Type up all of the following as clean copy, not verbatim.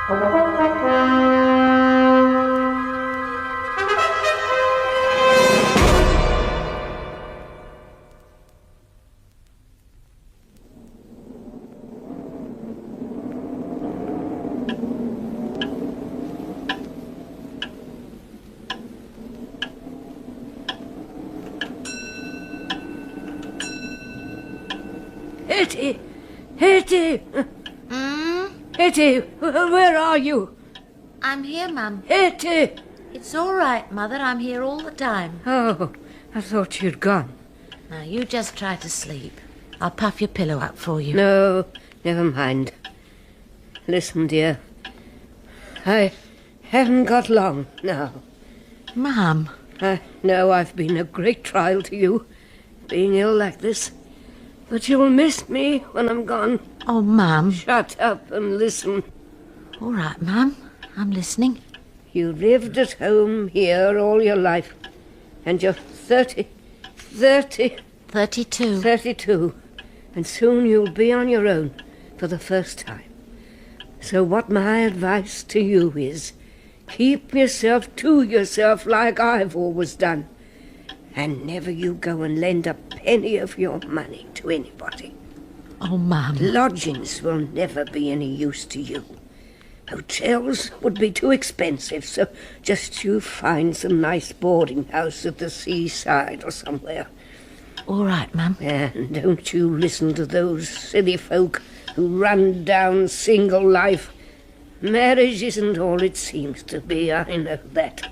Hetty! Hetty, where are you? I'm here, Mum. Hetty! It's all right, Mother. I'm here all the time. Oh, I thought you'd gone. Now, you just try to sleep. I'll puff your pillow up for you. No, never mind. Listen, dear. I haven't got long now. Mum. I know I've been a great trial to you, being ill like this. But you'll miss me when I'm gone. Oh, Mum. Shut up and listen. All right, Mum. I'm listening. You lived at home here all your life. And you're 32. 32. And soon you'll be on your own for the first time. So what my advice to you is, keep yourself to yourself like I've always done. And never you go and lend a penny of your money to anybody. Oh, Mum. Lodgings will never be any use to you. Hotels would be too expensive, so just you find some nice boarding house at the seaside or somewhere. All right, Mum. And don't you listen to those silly folk who run down single life. Marriage isn't all it seems to be, I know that.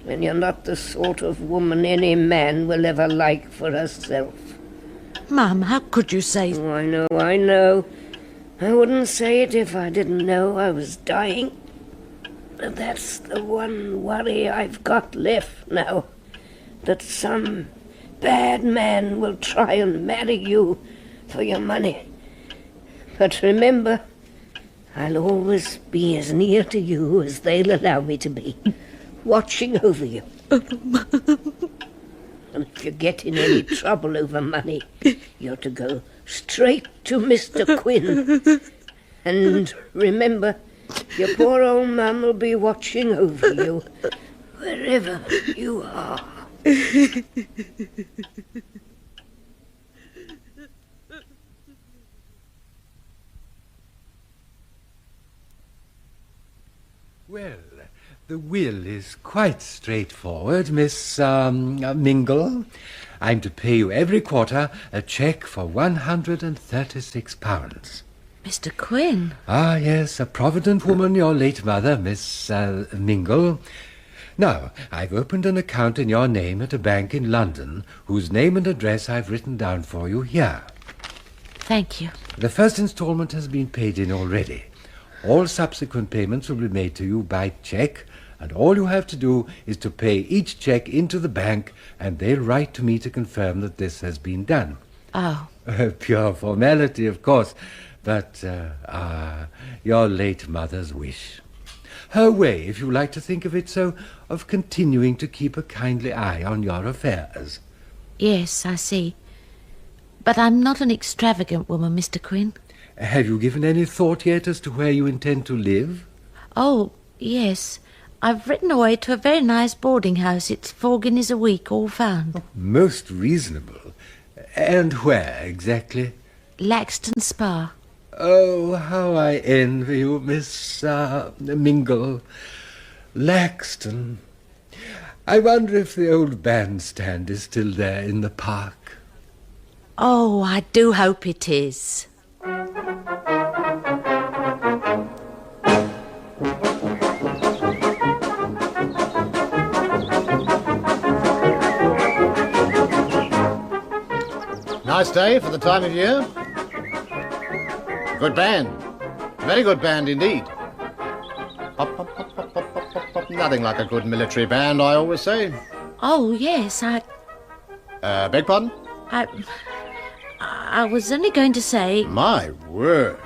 When you're not the sort of woman any man will ever like for herself. Mum, how could you say... Oh, I know. I wouldn't say it if I didn't know I was dying. But that's the one worry I've got left now. That some bad man will try and marry you for your money. But remember, I'll always be as near to you as they'll allow me to be, watching over you. And if you get in any trouble over money, you're to go straight to Mr. Quinn. And remember, your poor old mum will be watching over you, wherever you are. Well, the will is quite straightforward, Miss Mingle. I'm to pay you every quarter a cheque for £136. Mr. Quinn? Ah, yes, a provident woman, your late mother, Miss Mingle. Now, I've opened an account in your name at a bank in London, whose name and address I've written down for you here. Thank you. The first instalment has been paid in already. All subsequent payments will be made to you by cheque, and all you have to do is to pay each cheque into the bank, and they'll write to me to confirm that this has been done. Oh. Pure formality, of course, but your late mother's wish. Her way, if you like to think of it so, of continuing to keep a kindly eye on your affairs. Yes, I see. But I'm not an extravagant woman, Mr. Quinn. Have you given any thought yet as to where you intend to live? Oh, yes. I've written away to a very nice boarding house. It's 4 guineas a week, all found. Most reasonable. And where, exactly? Laxton Spa. Oh, how I envy you, Miss Mingle. Laxton. I wonder if the old bandstand is still there in the park. Oh, I do hope it is. Nice day for the time of year. Good band. Very good band indeed. Pop, pop, pop, pop, pop, pop, pop, pop. Nothing like a good military band, I always say. Oh, yes, Beg pardon? I was only going to say... My word.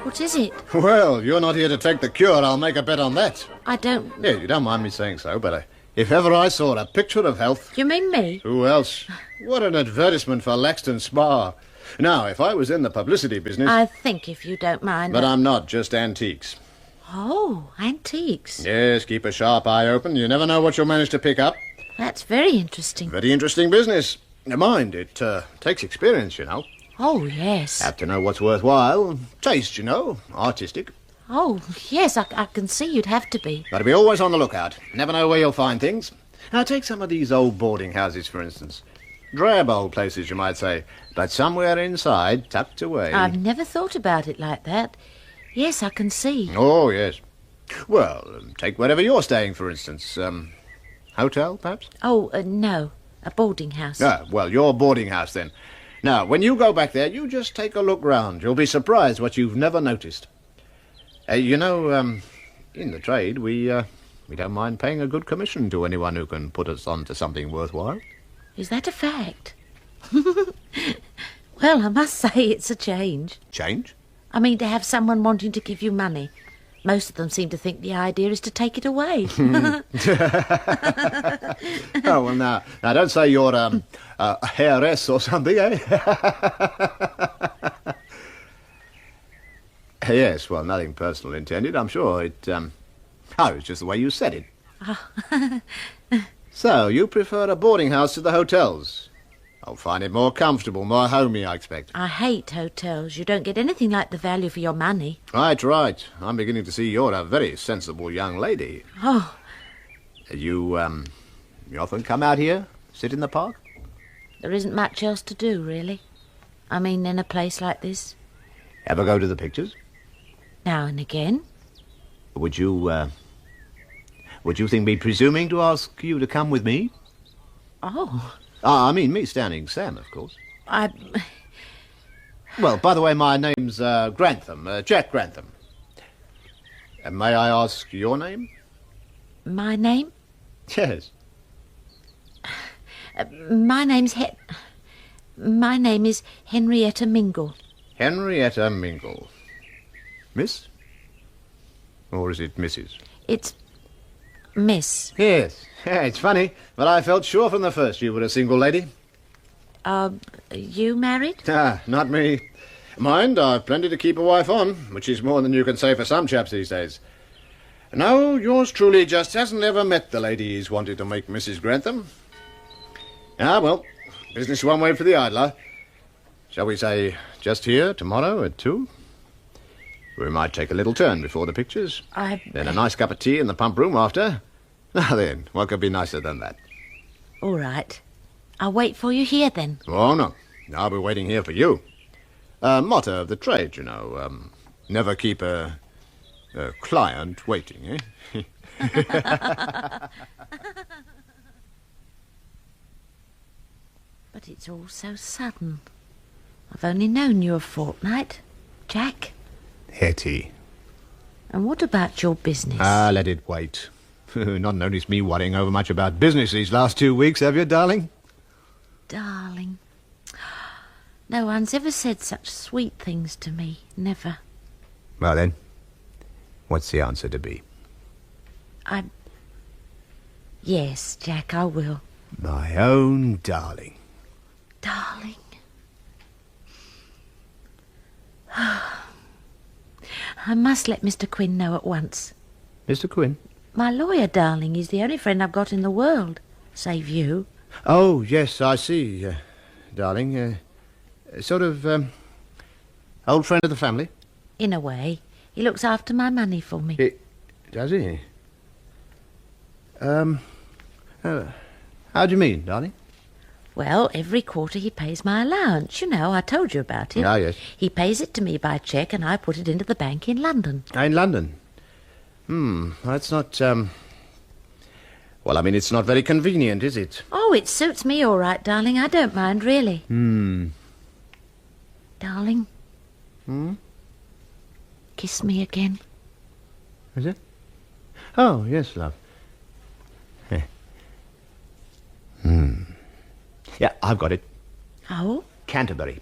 What is it? Well, you're not here to take the cure, I'll make a bet on that. I don't... Yeah, you don't mind me saying so, but if ever I saw a picture of health... You mean me? Who else? What an advertisement for Laxton Spa. Now, if I was in the publicity business... I think, if you don't mind... But I'm not, just antiques. Oh, antiques. Yes, keep a sharp eye open. You never know what you'll manage to pick up. That's very interesting. Very interesting business. Mind, it takes experience, you know. Oh, yes. Have to know what's worthwhile. Taste, you know. Artistic. Oh, yes, I can see you'd have to be. Got to be always on the lookout. Never know where you'll find things. Now, take some of these old boarding houses, for instance. Drab old places, you might say. But somewhere inside, tucked away. I've never thought about it like that. Yes, I can see. Oh, yes. Well, take wherever you're staying, for instance. Hotel, perhaps? Oh, no. A boarding house. Ah, well, your boarding house, then. Now, when you go back there, you just take a look round. You'll be surprised what you've never noticed. You know, in the trade, we don't mind paying a good commission to anyone who can put us on to something worthwhile. Is that a fact? Well, I must say it's a change. Change? I mean, to have someone wanting to give you money. Most of them seem to think the idea is to take it away. Oh, well, now don't say you're a heiress or something, eh? Yes, well, nothing personal intended, I'm sure. It's just the way you said it. So, you prefer a boarding house to the hotels? I'll find it more comfortable, more homey, I expect. I hate hotels. You don't get anything like the value for your money. Right. I'm beginning to see you're a very sensible young lady. Oh. You often come out here, sit in the park? There isn't much else to do, really. I mean, in a place like this. Ever go to the pictures? Now and again. Would you think me presuming to ask you to come with me? Oh. I mean, me standing Sam, of course. I... Well, by the way, my name's Grantham, Jack Grantham. And may I ask your name? My name? Yes. My name is Henrietta Mingle. Henrietta Mingle. Miss? Or is it Mrs.? It's Miss. Yes. Yeah, it's funny, but I felt sure from the first you were a single lady. You married? Not me. Mind, I've plenty to keep a wife on, which is more than you can say for some chaps these days. No, yours truly just hasn't ever met the lady he's wanted to make Mrs. Grantham. Well, business one way for the idler. Shall we say just here, tomorrow at 2? We might take a little turn before the pictures. Then a nice cup of tea in the pump room after. Now then, what could be nicer than that? All right. I'll wait for you here, then. Oh, no. I'll be waiting here for you. Motto of the trade, you know. Never keep a client waiting, eh? But it's all so sudden. I've only known you a fortnight, Jack. Hetty. And what about your business? Let it wait. Not noticed me worrying over much about business these last 2 weeks, have you, darling? Darling. No one's ever said such sweet things to me. Never. Well, then, what's the answer to be? Yes, Jack, I will. My own darling. Darling. I must let Mr. Quinn know at once. Mr. Quinn? My lawyer, darling. He's the only friend I've got in the world. Save you. Oh, yes, I see, darling. Sort of, old friend of the family? In a way. He looks after my money for me. Does he? How do you mean, darling? Well, every quarter he pays my allowance. You know, I told you about it. Ah, yes. He pays it to me by cheque and I put it into the bank in London. In London? That's not, well, I mean, it's not very convenient, is it? Oh, it suits me all right, darling. I don't mind, really. Darling? Kiss me again. Is it? Oh, yes, love. Yeah, I've got it. Oh? Canterbury.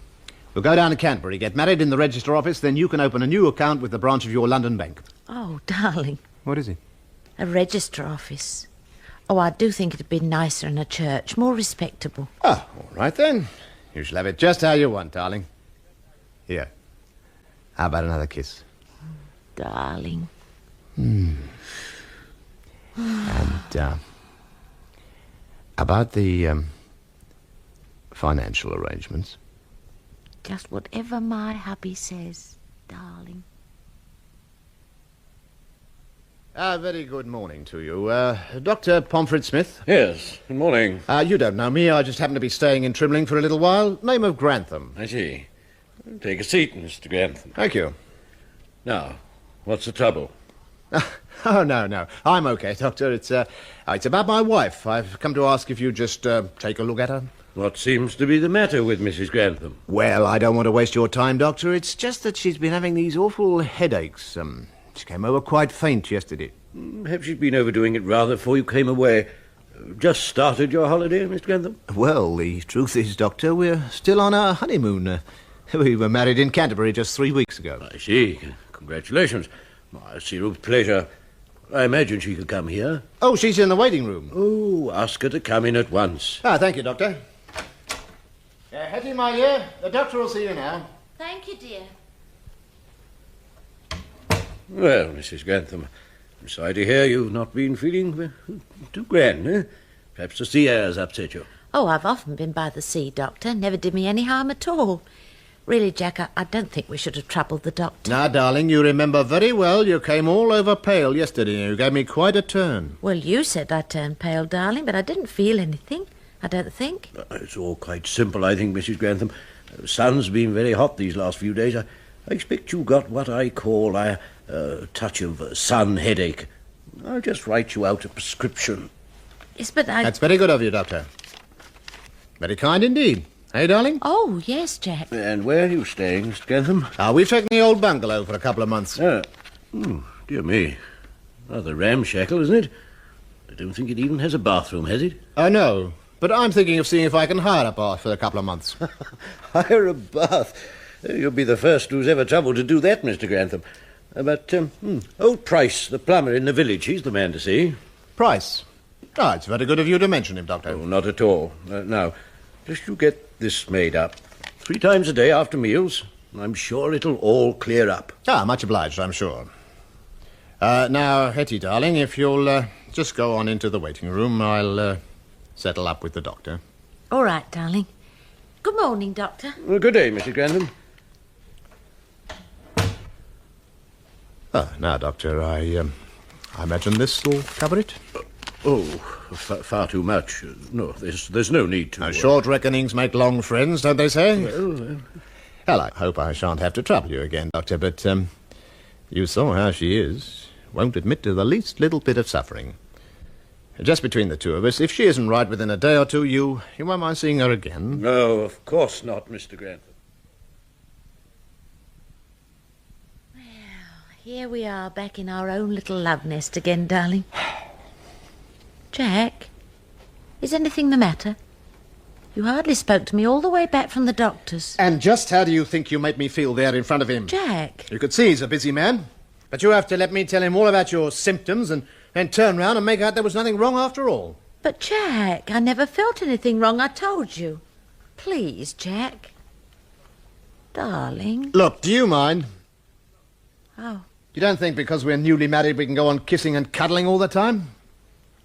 We'll go down to Canterbury, get married in the register office, then you can open a new account with the branch of your London bank. Oh, darling. What is it? A register office. Oh, I do think it'd be nicer in a church, more respectable. Oh, all right then. You shall have it just how you want, darling. Here. How about another kiss? Darling. And, about the, financial arrangements. Just whatever my hubby says, darling. Very good morning to you. Dr. Pomfret Smith? Yes, good morning. You don't know me. I just happen to be staying in Trimling for a little while. Name of Grantham. I see. Take a seat, Mr. Grantham. Thank you. Now, what's the trouble? Oh, no. I'm okay, Doctor. It's about my wife. I've come to ask if you just take a look at her. What seems to be the matter with Mrs. Grantham? Well, I don't want to waste your time, Doctor. It's just that she's been having these awful headaches. She came over quite faint yesterday. Perhaps she's been overdoing it rather before you came away. Just started your holiday, Mr. Grantham? Well, the truth is, Doctor, we're still on our honeymoon. We were married in Canterbury just 3 weeks ago. I see. Congratulations. I see her with pleasure. I imagine she could come here. Oh, she's in the waiting room. Oh, ask her to come in at once. Thank you, Doctor. Hetty, my dear, the doctor will see you now. Thank you, dear. Well, Mrs. Grantham, I'm sorry to hear you've not been feeling too grand, eh? Perhaps the sea air's upset you. Oh, I've often been by the sea, Doctor. Never did me any harm at all. Really, Jack, I don't think we should have troubled the doctor. Now, darling, you remember very well you came all over pale yesterday. You gave me quite a turn. Well, you said I turned pale, darling, but I didn't feel anything, I don't think. It's all quite simple, I think, Mrs. Grantham. The sun's been very hot these last few days. I expect you got what I call a touch of sun headache. I'll just write you out a prescription. Yes, but That's very good of you, Doctor. Very kind indeed. Hey, darling? Oh, yes, Jack. And where are you staying, Mr. Grantham? We've taken the old bungalow for a couple of months. Dear me. Rather ramshackle, isn't it? I don't think it even has a bathroom, has it? No. But I'm thinking of seeing if I can hire a bath for a couple of months. Hire a bath? You'll be the first who's ever troubled to do that, Mr. Grantham. But old Price, the plumber in the village, he's the man to see. Price? It's very good of you to mention him, Doctor. Oh, not at all. Now, just you get this made up 3 times a day after meals. I'm sure it'll all clear up. Much obliged, I'm sure. Now, Hetty, darling, if you'll just go on into the waiting room, I'll settle up with the doctor. All right, darling. Good morning, Doctor. Well, good day, Mrs. Grantham. Now, Doctor, I imagine this will cover it? Far too much. No, there's no need to... Short reckonings make long friends, don't they say? Well, I hope I shan't have to trouble you again, Doctor, but you saw how she is. Won't admit to the least little bit of suffering. Just between the two of us, if she isn't right within a day or two, you won't mind seeing her again? No, of course not, Mr. Grantham. Here we are, back in our own little love nest again, darling. Jack, is anything the matter? You hardly spoke to me all the way back from the doctor's. And just how do you think you made me feel there in front of him? Jack. You could see he's a busy man. But you have to let me tell him all about your symptoms and turn round and make out there was nothing wrong after all. But, Jack, I never felt anything wrong, I told you. Please, Jack. Darling. Look, do you mind? Oh. You don't think because we're newly married we can go on kissing and cuddling all the time?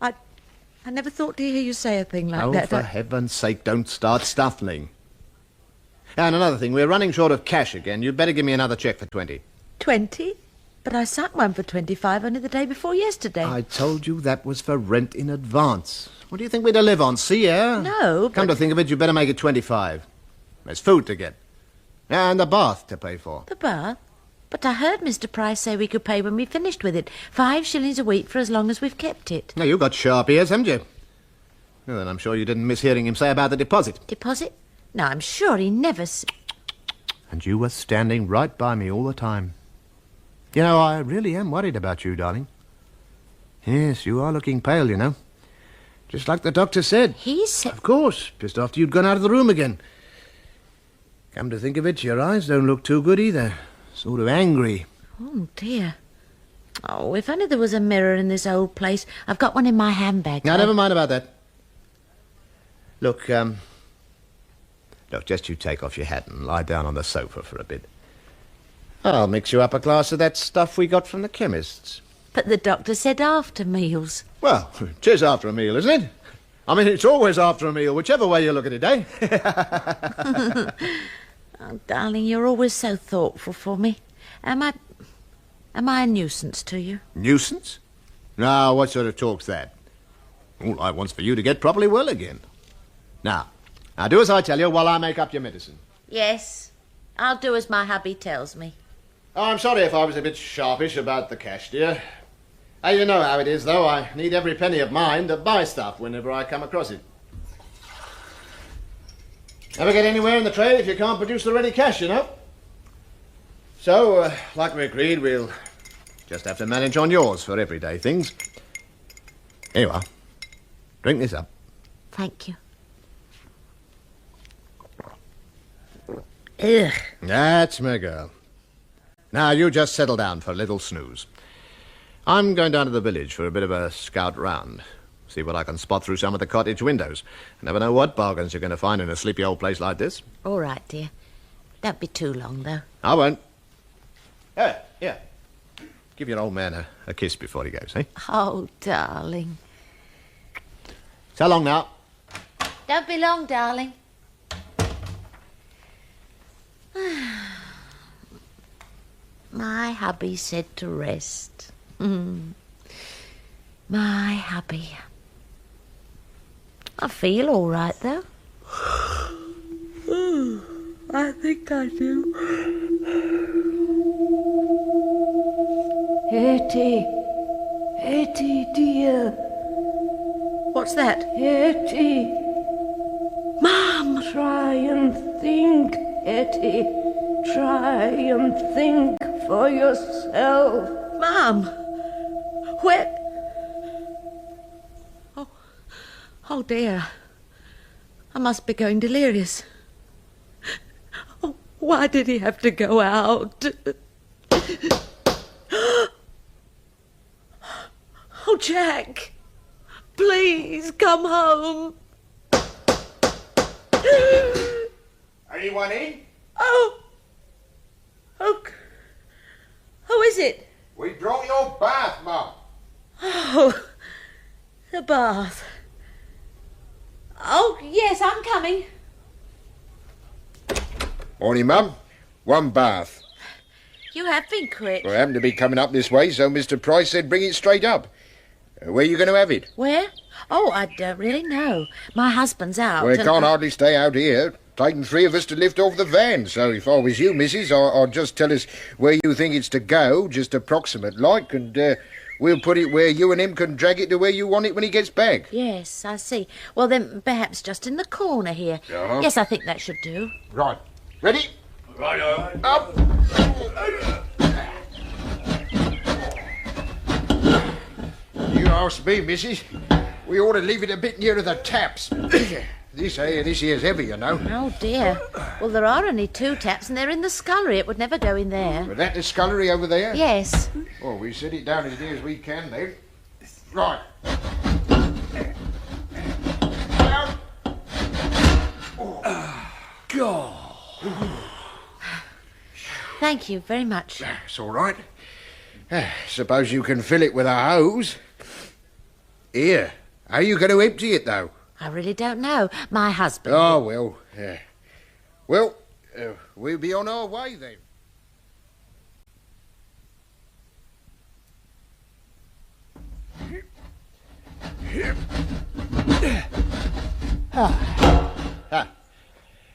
I never thought to hear you say a thing like that. For heaven's sake, don't start stuffling. And another thing, we're running short of cash again. You'd better give me another cheque for 20. 20? But I sent one for 25 only the day before yesterday. I told you that was for rent in advance. What do you think we're to live on, sea air? No, Come to think of it, you better make it 25. There's food to get. And the bath to pay for. The bath? But I heard Mr. Price say we could pay when we finished with it. 5 shillings a week for as long as we've kept it. Now, you've got sharp ears, haven't you? Well, then I'm sure you didn't miss hearing him say about the deposit. Deposit? No, I'm sure he never... And you were standing right by me all the time. You know, I really am worried about you, darling. Yes, you are looking pale, you know. Just like the doctor said. He said... Of course, just after you'd gone out of the room again. Come to think of it, your eyes don't look too good either. Sort of angry. Oh, dear. Oh, if only there was a mirror in this old place. I've got one in my handbag. Now, never mind about that. Look, just you take off your hat and lie down on the sofa for a bit. I'll mix you up a glass of that stuff we got from the chemist's. But the doctor said after meals. Well, 'tis after a meal, isn't it? I mean, it's always after a meal, whichever way you look at it, eh? Oh, darling, you're always so thoughtful for me. Am I a nuisance to you? Nuisance? Now, what sort of talk's that? All I want's for you to get properly well again. Now do as I tell you while I make up your medicine. Yes, I'll do as my hubby tells me. Oh, I'm sorry if I was a bit sharpish about the cash, dear. You know how it is, though. I need every penny of mine to buy stuff whenever I come across it. Never get anywhere in the trade if you can't produce the ready cash, you know. So, like we agreed, we'll just have to manage on yours for everyday things. Here you are. Drink this up. Thank you. Ugh. That's my girl. Now, you just settle down for a little snooze. I'm going down to the village for a bit of a scout round. See what I can spot through some of the cottage windows. Never know what bargains you're going to find in a sleepy old place like this. All right, dear. Don't be too long, though. I won't. Here. Give your old man a kiss before he goes, eh? Oh, darling. So long now. Don't be long, darling. My hubby said to rest. My hubby. I feel all right, though. I think I do. Hetty, dear. What's that? Hetty. Mum! Try and think, Hetty. Try and think for yourself. Mum! Where... Oh, dear. I must be going delirious. Oh, why did he have to go out? Oh, Jack! Please, come home. Anyone in? Oh! Who is it? We brought your bath, Mum. Oh, the bath. Oh, yes, I'm coming. Morning, Mum. One bath. You have been quick. I happened to be coming up this way, so Mr. Price said bring it straight up. Where are you going to have it? Where? Oh, I don't really know. My husband's out. Well, it can't hardly stay out here. Taking 3 of us to lift off the van, so if I was you, missus, I'd just tell us where you think it's to go, just approximate like, and we'll put it where you and him can drag it to where you want it when he gets back. Yes, I see. Well, then perhaps just in the corner here. Uh-huh. Yes, I think that should do. Right. Ready? Righto. Up! You asked me, missus. We ought to leave it a bit nearer the taps. This here's heavy, you know. Oh, dear. Well, there are only 2 taps, and they're in the scullery. It would never go in there. Was that the scullery over there? Yes. Well, we set it down as near as we can, then. Right. Down. God. Thank you very much. It's all right. Suppose you can fill it with a hose. Here. How are you going to empty it, though? I really don't know. My husband... Oh, well. Well, we'll be on our way, then.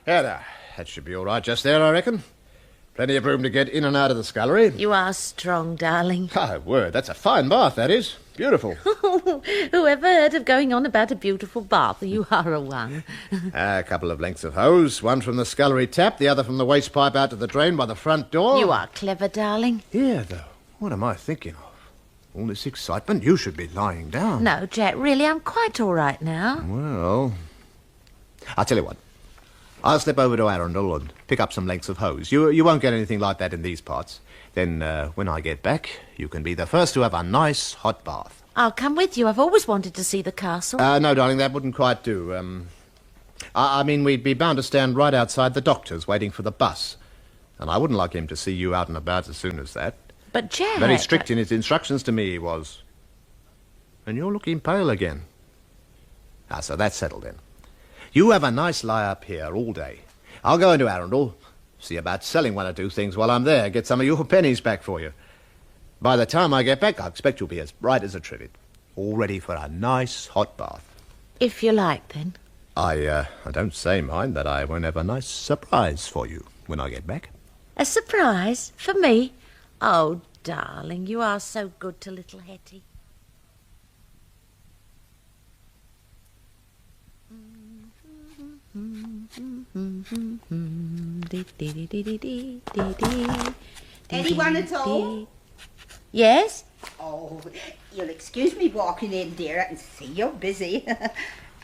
That should be all right just there, I reckon. Plenty of room to get in and out of the scullery. You are strong, darling. Oh, word, that's a fine bath, that is. Beautiful. Whoever heard of going on about a beautiful bath? You are a one. A couple of lengths of hose, one from the scullery tap, the other from the waste pipe out to the drain by the front door. You are clever, darling. Here, though, what am I thinking of? All this excitement, you should be lying down. No, Jack, really, I'm quite all right now. Well, I'll tell you what. I'll slip over to Arundel and pick up some lengths of hose. You won't get anything like that in these parts. Then, when I get back, you can be the first to have a nice hot bath. I'll come with you. I've always wanted to see the castle. No, darling, that wouldn't quite do. I mean, we'd be bound to stand right outside the doctor's waiting for the bus. And I wouldn't like him to see you out and about as soon as that. But Jack... Very strict in his instructions to me, he was. And you're looking pale again. Ah, so that's settled then. You have a nice lie up here all day. I'll go into Arundel, see about selling one or two things while I'm there, get some of your pennies back for you. By the time I get back, I expect you'll be as bright as a trivet, all ready for a nice hot bath. If you like, then. I don't say, mind, that I won't have a nice surprise for you when I get back. A surprise? For me? Oh, darling, you are so good to little Hetty. Anyone at all? Yes? Oh, you'll excuse me walking in, dear. I can see you're busy.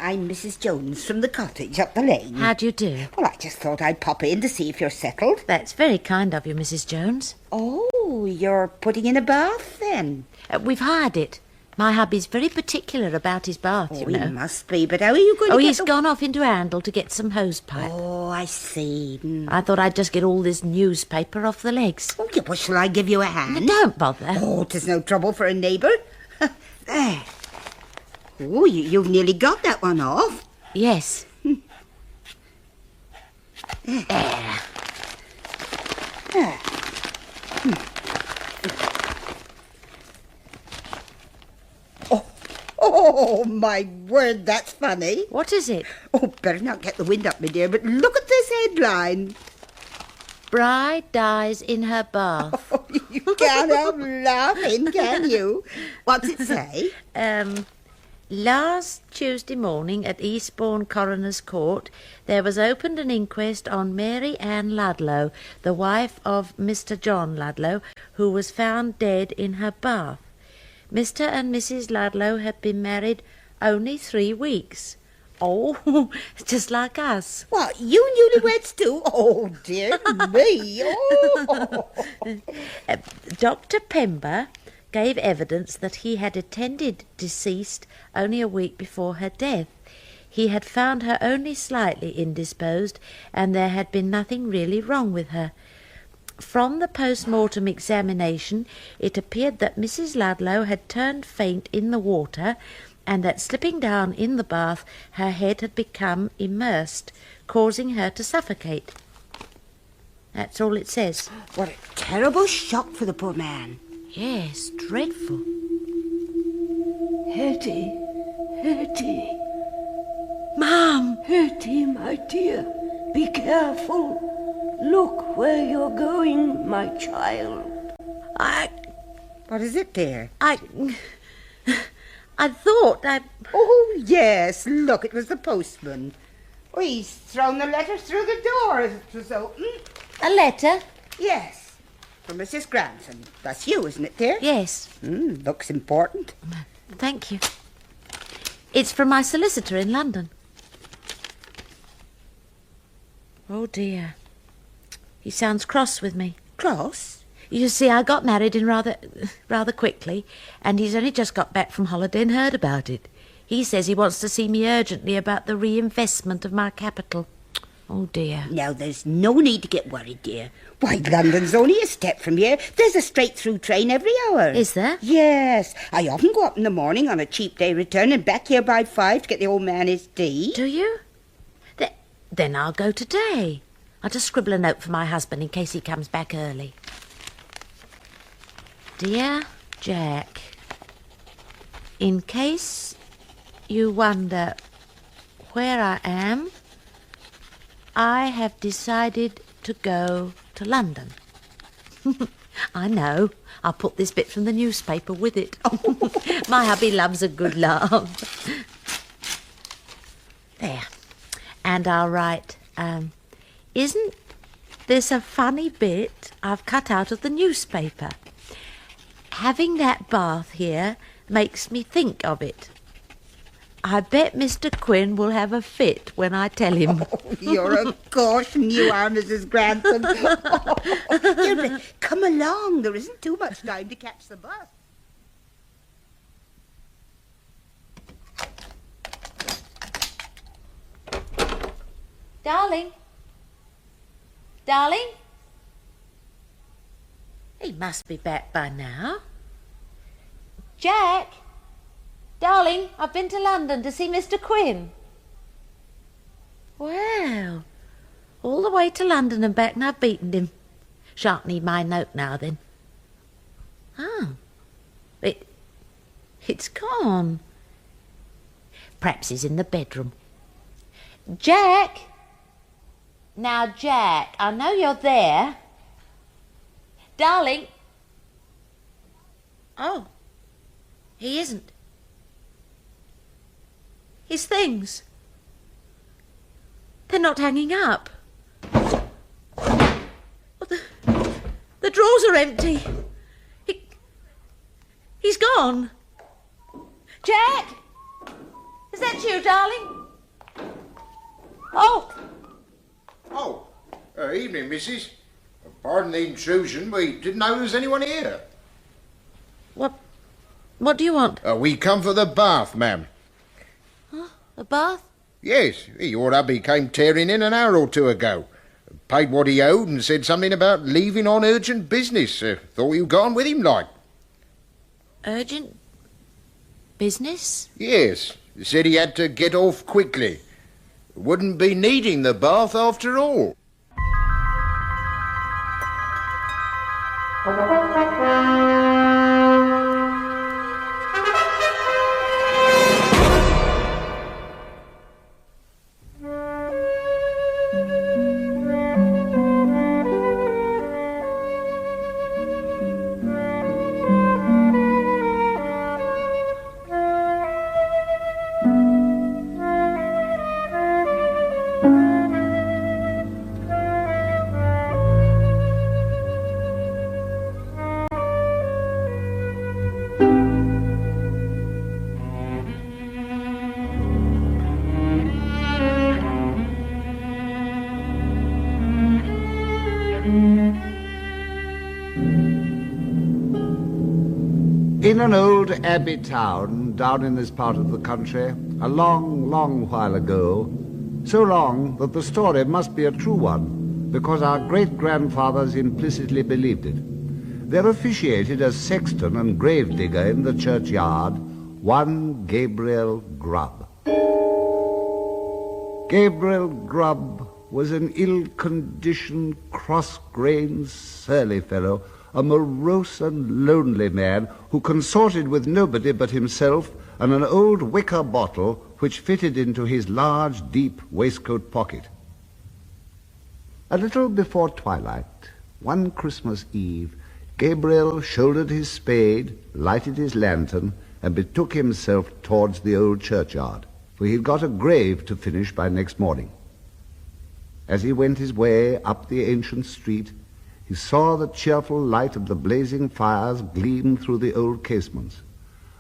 I'm Mrs. Jones from the cottage up the lane. How do you do? Well, I just thought I'd pop in to see if you're settled. That's very kind of you, Mrs. Jones. Oh, you're putting in a bath, then? We've hired it. My hubby's very particular about his bath, Oh, you know. he must be, but how are you going to get he's gone off into Arundel to get some hose pipe. Oh, I see. I thought I'd just get all this newspaper off the legs. Oh, yeah, well, shall I give you a hand? Don't bother. Oh, 'tis no trouble for a neighbour. There. Oh, you've nearly got that one off. Yes. There. Oh, my word, that's funny. What is it? Oh, better not get the wind up, my dear, but look at this headline. Bride dies in her bath. Oh, you can't help laughing, can you? What's it say? Last Tuesday morning at Eastbourne Coroner's Court, there was opened an inquest on Mary Ann Ludlow, the wife of Mr. John Ludlow, who was found dead in her bath. Mr. and Mrs. Ludlow had been married only 3 weeks. Oh, just like us. What, you newlyweds too? Oh, dear me. Oh. Dr. Pember gave evidence that he had attended deceased only a week before her death. He had found her only slightly indisposed, and there had been nothing really wrong with her. From the post-mortem examination, it appeared that Mrs. Ludlow had turned faint in the water, and that slipping down in the bath, her head had become immersed, causing her to suffocate. That's all it says. What a terrible shock for the poor man. Yes, dreadful. Hetty, Hetty, Mum! Hetty, my dear, be careful. Look where you're going, my child. What is it, dear? I thought Oh, yes, look, it was the postman. Oh, he's thrown the letter through the door as it was open. A letter? Yes, from Mrs. Granson. That's you, isn't it, dear? Yes. Looks important. Thank you. It's from my solicitor in London. Oh, dear. He sounds cross with me. Cross? You see, I got married in rather quickly, and he's only just got back from holiday and heard about it. He says he wants to see me urgently about the reinvestment of my capital. Oh, dear. Now, there's no need to get worried, dear. Why, London's only a step from here. There's a straight-through train every hour. Is there? Yes. I often go up in the morning on a cheap day return and back here by 5 to get the old man his tea. Do you? Then I'll go today. I'll just scribble a note for my husband in case he comes back early. Dear Jack, in case you wonder where I am, I have decided to go to London. I know. I'll put this bit from the newspaper with it. My hubby loves a good laugh. There. And I'll write, isn't this a funny bit I've cut out of the newspaper? Having that bath here makes me think of it. I bet Mr. Quinn will have a fit when I tell him. Oh, you're a caution, you are, Mrs. Grantham. Dear, come along. There isn't too much time to catch the bus. Darling? Darling? He must be back by now. Jack! Darling, I've been to London to see Mr. Quinn. Well, all the way to London and back, and I've beaten him. Shan't need my note now, then. Oh, it's gone. Perhaps he's in the bedroom. Jack! Now, Jack, I know you're there. Darling. Oh, he isn't. His things. They're not hanging up. The drawers are empty. He's gone. Jack! Is that you, darling? Oh! Oh, evening, missus. Pardon the intrusion. We didn't know there was anyone here. What do you want? We come for the bath, ma'am. Huh? A bath? Yes, your hubby came tearing in an hour or two ago. Paid what he owed and said something about leaving on urgent business. Thought you got on with him, like. Urgent business? Yes, said he had to get off quickly. Wouldn't be needing the bath after all. In an old abbey town down in this part of the country, a long, long while ago, so long that the story must be a true one, because our great-grandfathers implicitly believed it, there officiated as sexton and gravedigger in the churchyard one Gabriel Grubb. Gabriel Grubb was an ill-conditioned, cross-grained, surly fellow, a morose and lonely man who consorted with nobody but himself and an old wicker bottle which fitted into his large, deep waistcoat pocket. A little before twilight, one Christmas Eve, Gabriel shouldered his spade, lighted his lantern, and betook himself towards the old churchyard, for he'd got a grave to finish by next morning. As he went his way up the ancient street, he saw the cheerful light of the blazing fires gleam through the old casements,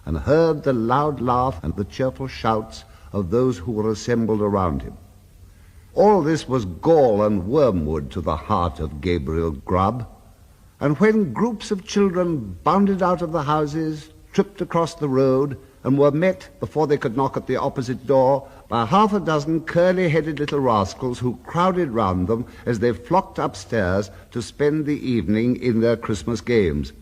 and heard the loud laugh and the cheerful shouts of those who were assembled around him. All this was gall and wormwood to the heart of Gabriel Grubb, and when groups of children bounded out of the houses, tripped across the road, and were met, before they could knock at the opposite door, by half a dozen curly-headed little rascals who crowded round them as they flocked upstairs to spend the evening in their Christmas games.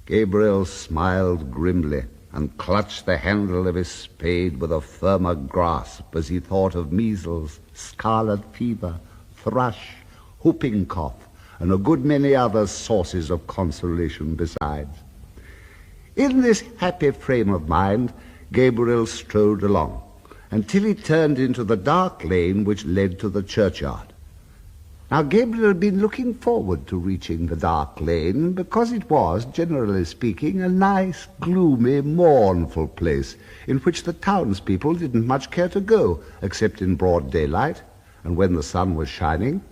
Gabriel smiled grimly and clutched the handle of his spade with a firmer grasp as he thought of measles, scarlet fever, thrush, whooping cough, and a good many other sources of consolation besides. In this happy frame of mind, Gabriel strode along, until he turned into the dark lane which led to the churchyard. Now, Gabriel had been looking forward to reaching the dark lane, because it was, generally speaking, a nice, gloomy, mournful place, in which the townspeople didn't much care to go, except in broad daylight, and when the sun was shining.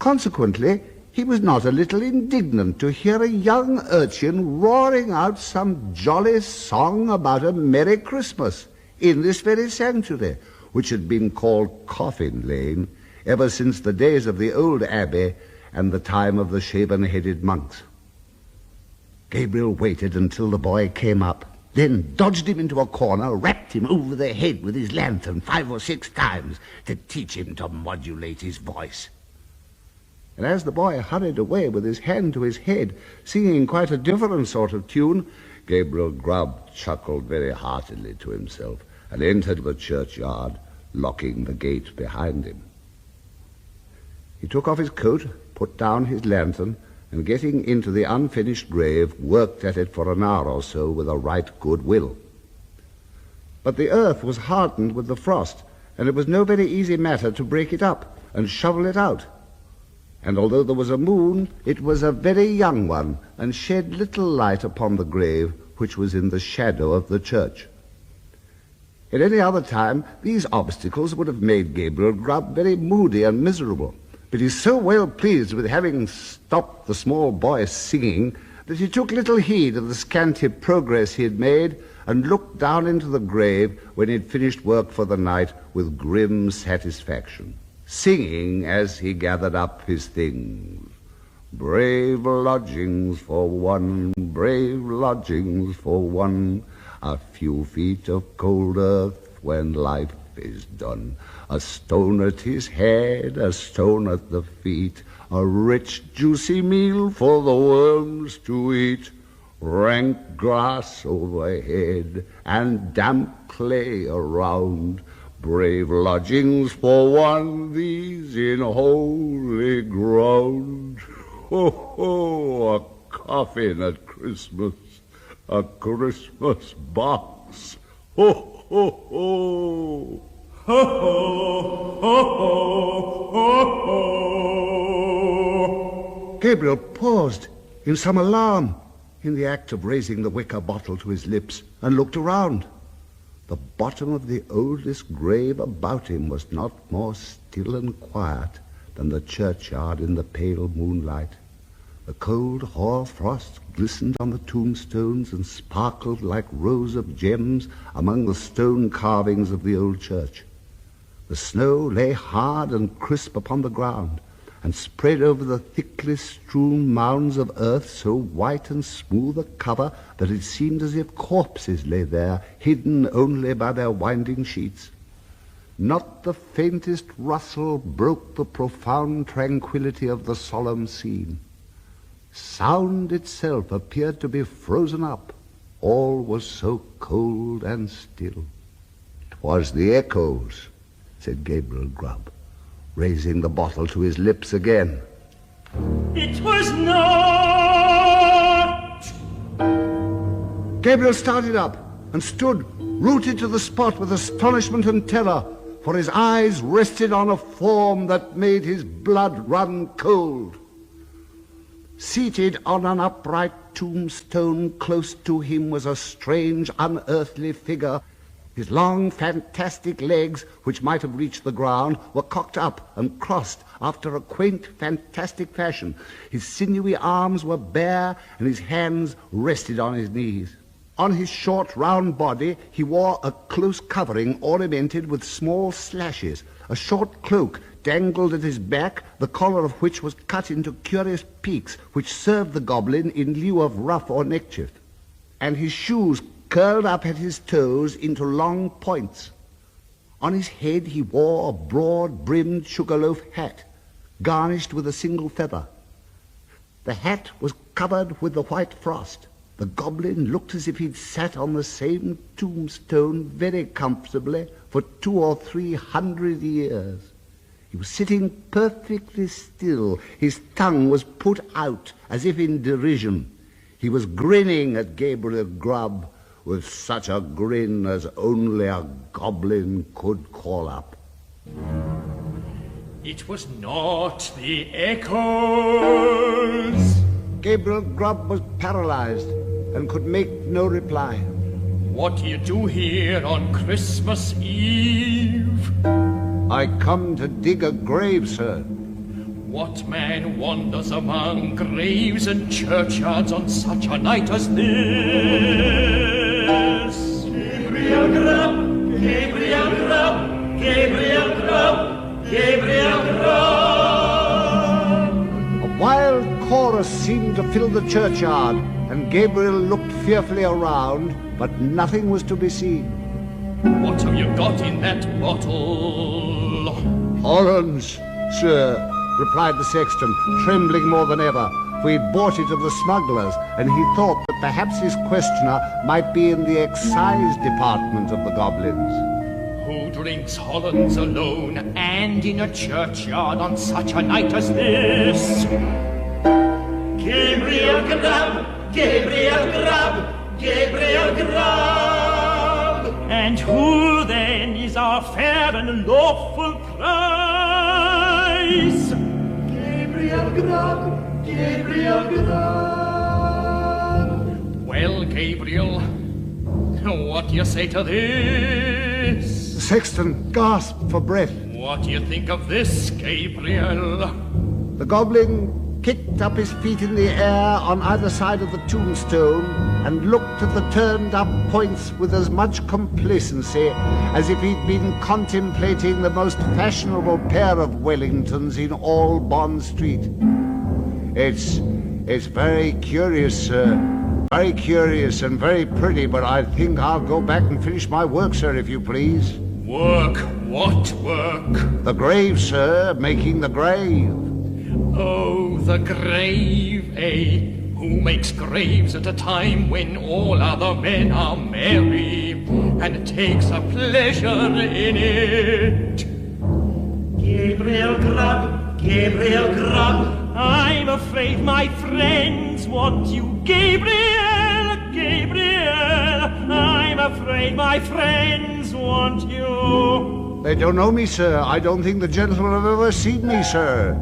Consequently, he was not a little indignant to hear a young urchin roaring out some jolly song about a Merry Christmas in this very sanctuary, which had been called Coffin Lane ever since the days of the old abbey and the time of the shaven-headed monks. Gabriel waited until the boy came up, then dodged him into a corner, rapped him over the head with his lantern 5 or 6 times to teach him to modulate his voice. and as the boy hurried away with his hand to his head, singing quite a different sort of tune, Gabriel Grubb chuckled very heartily to himself and entered the churchyard, locking the gate behind him. He took off his coat, put down his lantern, and getting into the unfinished grave, worked at it for an hour or so with a right good will. But the earth was hardened with the frost, and it was no very easy matter to break it up and shovel it out. And although there was a moon, it was a very young one, and shed little light upon the grave, which was in the shadow of the church. At any other time, these obstacles would have made Gabriel Grubb very moody and miserable, but he so well pleased with having stopped the small boy singing that he took little heed of the scanty progress he had made, and looked down into the grave when he had finished work for the night with grim satisfaction, singing as he gathered up his things. Brave lodgings for one, brave lodgings for one, a few feet of cold earth when life is done. A stone at his head, a stone at the feet, a rich juicy meal for the worms to eat. Rank grass overhead and damp clay around, brave lodgings for one, these in holy ground. Ho, ho, a coffin at Christmas, a Christmas box. Ho, ho, ho. Ho, ho, ho, ho, ho. Gabriel paused in some alarm in the act of raising the wicker bottle to his lips, and looked around. The bottom of the oldest grave about him was not more still and quiet than the churchyard in the pale moonlight. The cold hoar frost glistened on the tombstones and sparkled like rows of gems among the stone carvings of the old church. The snow lay hard and crisp upon the ground, and spread over the thickly strewn mounds of earth so white and smooth a cover that it seemed as if corpses lay there, hidden only by their winding sheets. Not the faintest rustle broke the profound tranquillity of the solemn scene. Sound itself appeared to be frozen up. All was so cold and still. "'Twas the echoes," said Gabriel Grubb, raising the bottle to his lips again. "It was not." Gabriel started up and stood rooted to the spot with astonishment and terror, for his eyes rested on a form that made his blood run cold. Seated on an upright tombstone close to him was a strange, unearthly figure. His long, fantastic legs, which might have reached the ground, were cocked up and crossed after a quaint, fantastic fashion. His sinewy arms were bare, and his hands rested on his knees. On his short, round body he wore a close covering ornamented with small slashes. A short cloak dangled at his back, the collar of which was cut into curious peaks, which served the goblin in lieu of ruff or neckerchief. And his shoes curled up at his toes into long points. On his head he wore a broad-brimmed sugarloaf hat, garnished with a single feather. The hat was covered with the white frost. The goblin looked as if he'd sat on the same tombstone very comfortably for 200 or 300 years. He was sitting perfectly still. His tongue was put out as if in derision. He was grinning at Gabriel Grubb with such a grin as only a goblin could call up. "It was not the echoes." Gabriel Grubb was paralyzed and could make no reply. "What do you do here on Christmas Eve?" "I come to dig a grave, sir." "What man wanders among graves and churchyards on such a night as this?" Gabriel Grubb, Gabriel Grubb, Gabriel Grubb, Gabriel Grubb. A wild chorus seemed to fill the churchyard, and Gabriel looked fearfully around, but nothing was to be seen. "What have you got in that bottle?" "Orange, sir." replied the sexton, trembling more than ever, for he'd bought it of the smugglers, and he thought that perhaps his questioner might be in the excise department of the Goblins. Who drinks Hollands alone and in a churchyard on such a night as this? Gabriel Grubb, Gabriel Grubb, Gabriel Grubb. And who then is our fair and lawful prize? Gabriel Grubb, Gabriel Grubb. Well, Gabriel, what do you say to this? The sexton gasped for breath. What do you think of this, Gabriel? The goblin kicked up his feet in the air on either side of the tombstone and looked at the turned-up points with as much complacency as if he'd been contemplating the most fashionable pair of Wellingtons in all Bond Street. It's very curious, sir. Very curious and very pretty, but I think I'll go back and finish my work, sir, if you please. Work? What work? The grave, sir, making the grave. Oh, the grave, eh? Who makes graves at a time when all other men are merry and takes a pleasure in it? Gabriel Grubb, Gabriel Grubb, I'm afraid my friends want you. Gabriel, Gabriel, I'm afraid my friends want you. They don't know me, sir. I don't think the gentlemen have ever seen me, sir.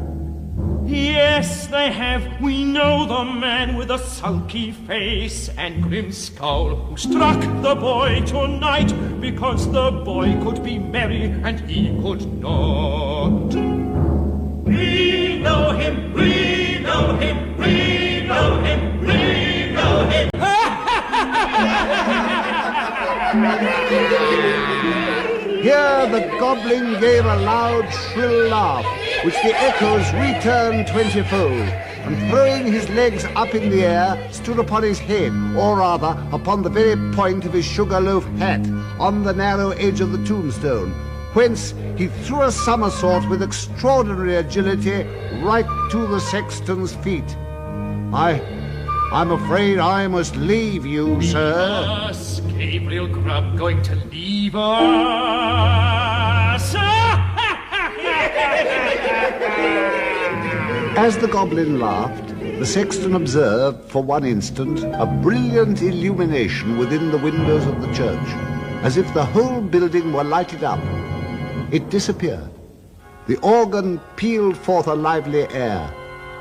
Yes, they have. We know the man with a sulky face and grim scowl who struck the boy tonight because the boy could be merry and he could not. We know him, we know him, we know him, we know him. Here the goblin gave a loud, shrill laugh, which the echoes returned 20-fold, and throwing his legs up in the air, stood upon his head, or rather, upon the very point of his sugar-loaf hat, on the narrow edge of the tombstone, whence he threw a somersault with extraordinary agility right to the sexton's feet. I'm afraid I must leave you, sir. Us, Gabriel Grubb, going to leave us. As the goblin laughed, the sexton observed for one instant a brilliant illumination within the windows of the church, as if the whole building were lighted up. It disappeared. The organ pealed forth a lively air,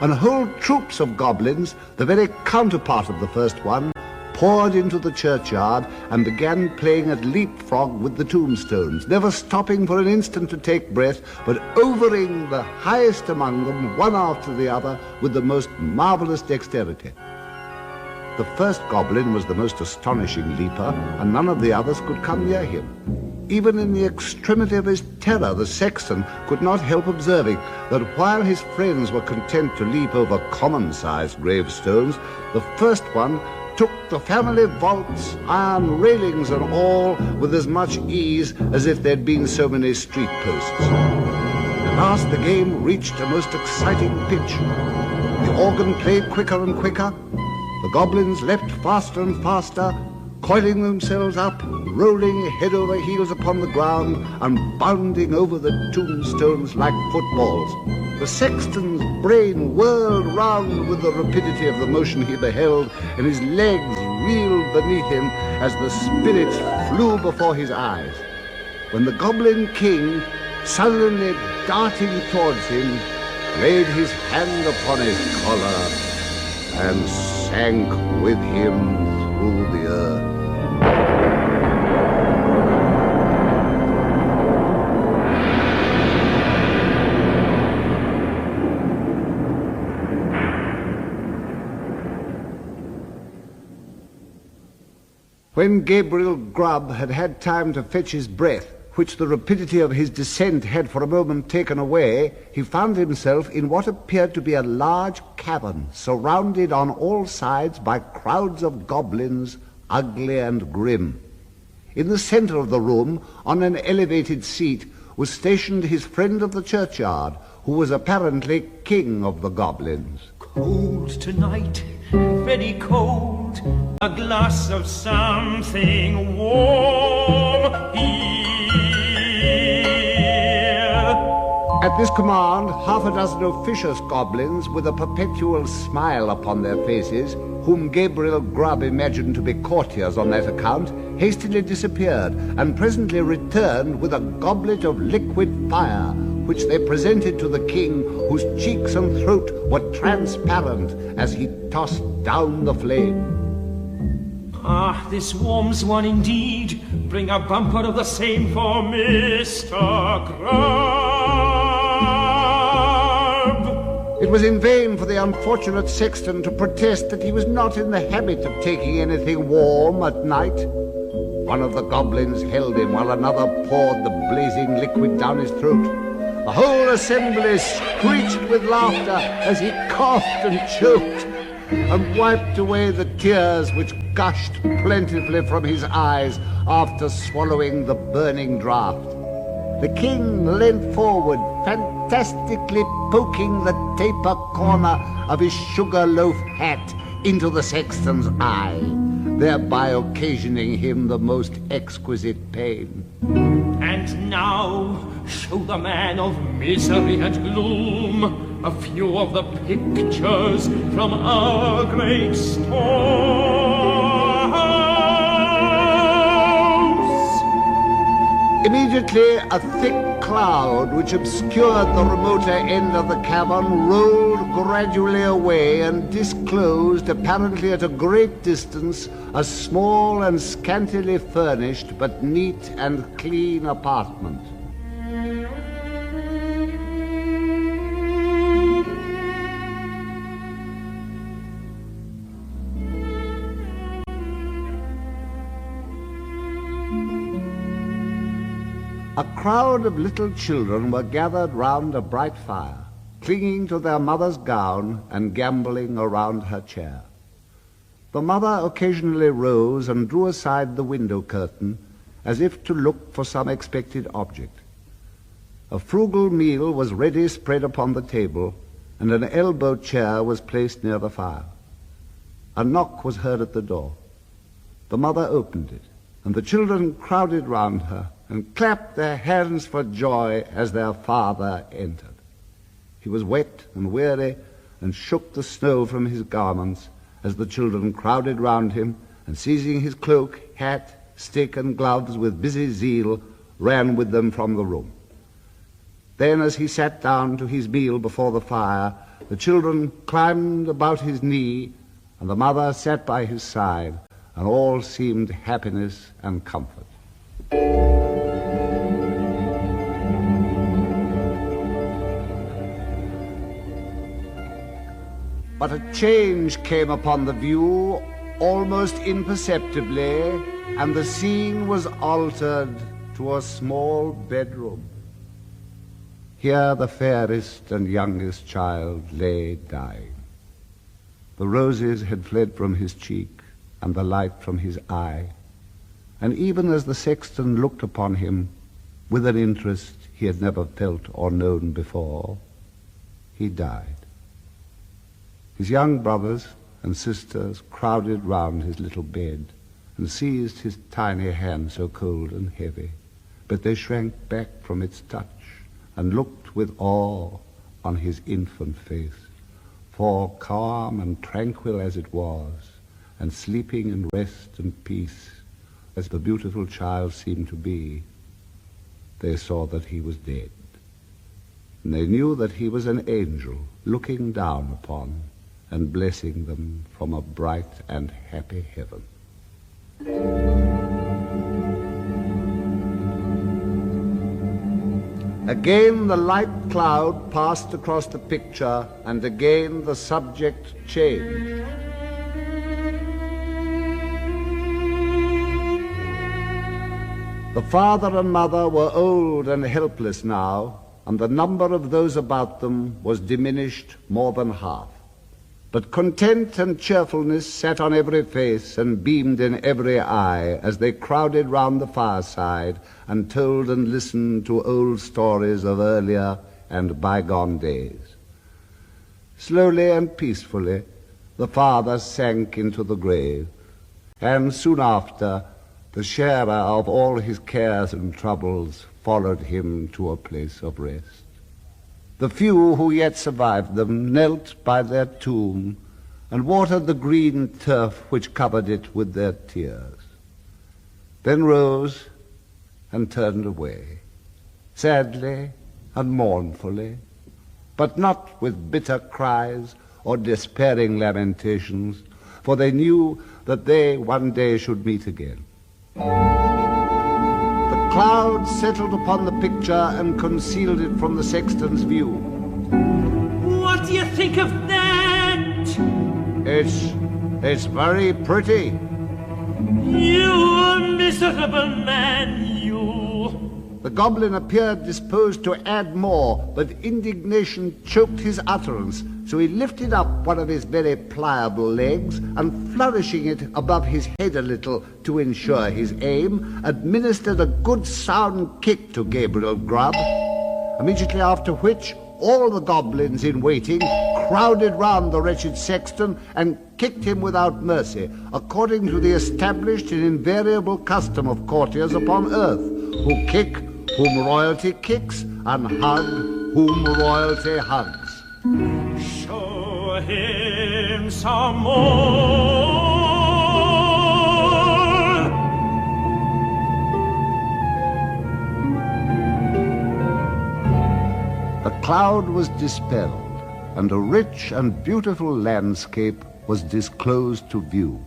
and whole troops of goblins, the very counterpart of the first one, poured into the churchyard and began playing at leapfrog with the tombstones, never stopping for an instant to take breath, but overing the highest among them, one after the other, with the most marvelous dexterity. The first goblin was the most astonishing leaper, and none of the others could come near him. Even in the extremity of his terror, the sexton could not help observing that while his friends were content to leap over common-sized gravestones, the first one took the family vaults, iron railings and all, with as much ease as if there'd been so many street posts. At last the game reached a most exciting pitch. The organ played quicker and quicker. The goblins leapt faster and faster, coiling themselves up, rolling head over heels upon the ground, and bounding over the tombstones like footballs. The sexton's brain whirled round with the rapidity of the motion he beheld, and his legs reeled beneath him as the spirits flew before his eyes. When the goblin king, suddenly darting towards him, laid his hand upon his collar and sank with him through the earth. When Gabriel Grubb had had time to fetch his breath, which the rapidity of his descent had for a moment taken away, he found himself in what appeared to be a large cavern, surrounded on all sides by crowds of goblins, ugly and grim. In the centre of the room, on an elevated seat, was stationed his friend of the churchyard, who was apparently king of the goblins. Cold tonight, very cold. A glass of something warm here. At this command, half a dozen officious goblins, with a perpetual smile upon their faces, whom Gabriel Grubb imagined to be courtiers on that account, hastily disappeared, and presently returned with a goblet of liquid fire, which they presented to the king, whose cheeks and throat were transparent as he tossed down the flame. Ah, this warms one indeed. Bring a bumper of the same for Mr. Grubb. It was in vain for the unfortunate Sexton to protest that he was not in the habit of taking anything warm at night. One of the goblins held him while another poured the blazing liquid down his throat. The whole assembly screeched with laughter as he coughed and choked, and wiped away the tears which gushed plentifully from his eyes after swallowing the burning draught. The king leant forward, fantastically poking the taper corner of his sugar loaf hat into the sexton's eye, thereby occasioning him the most exquisite pain. And now show the man of misery and gloom a few of the pictures from our great storehouse. Immediately a thick cloud which obscured the remoter end of the cavern rolled gradually away and disclosed, apparently at a great distance, a small and scantily furnished but neat and clean apartment. A crowd of little children were gathered round a bright fire, clinging to their mother's gown and gambolling around her chair. The mother occasionally rose and drew aside the window curtain as if to look for some expected object. A frugal meal was ready spread upon the table, and an elbow chair was placed near the fire. A knock was heard at the door. The mother opened it, and the children crowded round her and clapped their hands for joy as their father entered. He was wet and weary and shook the snow from his garments as the children crowded round him, and seizing his cloak, hat, stick, and gloves with busy zeal, ran with them from the room. Then, as he sat down to his meal before the fire, the children climbed about his knee, and the mother sat by his side, and all seemed happiness and comfort. But a change came upon the view, almost imperceptibly, and the scene was altered to a small bedroom. Here the fairest and youngest child lay dying. The roses had fled from his cheek, and the light from his eye, and even as the sexton looked upon him with an interest he had never felt or known before, he died. His young brothers and sisters crowded round his little bed and seized his tiny hand so cold and heavy, but they shrank back from its touch and looked with awe on his infant face, for calm and tranquil as it was, and sleeping in rest and peace as the beautiful child seemed to be, they saw that he was dead, and they knew that he was an angel looking down upon and blessing them from a bright and happy heaven. Again the light cloud passed across the picture, and again the subject changed. The father and mother were old and helpless now, and the number of those about them was diminished more than half. But content and cheerfulness sat on every face and beamed in every eye as they crowded round the fireside and told and listened to old stories of earlier and bygone days. Slowly and peacefully, the father sank into the grave, and soon after, the sharer of all his cares and troubles followed him to a place of rest. The few who yet survived them knelt by their tomb and watered the green turf which covered it with their tears, then rose and turned away, sadly and mournfully, but not with bitter cries or despairing lamentations, for they knew that they one day should meet again. The cloud settled upon the picture and concealed it from the sexton's view. What do you think of that? It's very pretty. You miserable man, you! The goblin appeared disposed to add more, but indignation choked his utterance, so he lifted up one of his very pliable legs, and flourishing it above his head a little to ensure his aim, administered a good sound kick to Gabriel Grubb, immediately after which all the goblins in waiting crowded round the wretched sexton and kicked him without mercy, according to the established and invariable custom of courtiers upon earth, who kick whom royalty kicks, and hug whom royalty hugs. Show him some more. The cloud was dispelled, and a rich and beautiful landscape was disclosed to view.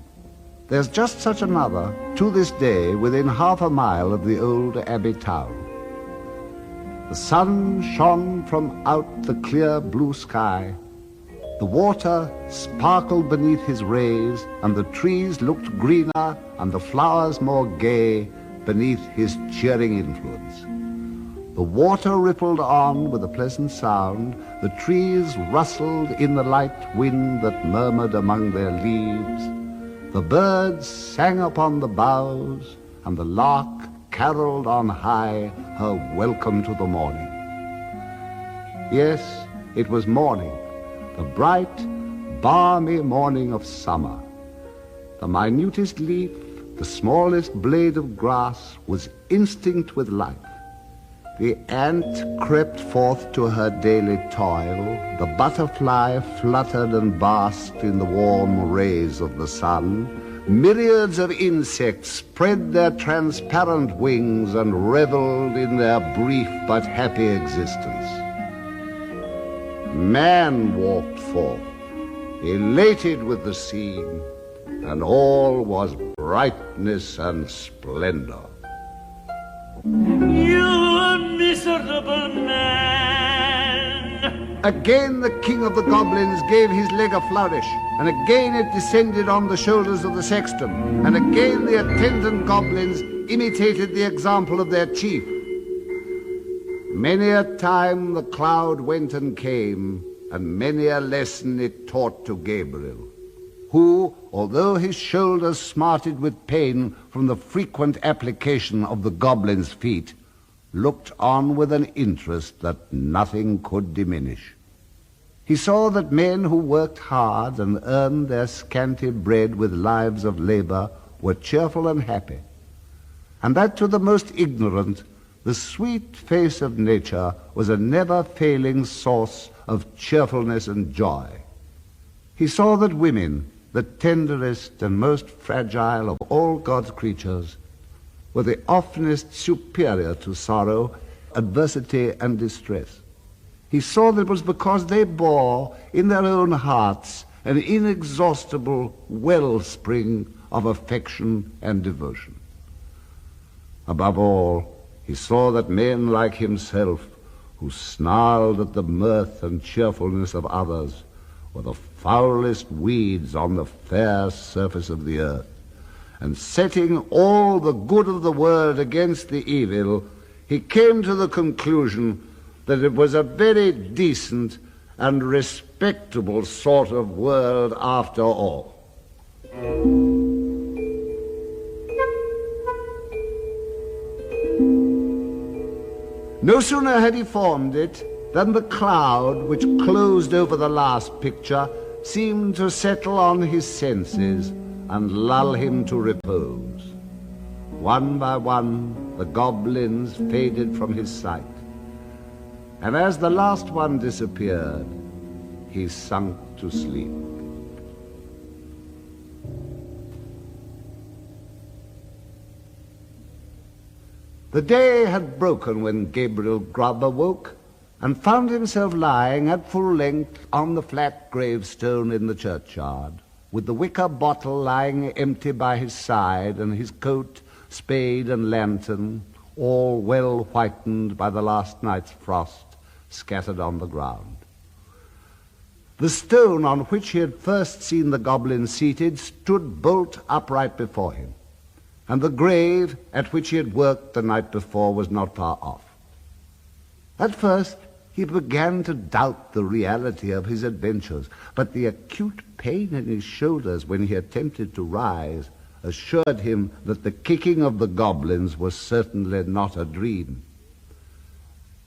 There's just such another, to this day, within half a mile of the old abbey town. The sun shone from out the clear blue sky. The water sparkled beneath his rays, and the trees looked greener and the flowers more gay beneath his cheering influence. The water rippled on with a pleasant sound, the trees rustled in the light wind that murmured among their leaves, the birds sang upon the boughs, and the lark caroled on high her welcome to the morning. Yes, it was morning, the bright, balmy morning of summer. The minutest leaf, the smallest blade of grass was instinct with life. The ant crept forth to her daily toil, the butterfly fluttered and basked in the warm rays of the sun, myriads of insects spread their transparent wings and reveled in their brief but happy existence. Man walked forth, elated with the scene, and all was brightness and splendor. You miserable man! Again the king of the goblins gave his leg a flourish, and again it descended on the shoulders of the sexton, and again the attendant goblins imitated the example of their chief. Many a time the cloud went and came, and many a lesson it taught to Gabriel, who, although his shoulders smarted with pain from the frequent application of the goblin's feet, looked on with an interest that nothing could diminish. He saw that men who worked hard and earned their scanty bread with lives of labor were cheerful and happy, and that to the most ignorant, the sweet face of nature was a never-failing source of cheerfulness and joy. He saw that women, the tenderest and most fragile of all God's creatures, were the oftenest superior to sorrow, adversity, and distress. He saw that it was because they bore in their own hearts an inexhaustible wellspring of affection and devotion. Above all, he saw that men like himself, who snarled at the mirth and cheerfulness of others, were the foulest weeds on the fair surface of the earth, and setting all the good of the world against the evil, he came to the conclusion that it was a very decent and respectable sort of world after all. No sooner had he formed it Then the cloud which closed over the last picture seemed to settle on his senses and lull him to repose. One by one, the goblins faded from his sight, and as the last one disappeared, he sunk to sleep. The day had broken when Gabriel Grubb awoke and found himself lying at full length on the flat gravestone in the churchyard, with the wicker bottle lying empty by his side and his coat, spade and lantern, all well whitened by the last night's frost, scattered on the ground. The stone on which he had first seen the goblin seated stood bolt upright before him, and the grave at which he had worked the night before was not far off. At first he began to doubt the reality of his adventures, but the acute pain in his shoulders when he attempted to rise assured him that the kicking of the goblins was certainly not a dream.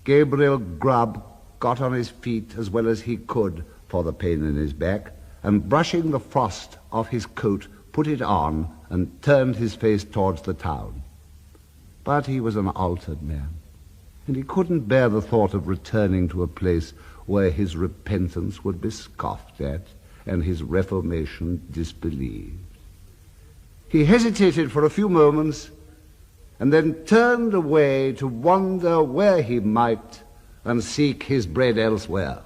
Gabriel Grubb got on his feet as well as he could for the pain in his back, and brushing the frost off his coat, put it on and turned his face towards the town. But he was an altered man, and he couldn't bear the thought of returning to a place where his repentance would be scoffed at and his reformation disbelieved. He hesitated for a few moments and then turned away to wander where he might and seek his bread elsewhere.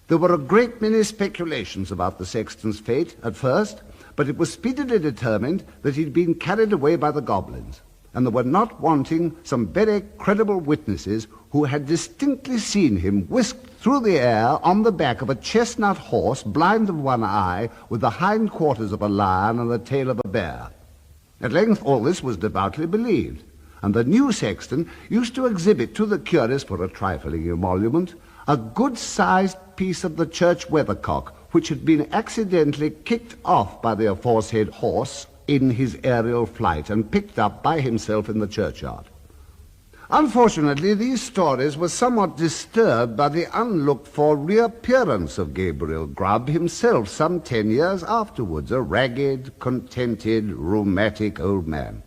There were a great many speculations about the sexton's fate at first, but it was speedily determined that he'd been carried away by the goblins, and there were not wanting some very credible witnesses who had distinctly seen him whisked through the air on the back of a chestnut horse, blind of one eye, with the hind quarters of a lion and the tail of a bear. At length all this was devoutly believed, and the new sexton used to exhibit to the curious for a trifling emolument a good-sized piece of the church weathercock, which had been accidentally kicked off by the aforesaid horse in his aerial flight and picked up by himself in the churchyard. Unfortunately, these stories were somewhat disturbed by the unlooked-for reappearance of Gabriel Grubb himself some 10 years afterwards, a ragged, contented, rheumatic old man.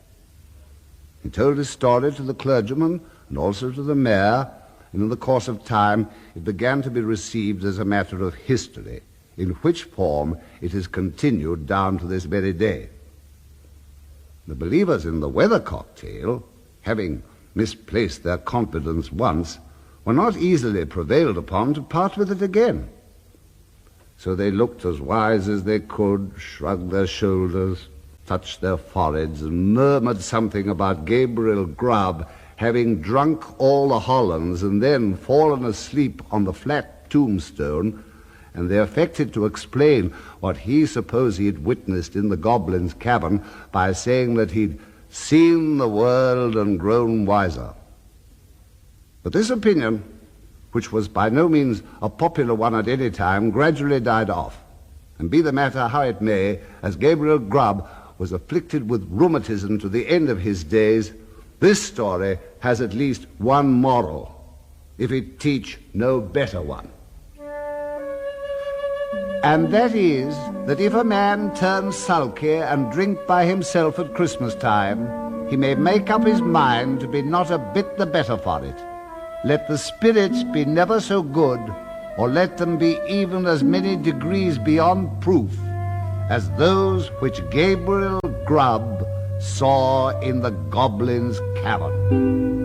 He told his story to the clergyman and also to the mayor, and in the course of time it began to be received as a matter of history, in which form it has continued down to this very day. The believers in the weathercock tale, having misplaced their confidence once, were not easily prevailed upon to part with it again. So they looked as wise as they could, shrugged their shoulders, touched their foreheads, and murmured something about Gabriel Grubb having drunk all the Hollands and then fallen asleep on the flat tombstone, and they affected to explain what he supposed he had witnessed in the goblin's cabin by saying that he'd seen the world and grown wiser. But this opinion, which was by no means a popular one at any time, gradually died off. And be the matter how it may, as Gabriel Grubb was afflicted with rheumatism to the end of his days, this story has at least one moral, if it teach no better one. And that is that if a man turns sulky and drink by himself at Christmas time, he may make up his mind to be not a bit the better for it. Let the spirits be never so good, or let them be even as many degrees beyond proof as those which Gabriel Grubb saw in the goblin's cavern.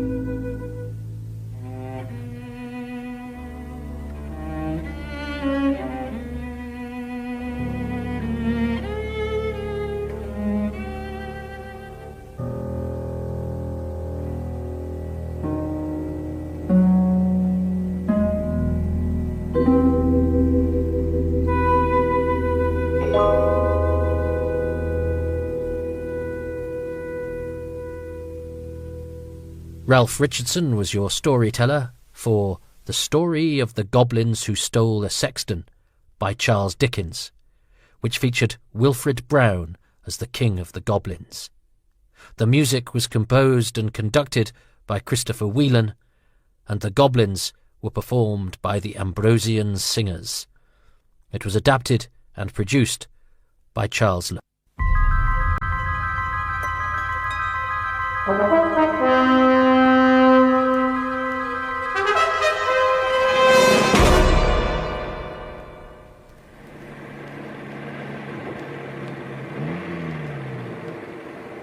Ralph Richardson was your storyteller for The Story of the Goblins Who Stole a Sexton by Charles Dickens, which featured Wilfred Brown as the King of the Goblins. The music was composed and conducted by Christopher Whelan, and the Goblins were performed by the Ambrosian Singers. It was adapted and produced by Charles Levene.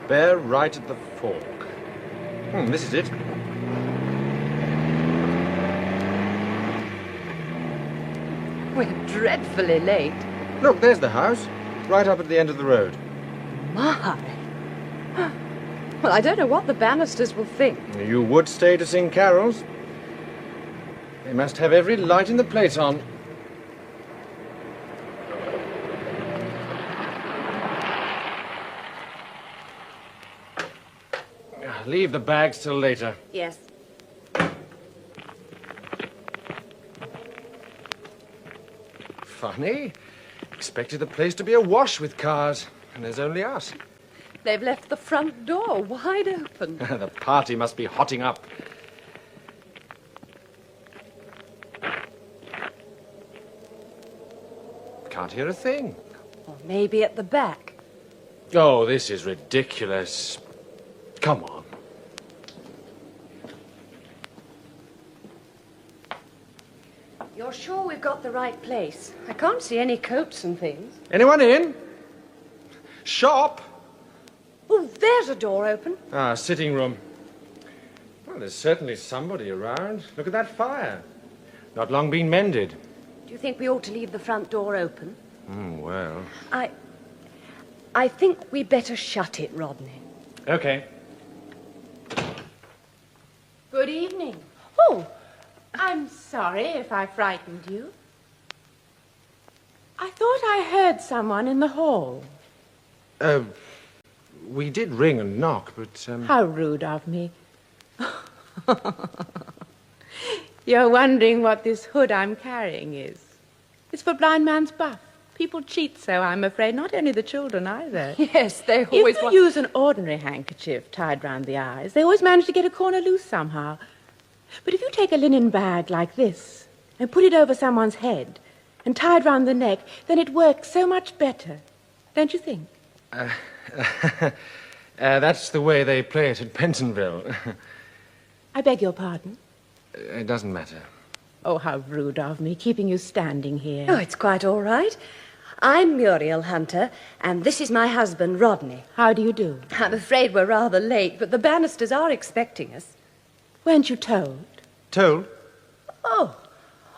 Bear right at the fork. This is it. We're dreadfully late. Look, there's the house, right up at the end of the road. My. Well, I don't know what the Bannisters will think. You would stay to sing carols? They must have every light in the place on. Leave the bags till later. Yes. Funny. Expected the place to be awash with cars, and there's only us. They've left the front door wide open. The party must be hotting up. Can't hear a thing. Or maybe at the back. Oh, this is ridiculous. Come on. You're sure we've got the right place? I can't see any coats and things. Anyone in? Shop? Oh, there's a door open. Ah, sitting room. Well, there's certainly somebody around. Look at that fire. Not long been mended. Do you think we ought to leave the front door open? Well. I think we better shut it, Rodney. Okay. Good evening. Oh, I'm sorry if I frightened you. I thought I heard someone in the hall. We did ring and knock, but, How rude of me. You're wondering what this hood I'm carrying is. It's for blind man's buff. People cheat so, I'm afraid. Not only the children, either. Yes, they always If you use an ordinary handkerchief tied round the eyes, they always manage to get a corner loose somehow. But if you take a linen bag like this and put it over someone's head and tie it round the neck, then it works so much better. Don't you think? That's the way they play it at Pentonville. I beg your pardon? It doesn't matter. Oh, how rude of me, keeping you standing here. Oh, it's quite all right. I'm Muriel Hunter, and this is my husband, Rodney. How do you do? I'm afraid we're rather late, but the Bannisters are expecting us. Weren't you told? Told? Oh,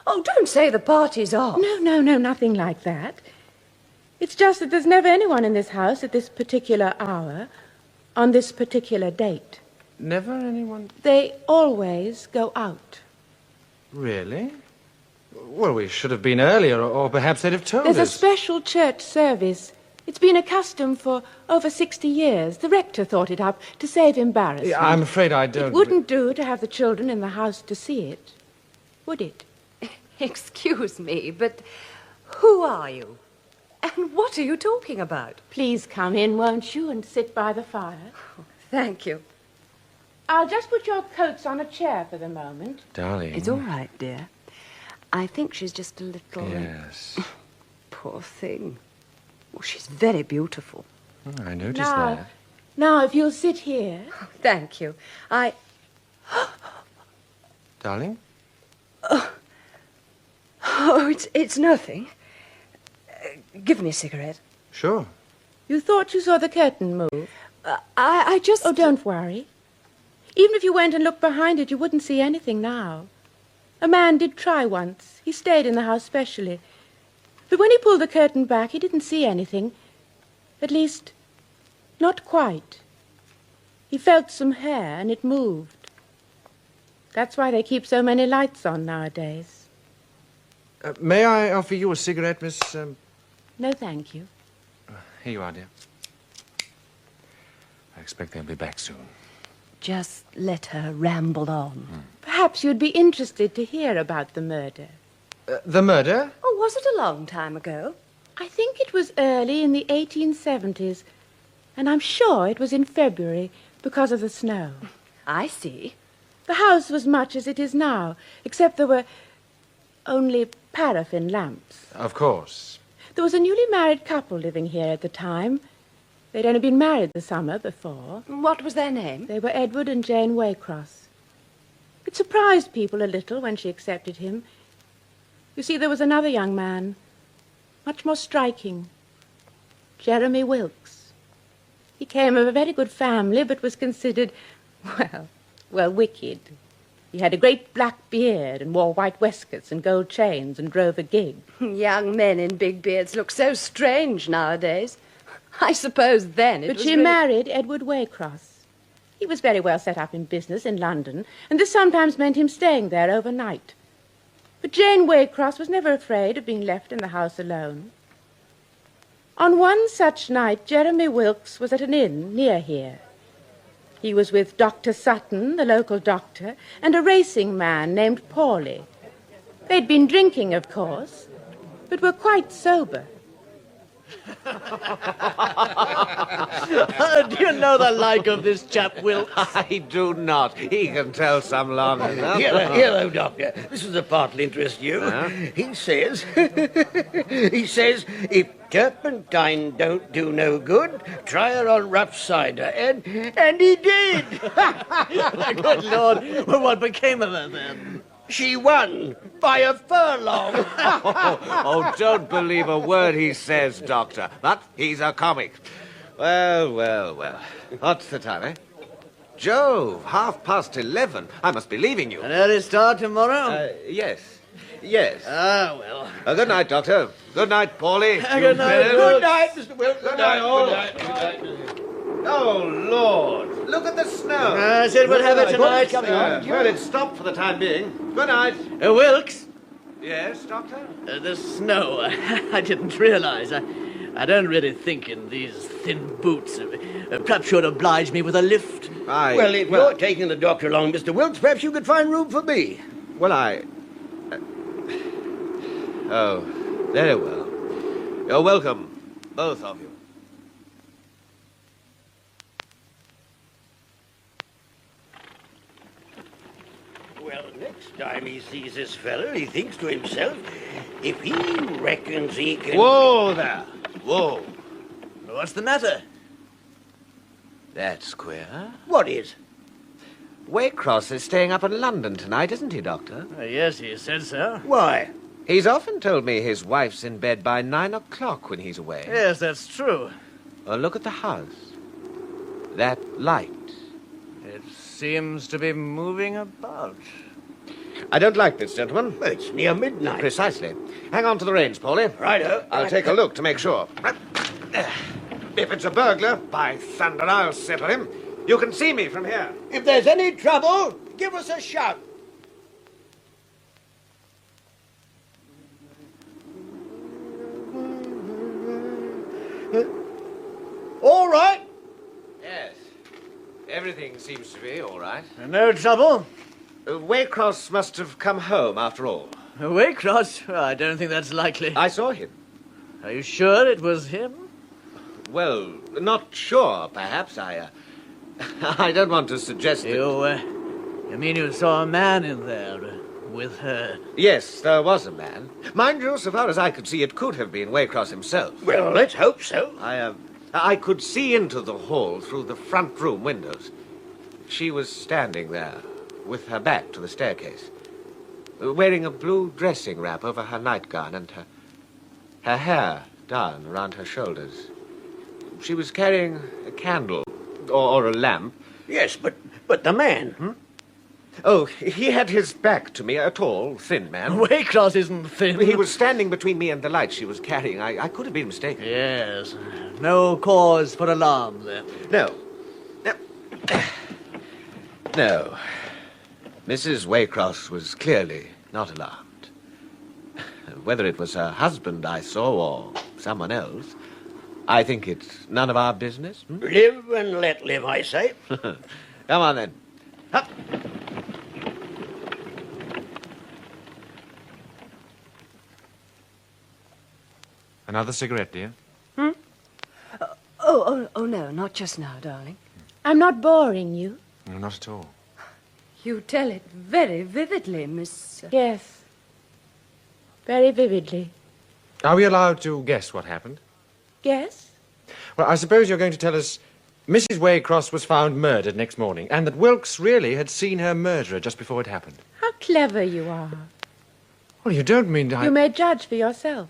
don't say the party's off. No, nothing like that. It's just that there's never anyone in this house at this particular hour, on this particular date. Never anyone? They always go out. Really? Well, we should have been earlier, or perhaps they'd have told us. There's a special church service. It's been a custom for over 60 years. The rector thought it up to save embarrassment. Yeah, I'm afraid I don't... It wouldn't do to have the children in the house to see it, would it? Excuse me, but who are you? And what are you talking about? Please come in, won't you, and sit by the fire. Oh, thank you. I'll just put your coats on a chair for the moment. Darling. It's all right, dear. I think she's just a little... Yes. Poor thing. Oh, she's very beautiful. Oh, I noticed that. Now, if you'll sit here... Oh, thank you. Darling? Oh, it's nothing. Give me a cigarette. Sure. You thought you saw the curtain move? I just... Oh, don't worry. Even if you went and looked behind it, you wouldn't see anything now. A man did try once. He stayed in the house specially. But when he pulled the curtain back, he didn't see anything. At least, not quite. He felt some hair, and it moved. That's why they keep so many lights on nowadays. May I offer you a cigarette, Miss... No, thank you. Here you are, dear. I expect they'll be back soon. Just let her ramble on. Perhaps you'd be interested to hear about the murder. The murder? Oh, was it a long time ago? I think it was early in the 1870s, and I'm sure it was in February because of the snow. I see. The house was much as it is now, except there were only paraffin lamps. Of course. There was a newly married couple living here at the time. They'd only been married the summer before. What was their name? They were Edward and Jane Waycross. It surprised people a little when she accepted him. You see, there was another young man, much more striking, Jeremy Wilkes. He came of a very good family, but was considered, well, wicked. He had a great black beard and wore white waistcoats and gold chains and drove a gig. Young men in big beards look so strange nowadays. I suppose then it was But she married Edward Waycross. He was very well set up in business in London, and this sometimes meant him staying there overnight. But Jane Waycross was never afraid of being left in the house alone. On one such night, Jeremy Wilkes was at an inn near here. He was with Dr. Sutton, the local doctor, and a racing man named Paulie. They'd been drinking, of course, but were quite sober. Do you know the like of this chap, Wilkes? I do not. He can tell some long enough. Hello, Doctor. This is a partly interest you. He says, if turpentine don't do no good, try her on rough cider, and he did. Good Lord. Well, what became of her then? She won by a furlong. Oh, don't believe a word he says, Doctor. But he's a comic. Well. What's the time, eh? Jove, 11:30. I must be leaving you. An early start tomorrow? Yes. Ah, well. Good night, Doctor. Good night, Paulie. Good night, Mr. Wilkes. Good night, all. Oh, Lord. Look at the snow. I said we'd have it tonight. Well, it's stopped for the time being. Good night. Wilkes? Yes, Doctor? The snow. I didn't realize. I don't really think in these thin boots. Perhaps you'd oblige me with a lift. Well, if you're taking the doctor along, Mr. Wilkes, perhaps you could find room for me. Well, Oh, very well. You're welcome, both of you. Well, next time he sees this fellow, he thinks to himself, if he reckons he can... Whoa there! Whoa. What's the matter? That's queer. What is? Waycross is staying up in London tonight, isn't he, Doctor? Yes, he said so. Why? He's often told me his wife's in bed by 9 o'clock when he's away. Yes, that's true. Well, look at the house. That light. It seems to be moving about. I don't like this, gentlemen. It's near midnight. Precisely. Hang on to the reins, Paulie. Righto. I'll take a look to make sure. If it's a burglar, by thunder, I'll settle him. You can see me from here. If there's any trouble, give us a shout. All right? Yes. Everything seems to be all right. No trouble? Waycross must have come home after all. Waycross? I don't think that's likely. I saw him. Are you sure it was him? Well, not sure, perhaps. I don't want to suggest that... You mean you saw a man in there with her? Yes, there was a man. Mind you, so far as I could see, it could have been Waycross himself. Well, let's hope so. I could see into the hall through the front room windows. She was standing there, with her back to the staircase, wearing a blue dressing wrap over her nightgown and her hair down around her shoulders. She was carrying a candle, or a lamp. Yes, but the man? Oh, he had his back to me, a tall, thin man. Waycross isn't thin. He was standing between me and the light she was carrying. I could have been mistaken. Yes. No cause for alarm, then. No. Mrs. Waycross was clearly not alarmed. Whether it was her husband I saw or someone else, I think it's none of our business. Live and let live, I say. Come on, then. Up. Another cigarette, dear? Oh, no, not just now, darling. I'm not boring you. No, not at all. You tell it very vividly, Miss... Yes. Very vividly. Are we allowed to guess what happened? Guess? Well, I suppose you're going to tell us Mrs. Waycross was found murdered next morning, and that Wilkes really had seen her murderer just before it happened. How clever you are. Well, you don't mean You may judge for yourself.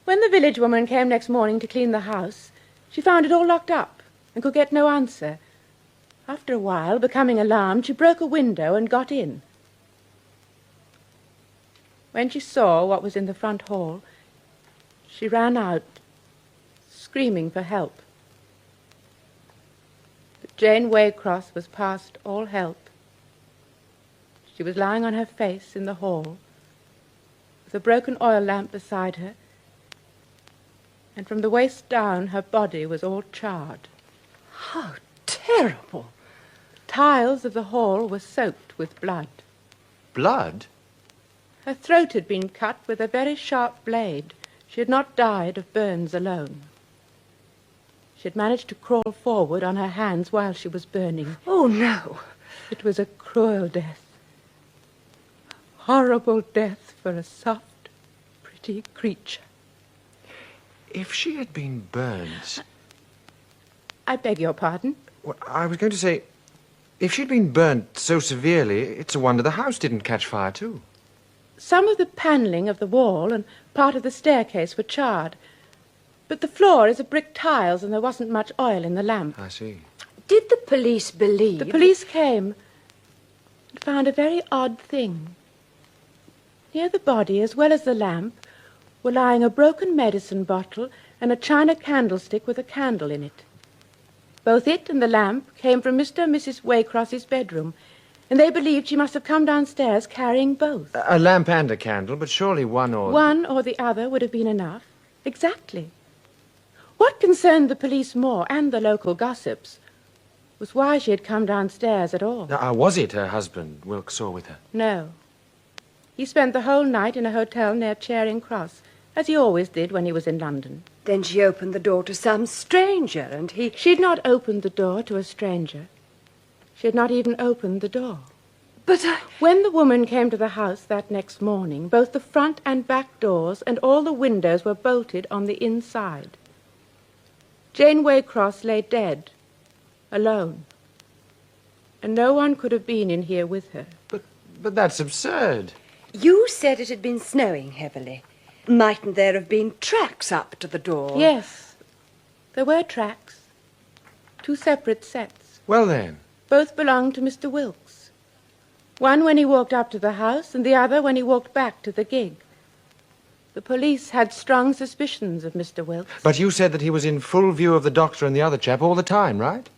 When the village woman came next morning to clean the house, she found it all locked up and could get no answer. After a while, becoming alarmed, she broke a window and got in. When she saw what was in the front hall, she ran out, screaming for help. But Jane Waycross was past all help. She was lying on her face in the hall, with a broken oil lamp beside her, and from the waist down her body was all charred. How terrible! The tiles of the hall were soaked with blood. Blood? Her throat had been cut with a very sharp blade. She had not died of burns alone. She had managed to crawl forward on her hands while she was burning. Oh, no! It was a cruel death. A horrible death for a soft, pretty creature. If she had been burned... I beg your pardon? Well, I was going to say, if she'd been burnt so severely, it's a wonder the house didn't catch fire, too. Some of the panelling of the wall and part of the staircase were charred, but the floor is of brick tiles and there wasn't much oil in the lamp. I see. Did the police believe... The police came and found a very odd thing. Near the body, as well as the lamp, were lying a broken medicine bottle and a china candlestick with a candle in it. Both it and the lamp came from Mr. and Mrs. Waycross's bedroom, and they believed she must have come downstairs carrying both. A lamp and a candle, but surely one or... One or the other would have been enough. Exactly. What concerned the police more, and the local gossips, was why she had come downstairs at all. Now, was it her husband Wilkes saw with her? No. He spent the whole night in a hotel near Charing Cross, as he always did when he was in London. Then she opened the door to some stranger, and he... She'd not opened the door to a stranger. She had not even opened the door. But When the woman came to the house that next morning, both the front and back doors and all the windows were bolted on the inside. Jane Waycross lay dead, alone, and no one could have been in here with her. But that's absurd. You said it had been snowing heavily. Mightn't there have been tracks up to the door? Yes, there were tracks. 2 separate sets. Well, then. Both belonged to Mr. Wilkes. One when he walked up to the house, and the other when he walked back to the gig. The police had strong suspicions of Mr. Wilkes. But you said that he was in full view of the doctor and the other chap all the time, right?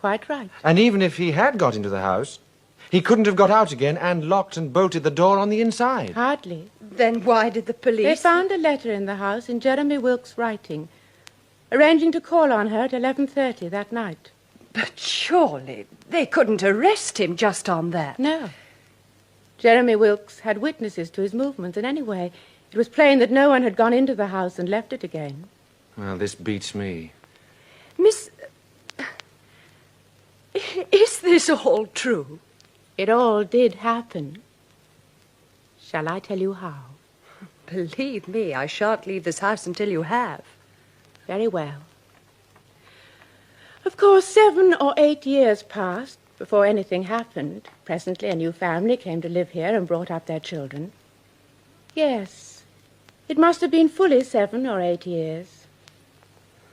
Quite right. And even if he had got into the house, he couldn't have got out again and locked and bolted the door on the inside. Hardly. Then why did the police... They found a letter in the house in Jeremy Wilkes' writing, arranging to call on her at 11:30 that night. But surely they couldn't arrest him just on that. No. Jeremy Wilkes had witnesses to his movements, and anyway, it was plain that no one had gone into the house and left it again. Well, this beats me. Miss... Is this all true? It all did happen. Shall I tell you how? Believe me, I shan't leave this house until you have. Very well. Of course, 7 or 8 years passed before anything happened. Presently, a new family came to live here and brought up their children. Yes, it must have been fully 7 or 8 years.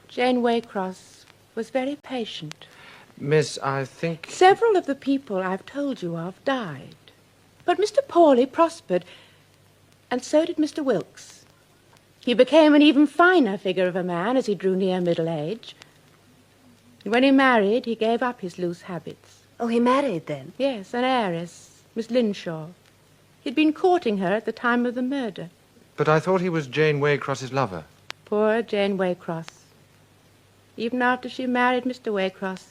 Jane Waycross was very patient. Miss, I think... Several of the people I've told you of died. But Mr. Pawley prospered, and so did Mr. Wilkes. He became an even finer figure of a man as he drew near middle age. And when he married, he gave up his loose habits. Oh, he married then? Yes, an heiress, Miss Linshaw. He'd been courting her at the time of the murder. But I thought he was Jane Waycross's lover. Poor Jane Waycross. Even after she married Mr. Waycross,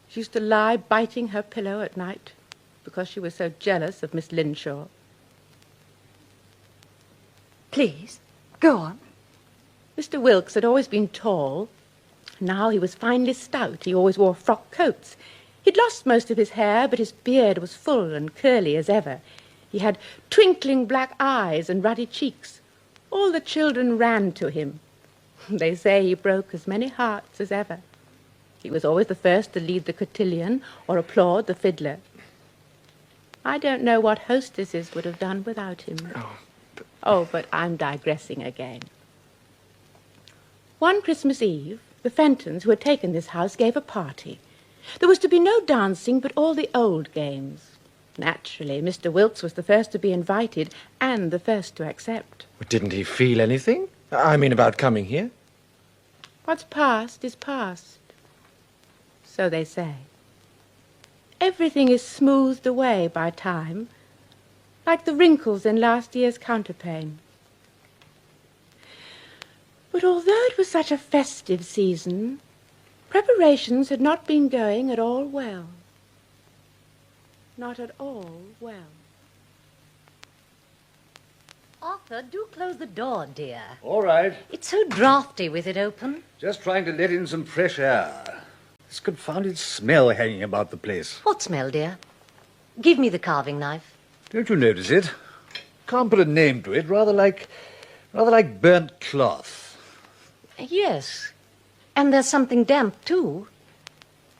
she used to lie biting her pillow at night because she was so jealous of Miss Linshaw. Please, go on. Mr. Wilkes had always been tall. Now he was finely stout. He always wore frock coats. He'd lost most of his hair, but his beard was full and curly as ever. He had twinkling black eyes and ruddy cheeks. All the children ran to him. They say he broke as many hearts as ever. He was always the first to lead the cotillion or applaud the fiddler. I don't know what hostesses would have done without him. But I'm digressing again. One Christmas Eve, the Fentons, who had taken this house, gave a party. There was to be no dancing, but all the old games. Naturally, Mr. Wilkes was the first to be invited and the first to accept. But didn't he feel anything? I mean, about coming here? What's past is past. So they say. Everything is smoothed away by time, like the wrinkles in last year's counterpane. But although it was such a festive season, preparations had not been going at all well. Not at all well. Arthur, do close the door, dear. All right. It's so draughty with it open. Just trying to let in some fresh air. This confounded smell hanging about the place. What smell, dear? Give me the carving knife. Don't you notice it? Can't put a name to it. Rather like burnt cloth. Yes. And there's something damp, too.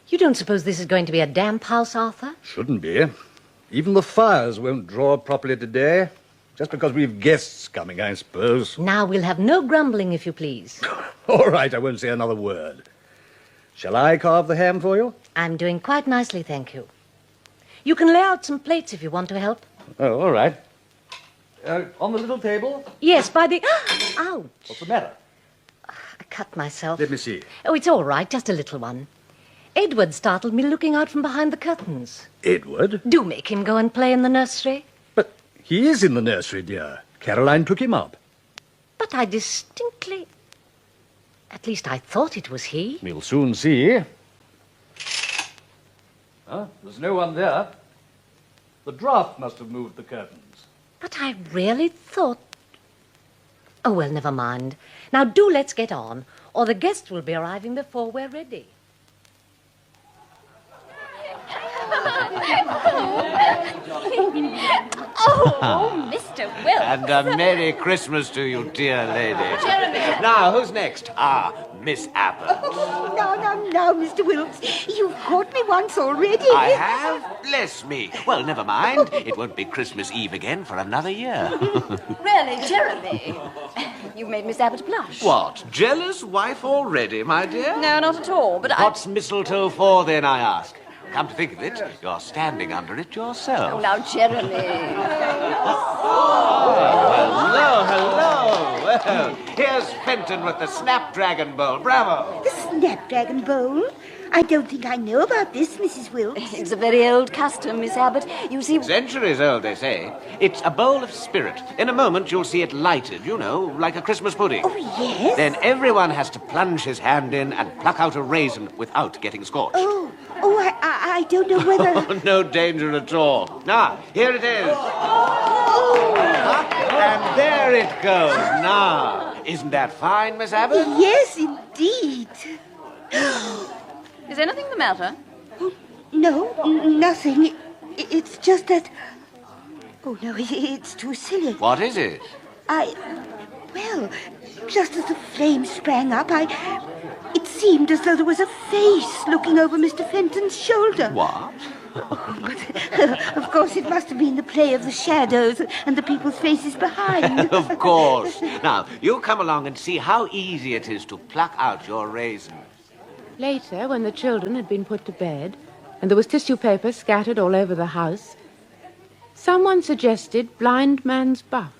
You don't suppose this is going to be a damp house, Arthur? Shouldn't be. Even the fires won't draw properly today. Just because we've guests coming, I suppose. Now we'll have no grumbling, if you please. All right, I won't say another word. Shall I carve the ham for you? I'm doing quite nicely, thank you. You can lay out some plates if you want to help. Oh, all right. On the little table? Yes, by the... Ouch! What's the matter? I cut myself. Let me see. Oh, it's all right, just a little one. Edward startled me looking out from behind the curtains. Edward? Do make him go and play in the nursery. But he is in the nursery, dear. Caroline took him up. But I distinctly... At least I thought it was he. We'll soon see. There's no one there. The draught must have moved the curtains. But I really thought... Oh, well, never mind. Now do let's get on, or the guests will be arriving before we're ready. Oh, Mr. Wilkes. And a Merry Christmas to you, dear lady. Jeremy. Now, who's next? Miss Abbott. No, Mr. Wilkes. You've caught me once already. I have? Bless me. Well, never mind. It won't be Christmas Eve again for another year. Really, Jeremy? You've made Miss Abbott blush. What? Jealous wife already, my dear? No, not at all, but What's mistletoe for, then, I ask? Come to think of it, you're standing under it yourself. Oh, now, Jeremy. Hello. Well, here's Fenton with the Snapdragon Bowl. Bravo. The Snapdragon Bowl? I don't think I know about this, Mrs. Wilkes. It's a very old custom, Miss Abbott. You see... Centuries old, they say. It's a bowl of spirit. In a moment, you'll see it lighted, you know, like a Christmas pudding. Oh, yes? Then everyone has to plunge his hand in and pluck out a raisin without getting scorched. I don't know whether... Oh, no danger at all. Now, here it is. And there it goes. Now, isn't that fine, Miss Abbott? Yes, indeed. Is anything the matter? Oh, no, nothing. It's just that... Oh, no, it's too silly. What is it? Well, just as the flame sprang up, it seemed as though there was a face looking over Mr. Fenton's shoulder. What? Of course, it must have been the play of the shadows and the people's faces behind. Of course. Now, you come along and see how easy it is to pluck out your raisin. Later, when the children had been put to bed, and there was tissue paper scattered all over the house, someone suggested blind man's buff.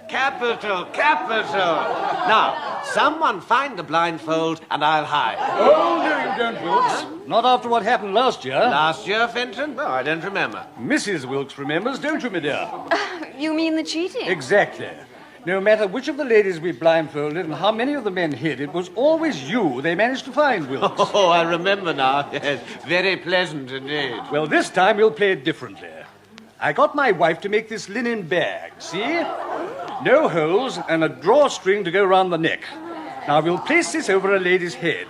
Capital. Now, someone find the blindfold and I'll hide. Oh, no, you don't, Wilkes. Not after what happened last year. Last year, Fenton? Oh, I don't remember. Mrs. Wilkes remembers, don't you, my dear? You mean the cheating? Exactly. No matter which of the ladies we blindfolded and how many of the men hid, it was always you they managed to find, Wilkes. Oh, I remember now. Yes, very pleasant indeed. Well, this time we'll play it differently. I got my wife to make this linen bag, see? No holes and a drawstring to go round the neck. Now, we'll place this over a lady's head.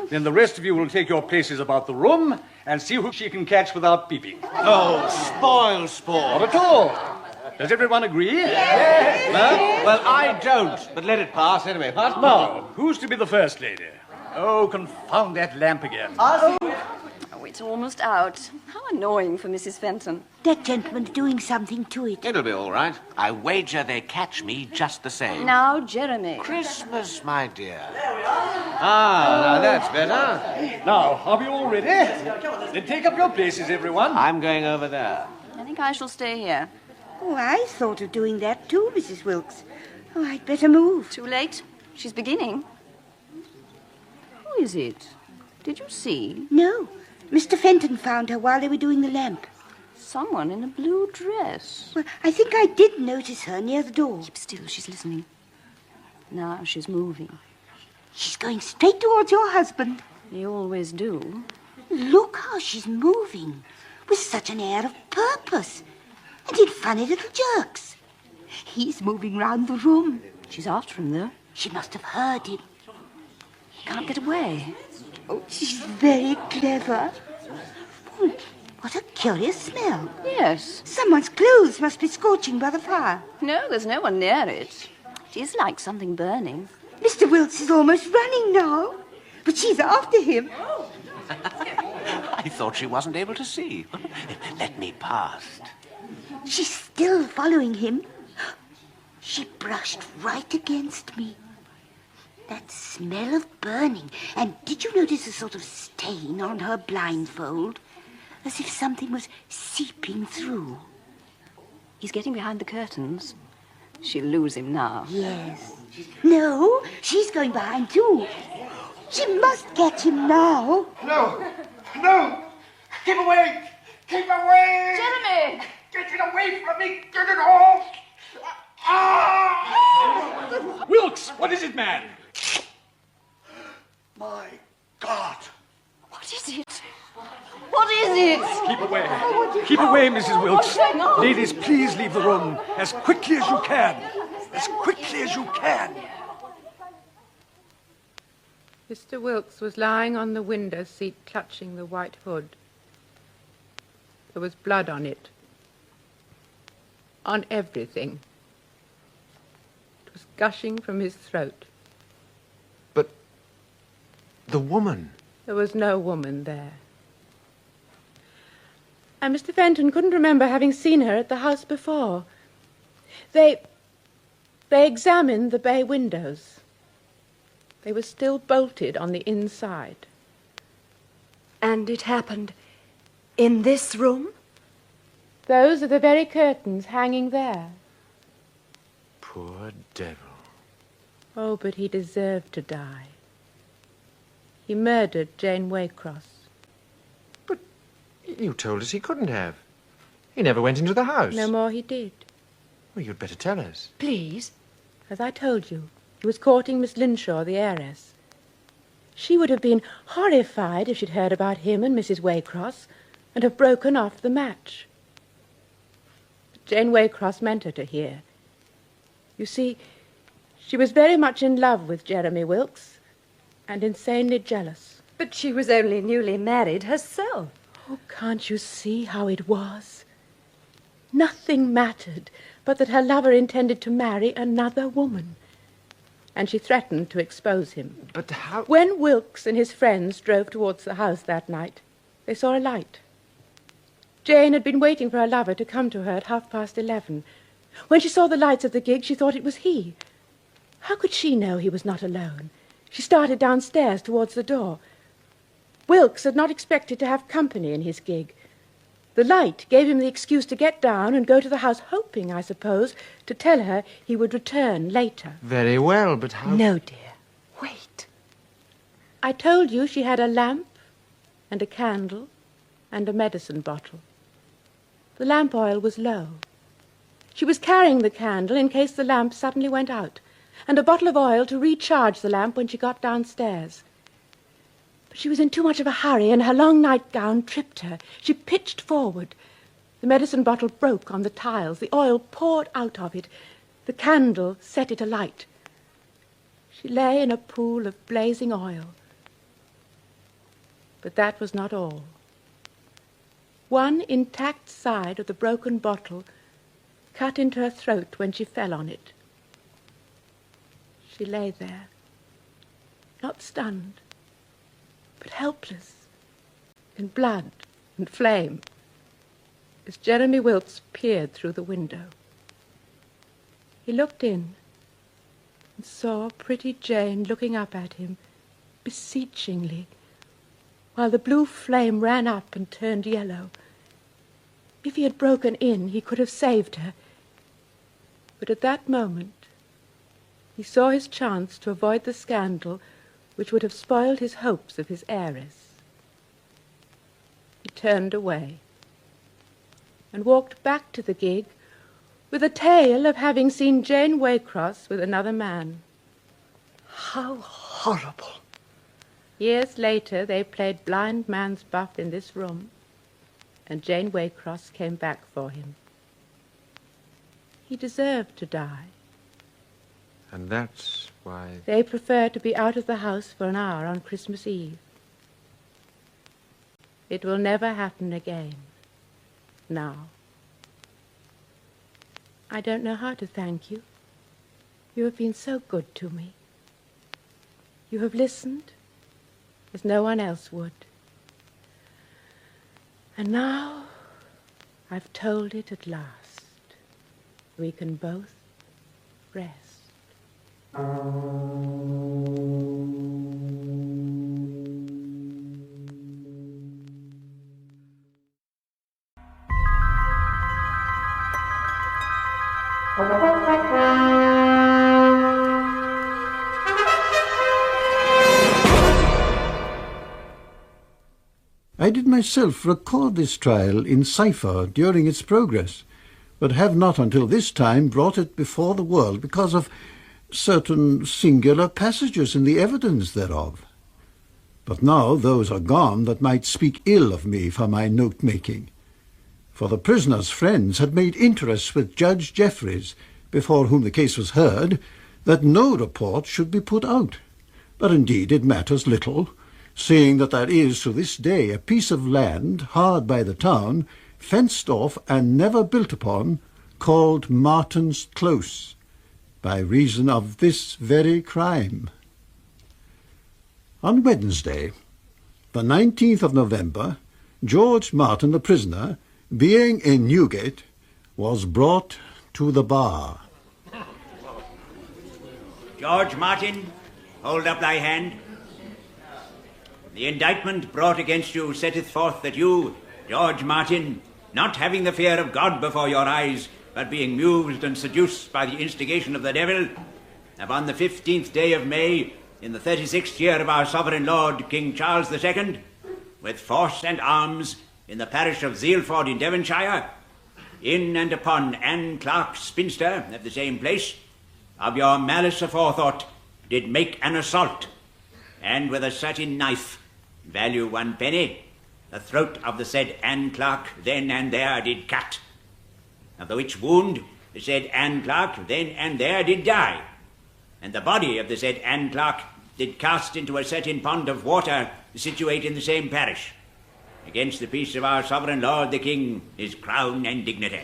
Then the rest of you will take your places about the room and see who she can catch without peeping. Oh, spoil sport. Not at all. Does everyone agree? Yes. No? Well, I don't, but let it pass anyway. What? Now, who's to be the first lady? Oh, confound that lamp again. Oh, it's almost out. How annoying for Mrs. Fenton. That gentleman's doing something to it. It'll be all right. I wager they catch me just the same. Now, Jeremy. Christmas, my dear. Now that's better. Now, are we all ready? Then take up your places, everyone. I'm going over there. I think I shall stay here. Oh, I thought of doing that too, Mrs. Wilkes. Oh, I'd better move. Too late. She's beginning. Who is it? Did you see? No. Mr. Fenton found her while they were doing the lamp. Someone in a blue dress. Well, I think I did notice her near the door. Keep still, she's listening. Now she's moving. She's going straight towards your husband. They always do. Look how she's moving, with such an air of purpose, and in funny little jerks. He's moving round the room. She's after him, though. She must have heard him. He can't get away. Oh, she's very clever. Oh, what a curious smell. Yes. Someone's clothes must be scorching by the fire. No, there's no one near it. It is like something burning. Mr. Wilkes is almost running now, but she's after him. I thought she wasn't able to see. Let me past. She's still following him. She brushed right against me. That smell of burning. And did you notice a sort of stain on her blindfold? As if something was seeping through. He's getting behind the curtains. She'll lose him now. Yes. No, she's going behind too. She must catch him now. No! No! Keep away! Keep away! Jeremy! Get it away from me! Get it off! Ah! Wilkes, what is it, man? My God! What is it? What is it? Keep away. Keep away, Mrs. Wilkes. Ladies, please leave the room as quickly as you can. As quickly as you can. Mr. Wilkes was lying on the window seat clutching the white hood. There was blood on it. On everything. It was gushing from his throat. But the woman? There was no woman there. And Mr. Fenton couldn't remember having seen her at the house before. They examined the bay windows. They were still bolted on the inside. And it happened in this room? Those are the very curtains hanging there. Poor devil. Oh, but he deserved to die. He murdered Jane Waycross. But you told us he couldn't have. He never went into the house. No more he did. Well, you'd better tell us. Please. As I told you, he was courting Miss Linshaw, the heiress. She would have been horrified if she'd heard about him and Mrs. Waycross and have broken off the match. But Jane Waycross meant her to hear. You see, she was very much in love with Jeremy Wilkes and insanely jealous. But she was only newly married herself. Oh, can't you see how it was? Nothing mattered but that her lover intended to marry another woman. And she threatened to expose him. But how... When Wilkes and his friends drove towards the house that night, they saw a light. Jane had been waiting for her lover to come to her at 11:30. When she saw the lights of the gig, she thought it was he. How could she know he was not alone? She started downstairs towards the door. Wilkes had not expected to have company in his gig. The light gave him the excuse to get down and go to the house, hoping, I suppose, to tell her he would return later. Very well, but how... No, dear. Wait. I told you she had a lamp and a candle and a medicine bottle. The lamp oil was low. She was carrying the candle in case the lamp suddenly went out, and a bottle of oil to recharge the lamp when she got downstairs. But she was in too much of a hurry, and her long nightgown tripped her. She pitched forward. The medicine bottle broke on the tiles. The oil poured out of it. The candle set it alight. She lay in a pool of blazing oil. But that was not all. One intact side of the broken bottle cut into her throat when she fell on it. She lay there, not stunned, but helpless, in blood and flame, as Jeremy Wilkes peered through the window. He looked in and saw pretty Jane looking up at him beseechingly, while the blue flame ran up and turned yellow. If he had broken in, he could have saved her. But at that moment, he saw his chance to avoid the scandal which would have spoiled his hopes of his heiress. He turned away and walked back to the gig with a tale of having seen Jane Waycross with another man. How horrible. Years later, they played blind man's buff in this room, and Jane Waycross came back for him. He deserved to die. And that's why... They preferred to be out of the house for an hour on Christmas Eve. It will never happen again. Now. I don't know how to thank you. You have been so good to me. You have listened as no one else would. And now I've told it at last. We can both rest. I did myself record this trial in cipher during its progress, but have not until this time brought it before the world because of certain singular passages in the evidence thereof. But now those are gone that might speak ill of me for my note-making. For the prisoner's friends had made interest with Judge Jeffreys, before whom the case was heard, that no report should be put out. But indeed it matters little, seeing that there is to this day a piece of land hard by the town, fenced off and never built upon, called Martin's Close, by reason of this very crime. On Wednesday, the 19th of November, George Martin, the prisoner, being in Newgate, was brought to the bar. George Martin, hold up thy hand. The indictment brought against you setteth forth that you, George Martin, not having the fear of God before your eyes, but being moved and seduced by the instigation of the devil, upon the 15th day of May, in the 36th year of our sovereign lord, King Charles II, with force and arms, in the parish of Zealford in Devonshire, in and upon Anne Clark, spinster, of the same place, of your malice aforethought, did make an assault, and with a certain knife, value 1 penny, the throat of the said Anne Clark then and there did cut, of the which wound the said Anne Clark then and there did die, and the body of the said Anne Clark did cast into a certain pond of water situate in the same parish, against the peace of our sovereign lord the king, his crown and dignity.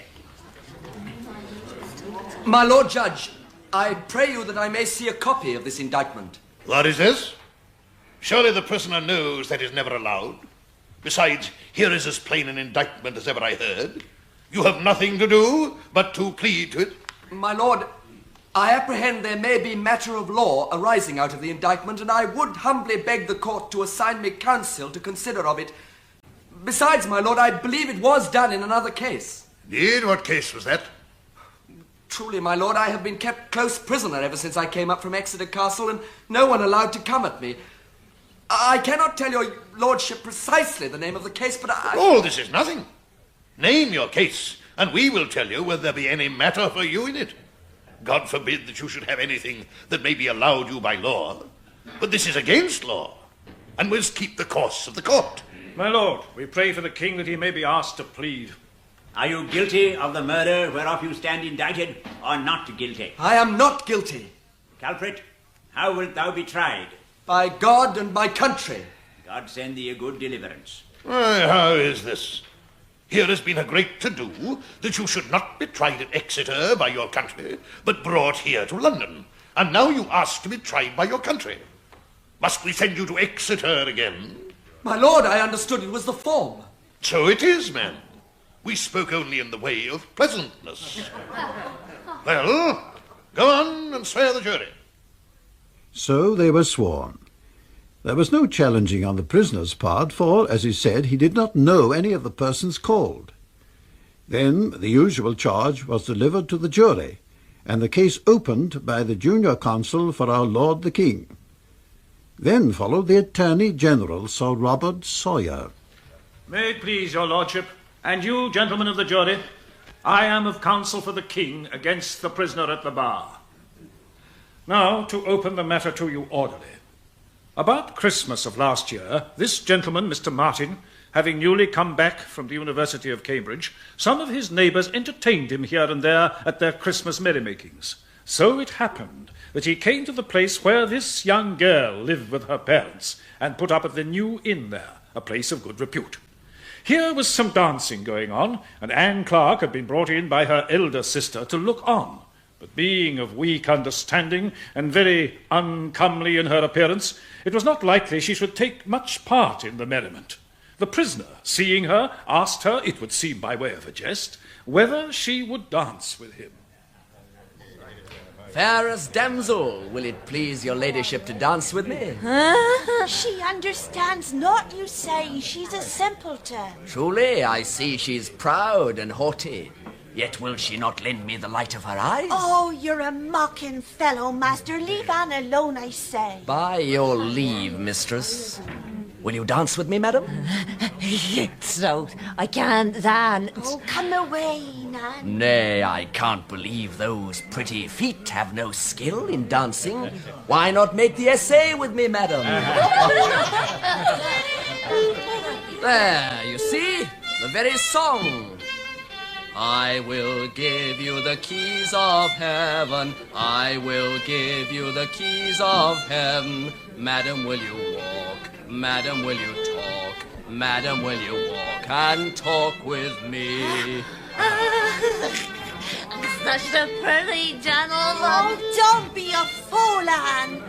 My lord judge, I pray you that I may see a copy of this indictment. What is this? Surely the prisoner knows that is never allowed. Besides, here is as plain an indictment as ever I heard. You have nothing to do but to plead to it. My lord, I apprehend there may be matter of law arising out of the indictment, and I would humbly beg the court to assign me counsel to consider of it. Besides, my lord, I believe it was done in another case. Indeed? What case was that? Truly, my lord, I have been kept close prisoner ever since I came up from Exeter Castle, and no one allowed to come at me. I cannot tell your lordship precisely the name of the case, but All this is nothing. Name your case, and we will tell you whether there be any matter for you in it. God forbid that you should have anything that may be allowed you by law. But this is against law, and must keep the course of the court. My lord, we pray for the king that he may be asked to plead. Are you guilty of the murder whereof you stand indicted, or not guilty? I am not guilty. Culprit, how wilt thou be tried? By God and my country. God send thee a good deliverance. How is this? Here has been a great to-do that you should not be tried at Exeter by your country, but brought here to London. And now you ask to be tried by your country. Must we send you to Exeter again? My lord, I understood it was the form. So it is, man. We spoke only in the way of pleasantness. Well, go on and swear the jury. So they were sworn. There was no challenging on the prisoner's part, for, as he said, he did not know any of the persons called. Then the usual charge was delivered to the jury, and the case opened by the junior counsel for our Lord the King. Then followed the Attorney General, Sir Robert Sawyer. May it please your lordship, and you, gentlemen of the jury, I am of counsel for the King against the prisoner at the bar. Now, to open the matter to you orderly. About Christmas of last year, this gentleman, Mr. Martin, having newly come back from the University of Cambridge, some of his neighbours entertained him here and there at their Christmas merrymakings. So it happened that he came to the place where this young girl lived with her parents, and put up at the New Inn there, a place of good repute. Here was some dancing going on, and Anne Clark had been brought in by her elder sister to look on. But being of weak understanding and very uncomely in her appearance, it was not likely she should take much part in the merriment. The prisoner, seeing her, asked her, it would seem by way of a jest, whether she would dance with him. Fairest damsel, will it please your ladyship to dance with me? She understands not, you say. She's a simpleton. Truly, I see she's proud and haughty. Yet will she not lend me the light of her eyes? Oh, you're a mocking fellow, master. Leave Anne alone, I say. By your leave, mistress. Will you dance with me, madam? So, I can't dance. Oh, come away, Nan. Nay, I can't believe those pretty feet have no skill in dancing. Why not make the essay with me, madam? There, you see? The very song. I will give you the keys of heaven. I will give you the keys of heaven. Madam, will you walk? Madam, will you talk? Madam, will you walk and talk with me? Such a pretty gentleman. Oh, don't be a fool, Anne.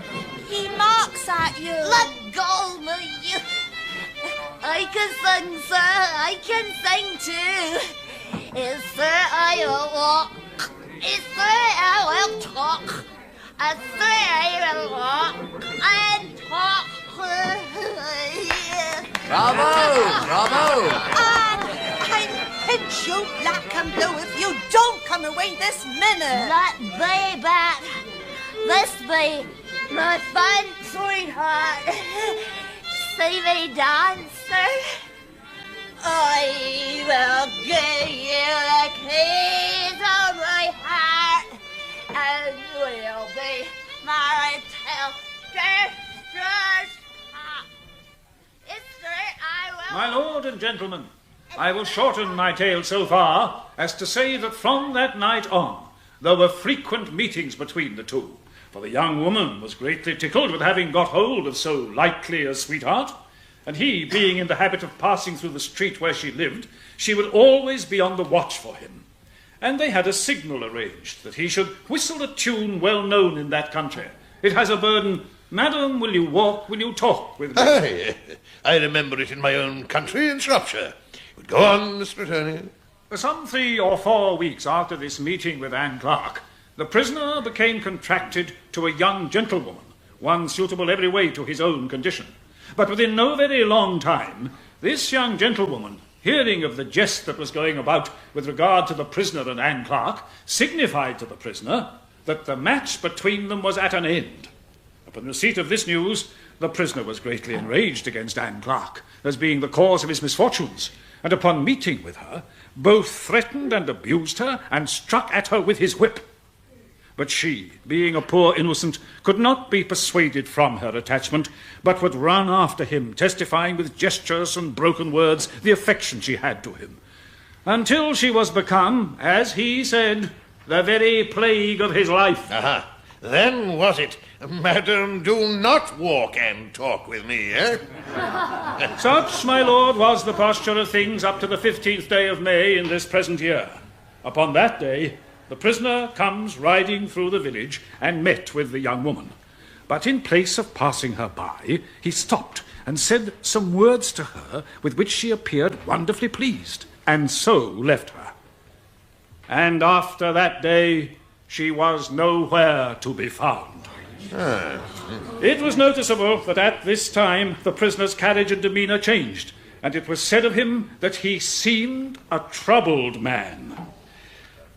He mocks at you. Let go, will you? I can sing, sir. I can sing too. Yes, sir, I will walk. Yes, sir, I will talk. Yes, sir, I will walk and talk. Bravo! Bravo! I'll pinch you black and blue if you don't come away this minute. Let be, but this be my fun sweetheart. See me dance, sir? I will give you the keys of my heart, and we'll be married till death does part. Yes, sir, I will. My lord and gentlemen, I will shorten my tale so far as to say that from that night on there were frequent meetings between the two, for the young woman was greatly tickled with having got hold of so likely a sweetheart, and he, being in the habit of passing through the street where she lived, she would always be on the watch for him. And they had a signal arranged that he should whistle a tune well known in that country. It has a burden, Madam, will you walk, will you talk with me? Aye, I remember it in my own country in Shropshire. But go on, Mr. Attorney. Some 3 or 4 weeks after this meeting with Anne Clark, the prisoner became contracted to a young gentlewoman, one suitable every way to his own condition. But within no very long time, this young gentlewoman, hearing of the jest that was going about with regard to the prisoner and Anne Clark, signified to the prisoner that the match between them was at an end. Upon receipt of this news, the prisoner was greatly enraged against Anne Clark as being the cause of his misfortunes, and upon meeting with her, both threatened and abused her, and struck at her with his whip. But she, being a poor innocent, could not be persuaded from her attachment, but would run after him, testifying with gestures and broken words the affection she had to him, until she was become, as he said, the very plague of his life. Aha! Then was it Madam, do not walk and talk with me, eh? Such, my lord, was the posture of things up to the 15th day of May in this present year. Upon that day, the prisoner comes riding through the village and met with the young woman. But in place of passing her by, he stopped and said some words to her with which she appeared wonderfully pleased, and so left her. And after that day, she was nowhere to be found. It was noticeable that at this time the prisoner's carriage and demeanour changed, and it was said of him that he seemed a troubled man.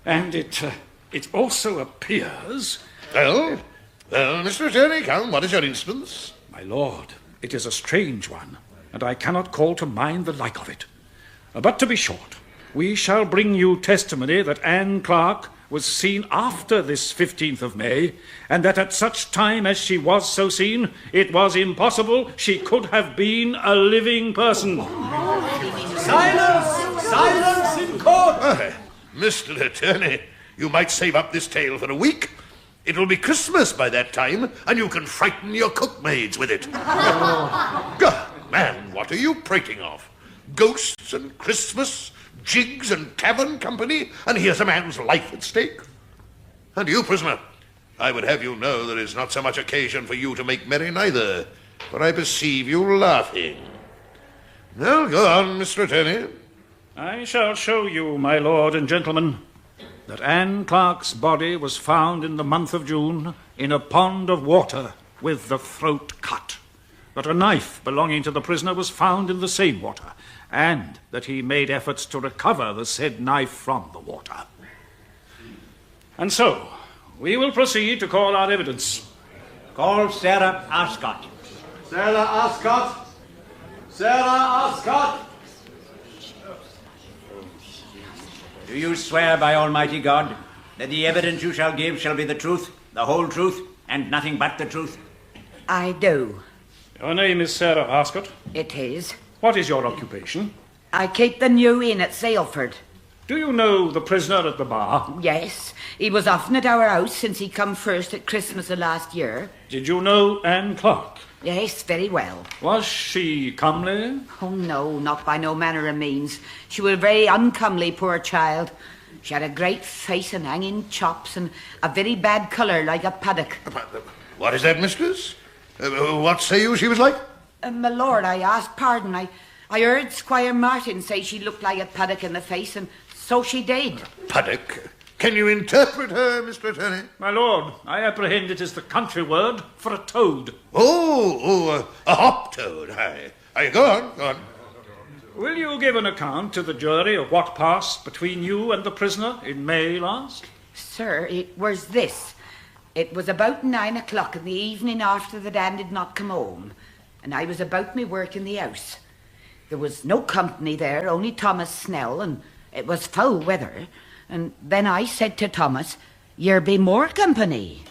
And it also appears... Well, Mr. Attorney, come, what is your instance? My lord, it is a strange one, and I cannot call to mind the like of it. But to be short, we shall bring you testimony that Anne Clark was seen after this 15th of May, and that at such time as she was so seen, it was impossible she could have been a living person. Silence! Silence in court! Mr. Attorney, you might save up this tale for a week. It'll be Christmas by that time, and you can frighten your cookmaids with it. God, man, what are you prating of? Ghosts and Christmas, jigs and tavern company, and here's a man's life at stake. And you, prisoner, I would have you know there is not so much occasion for you to make merry neither, for I perceive you laughing. Well, go on, Mr. Attorney. I shall show you, my lord and gentlemen, that Anne Clark's body was found in the month of June in a pond of water with the throat cut, that a knife belonging to the prisoner was found in the same water, and that he made efforts to recover the said knife from the water. And so, we will proceed to call our evidence. Call Sarah Ascot. Sarah Ascot! Sarah Ascot! Do you swear by Almighty God that the evidence you shall give shall be the truth, the whole truth, and nothing but the truth? I do. Your name is Sarah Ascot? It is. What is your occupation? I keep the New Inn at Saleford. Do you know the prisoner at the bar? Yes. He was often at our house since he come first at Christmas of last year. Did you know Anne Clark? Yes, very well. Was she comely? Oh, no, not by no manner of means. She was a very uncomely, poor child. She had a great face and hanging chops and a very bad colour like a paddock. What is that, mistress? What say you she was like? My lord, I ask pardon. I heard Squire Martin say she looked like a paddock in the face, and so she did. Paddock? Can you interpret her, Mr. Attorney? My lord, I apprehend it is the country word for a toad. Oh, a hop toad. Aye. Go on. Will you give an account to the jury of what passed between you and the prisoner in May last? Sir, it was this. It was about 9 o'clock in the evening after the Dan did not come home, and I was about me work in the house. There was no company there, only Thomas Snell, and it was foul weather. And then I said to Thomas, "Yer be more company."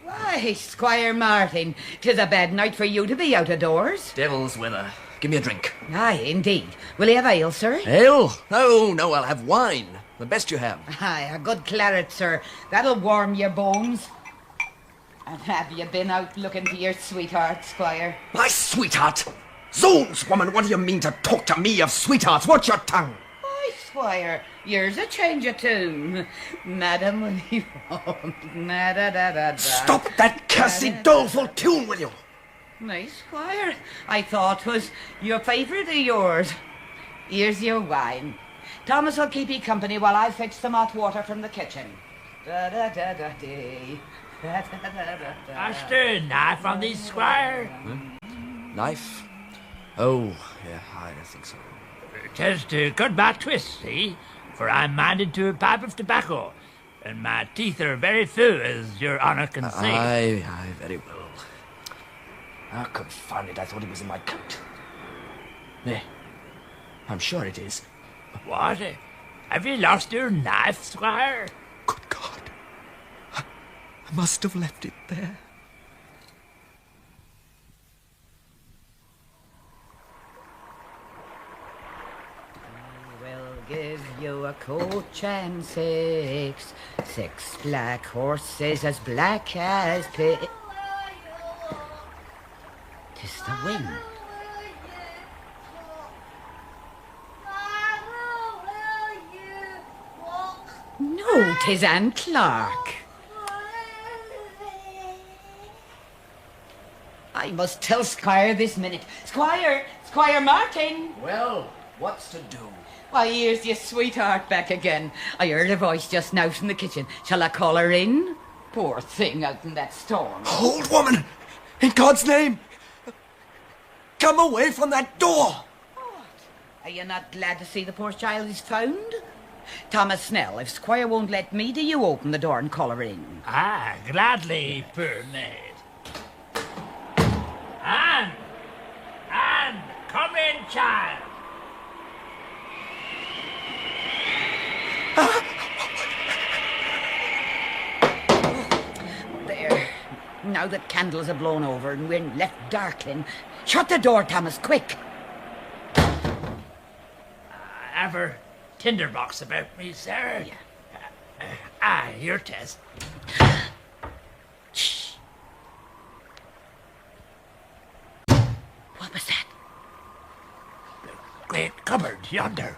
Why, Squire Martin, 'tis a bad night for you to be out of doors. Devil's weather. Give me a drink. Aye, indeed. Will you have ale, sir? Ale? No, I'll have wine. The best you have. Aye, a good claret, sir. That'll warm your bones. And have you been out looking for your sweetheart, Squire? My sweetheart? Zones, woman, what do you mean to talk to me of sweethearts? Watch your tongue. Why, Squire, yours a change of tune. Madam, will you want? Stop that cursed doleful tune, will you? Nice, Squire. I thought 'twas your favourite of yours. Here's your wine. Thomas will keep you company while I fetch some hot water from the kitchen. Hast a knife on thee, Squire? Knife? Oh, yeah, I think so. 'Tis to cut my twist, see? For I'm minded to a pipe of tobacco, and my teeth are very full, as your honour can see. Aye, very well. Ah, confound it, I thought it was in my coat. Nay, I'm sure it is. What? Have you lost your knife, Squire? Good God. I must have left it there. We'll give you a coach and six black horses as black as pit. 'Tis the wind. No, 'tis Anne Clark. I must tell Squire this minute. Squire Martin. Well, what's to do? Why, here's your sweetheart back again. I heard her voice just now from the kitchen. Shall I call her in? Poor thing out in that storm. Old woman! In God's name! Come away from that door! Are you not glad to see the poor child is found? Thomas Snell, if Squire won't let me, do you open the door and call her in? Ah, gladly, poor maid. Anne! Anne, come in, child. There. Now the candles are blown over and we're left darkling. Shut the door, Thomas, quick. Have her tinderbox about me, sir? Yeah. Your test. Shh. What was that? The great cupboard yonder.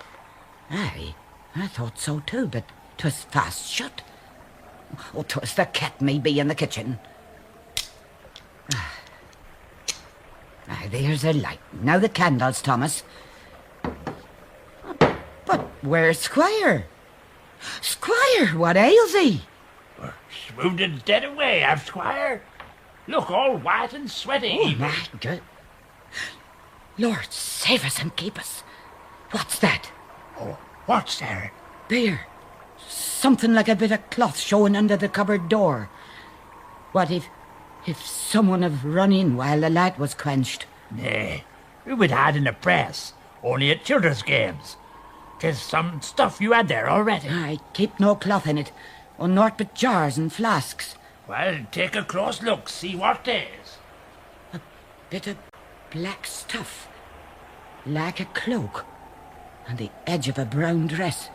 Aye, I thought so too, but 'twas fast shut. Oh, 'twas the cat maybe in the kitchen. There's a light. Now the candles, Thomas. But where's Squire? Squire, what ails he? Swooned dead away, have Squire. Look, all white and sweaty. Oh, my God. Lord, save us and keep us. What's that? Oh, what's there? There. Something like a bit of cloth showing under the cupboard door. What if someone have run in while the light was quenched? Nay, we would hide in the press, only at children's games. 'Tis some stuff you had there already. I keep no cloth in it, or naught but jars and flasks. Well, take a close look, see what 'tis. A bit of black stuff, like a cloak, on the edge of a brown dress.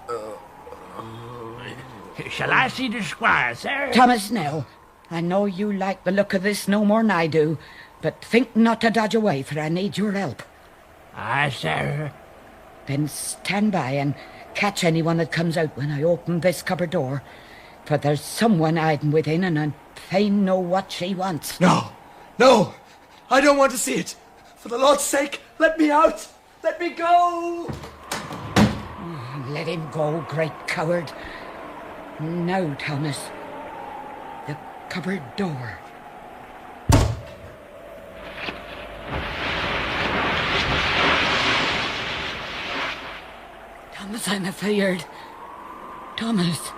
Shall I see the Squire, sir? Thomas Snell, I know you like the look of this no more'n I do, but think not to dodge away, for I need your help. Aye, sir. Then stand by and catch anyone that comes out when I open this cupboard door, for there's someone hiding within, and I fain know what she wants. No, I don't want to see it. For the Lord's sake, let me out. Let me go. Let him go, great coward. Now, Thomas, the cupboard door. Thomas, I'm afeard. Thomas.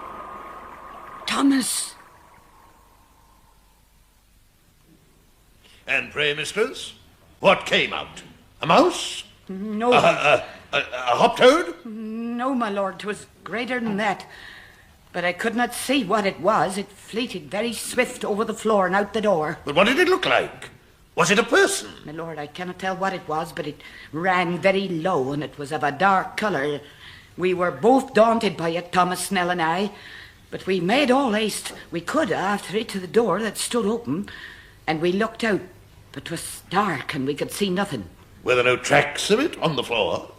And pray, mistress, what came out? A mouse? No. A hop-toad? No, my lord, 'twas greater than that. But I could not see what it was. It fleeted very swift over the floor and out the door. But what did it look like? Was it a person? My lord, I cannot tell what it was, but it ran very low, and it was of a dark colour. We were both daunted by it, Thomas Snell and I, but we made all haste we could after it to the door that stood open, and we looked out, but 'twas dark and we could see nothing. Were there no tracks of it on the floor?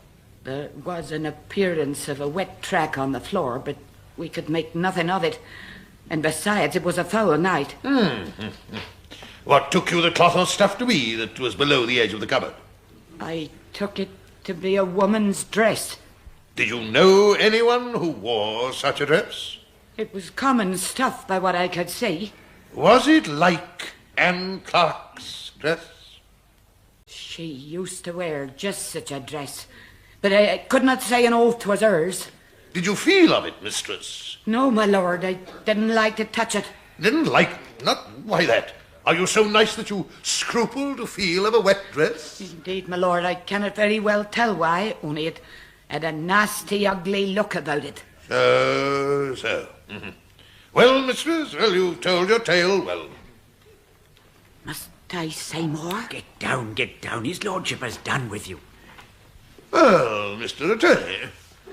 There was an appearance of a wet track on the floor, but we could make nothing of it. And besides, it was a foul night. What took you the cloth or stuff to be that was below the edge of the cupboard? I took it to be a woman's dress. Did you know anyone who wore such a dress? It was common stuff by what I could see. Was it like Anne Clark's dress? She used to wear just such a dress, but I could not say an oath 'twas hers. Did you feel of it, mistress? No, my lord, I didn't like to touch it. Didn't like? Not why that? Are you so nice that you scruple to feel of a wet dress? Indeed, my lord, I cannot very well tell why, only it had a nasty, ugly look about it. So. Well, mistress, well, you've told your tale well. Must I say more? Get down. His lordship has done with you. Well, Mr. Attorney,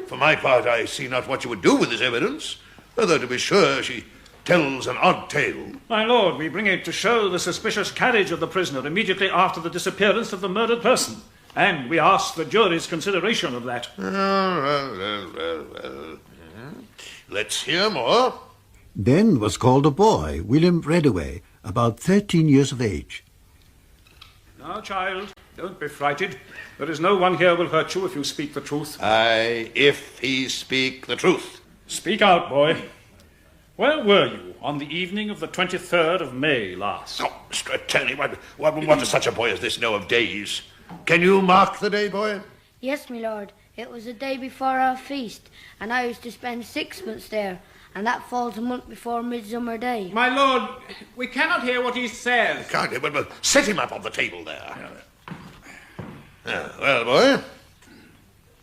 For my part, I see not what you would do with this evidence, though to be sure she tells an odd tale. My lord, we bring it to show the suspicious carriage of the prisoner immediately after the disappearance of the murdered person. And we ask the jury's consideration of that. Well. Let's hear more. Then was called a boy, William Redaway, about 13 years of age. Now, child, don't be frightened. There is no one here will hurt you if you speak the truth. Aye, if he speak the truth. Speak out, boy. Where were you on the evening of the 23rd of May last? Oh, Mr. Attorney, what does such a boy as this know of days? Can you mark the day, boy? Yes, my lord. It was the day before our feast, and I used to spend sixpence there, and that falls a month before Midsummer Day. My lord, we cannot hear what he says. Can't you? But set him up on the table there. Well, boy,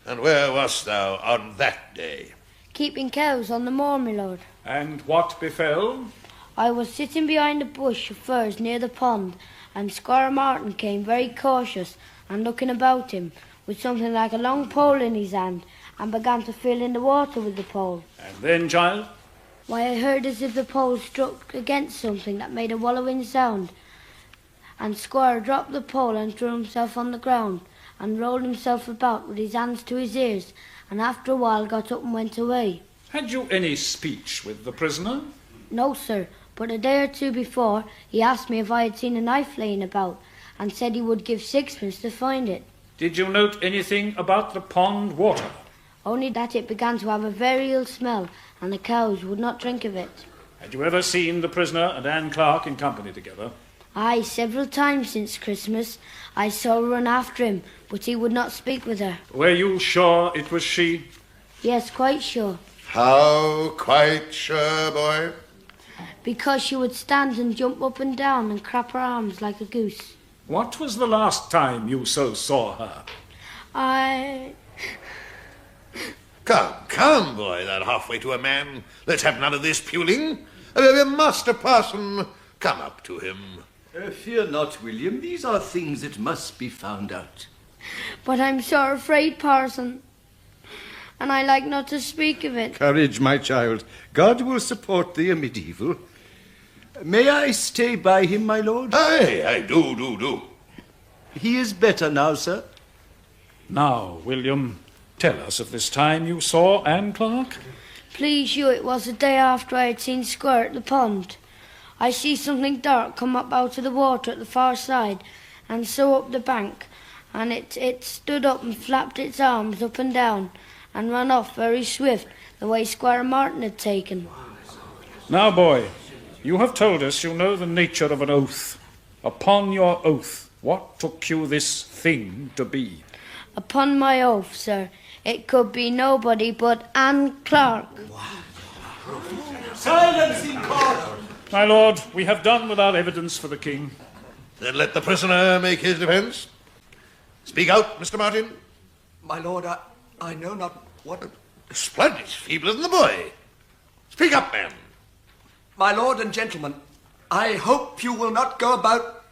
and where wast thou on that day? Keeping cows on the moor, my lord. And what befell? I was sitting behind a bush of furze near the pond, and Squire Martin came very cautious and looking about him, with something like a long pole in his hand, and began to fill in the water with the pole. And then, child? Why, I heard as if the pole struck against something that made a wallowing sound, and Squire dropped the pole and threw himself on the ground, and rolled himself about with his hands to his ears, and after a while got up and went away. Had you any speech with the prisoner? No, sir, but a day or two before he asked me if I had seen a knife laying about, and said he would give sixpence to find it. Did you note anything about the pond water? Only that it began to have a very ill smell, and the cows would not drink of it. Had you ever seen the prisoner and Anne Clark in company together? Aye, several times since Christmas. I saw her run after him, but he would not speak with her. Were you sure it was she? Yes, quite sure. How quite sure, boy? Because she would stand and jump up and down and clap her arms like a goose. What was the last time you so saw her? Come, boy, that halfway to a man. Let's have none of this puling. Master Parson, come up to him. Fear not, William. These are things that must be found out. But I'm so afraid, Parson, and I like not to speak of it. Courage, my child. God will support thee amid evil. May I stay by him, my lord? Aye, do. He is better now, sir. Now, William, tell us of this time you saw Anne Clark. Please you, it was the day after I had seen Squire at the pond. I see something dark come up out of the water at the far side, and so up the bank, and it stood up and flapped its arms up and down, and ran off very swift, the way Squire Martin had taken. Now, boy, you have told us you know the nature of an oath. Upon your oath, what took you this thing to be? Upon my oath, sir, it could be nobody but Anne Clark. Silence in court! My lord, we have done with our evidence for the king. Then let the prisoner make his defence. Speak out, Mr. Martin. My lord, I know not what... Splendid, feebler than the boy. Speak up, man. My lord and gentlemen, I hope you will not go about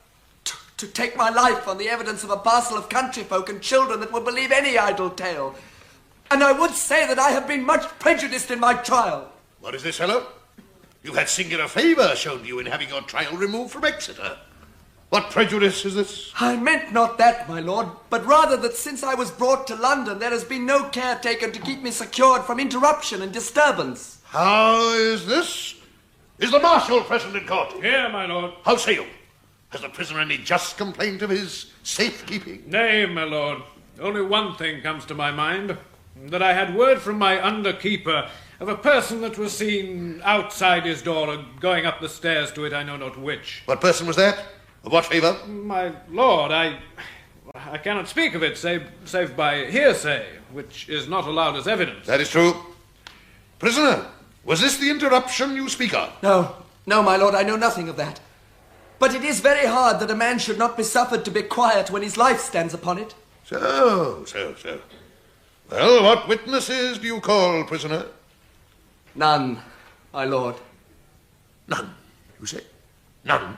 to take my life on the evidence of a parcel of country folk and children that will believe any idle tale. And I would say that I have been much prejudiced in my trial. What is this, fellow? You had singular favour shown to you in having your trial removed from Exeter. What prejudice is this? I meant not that, my lord, but rather that since I was brought to London, there has been no care taken to keep me secured from interruption and disturbance. How is this? Is the marshal present in court? Here, my lord. How say you? Has the prisoner any just complaint of his safekeeping? Nay, my lord. Only one thing comes to my mind. That I had word from my underkeeper of a person that was seen outside his door going up the stairs to it, I know not which. What person was that? Of what favour? My lord, I cannot speak of it save by hearsay, which is not allowed as evidence. That is true. Prisoner, was this the interruption you speak of? No, my lord, I know nothing of that. But it is very hard that a man should not be suffered to be quiet when his life stands upon it. So. Well, what witnesses do you call, prisoner? None, my lord. None, you say? None?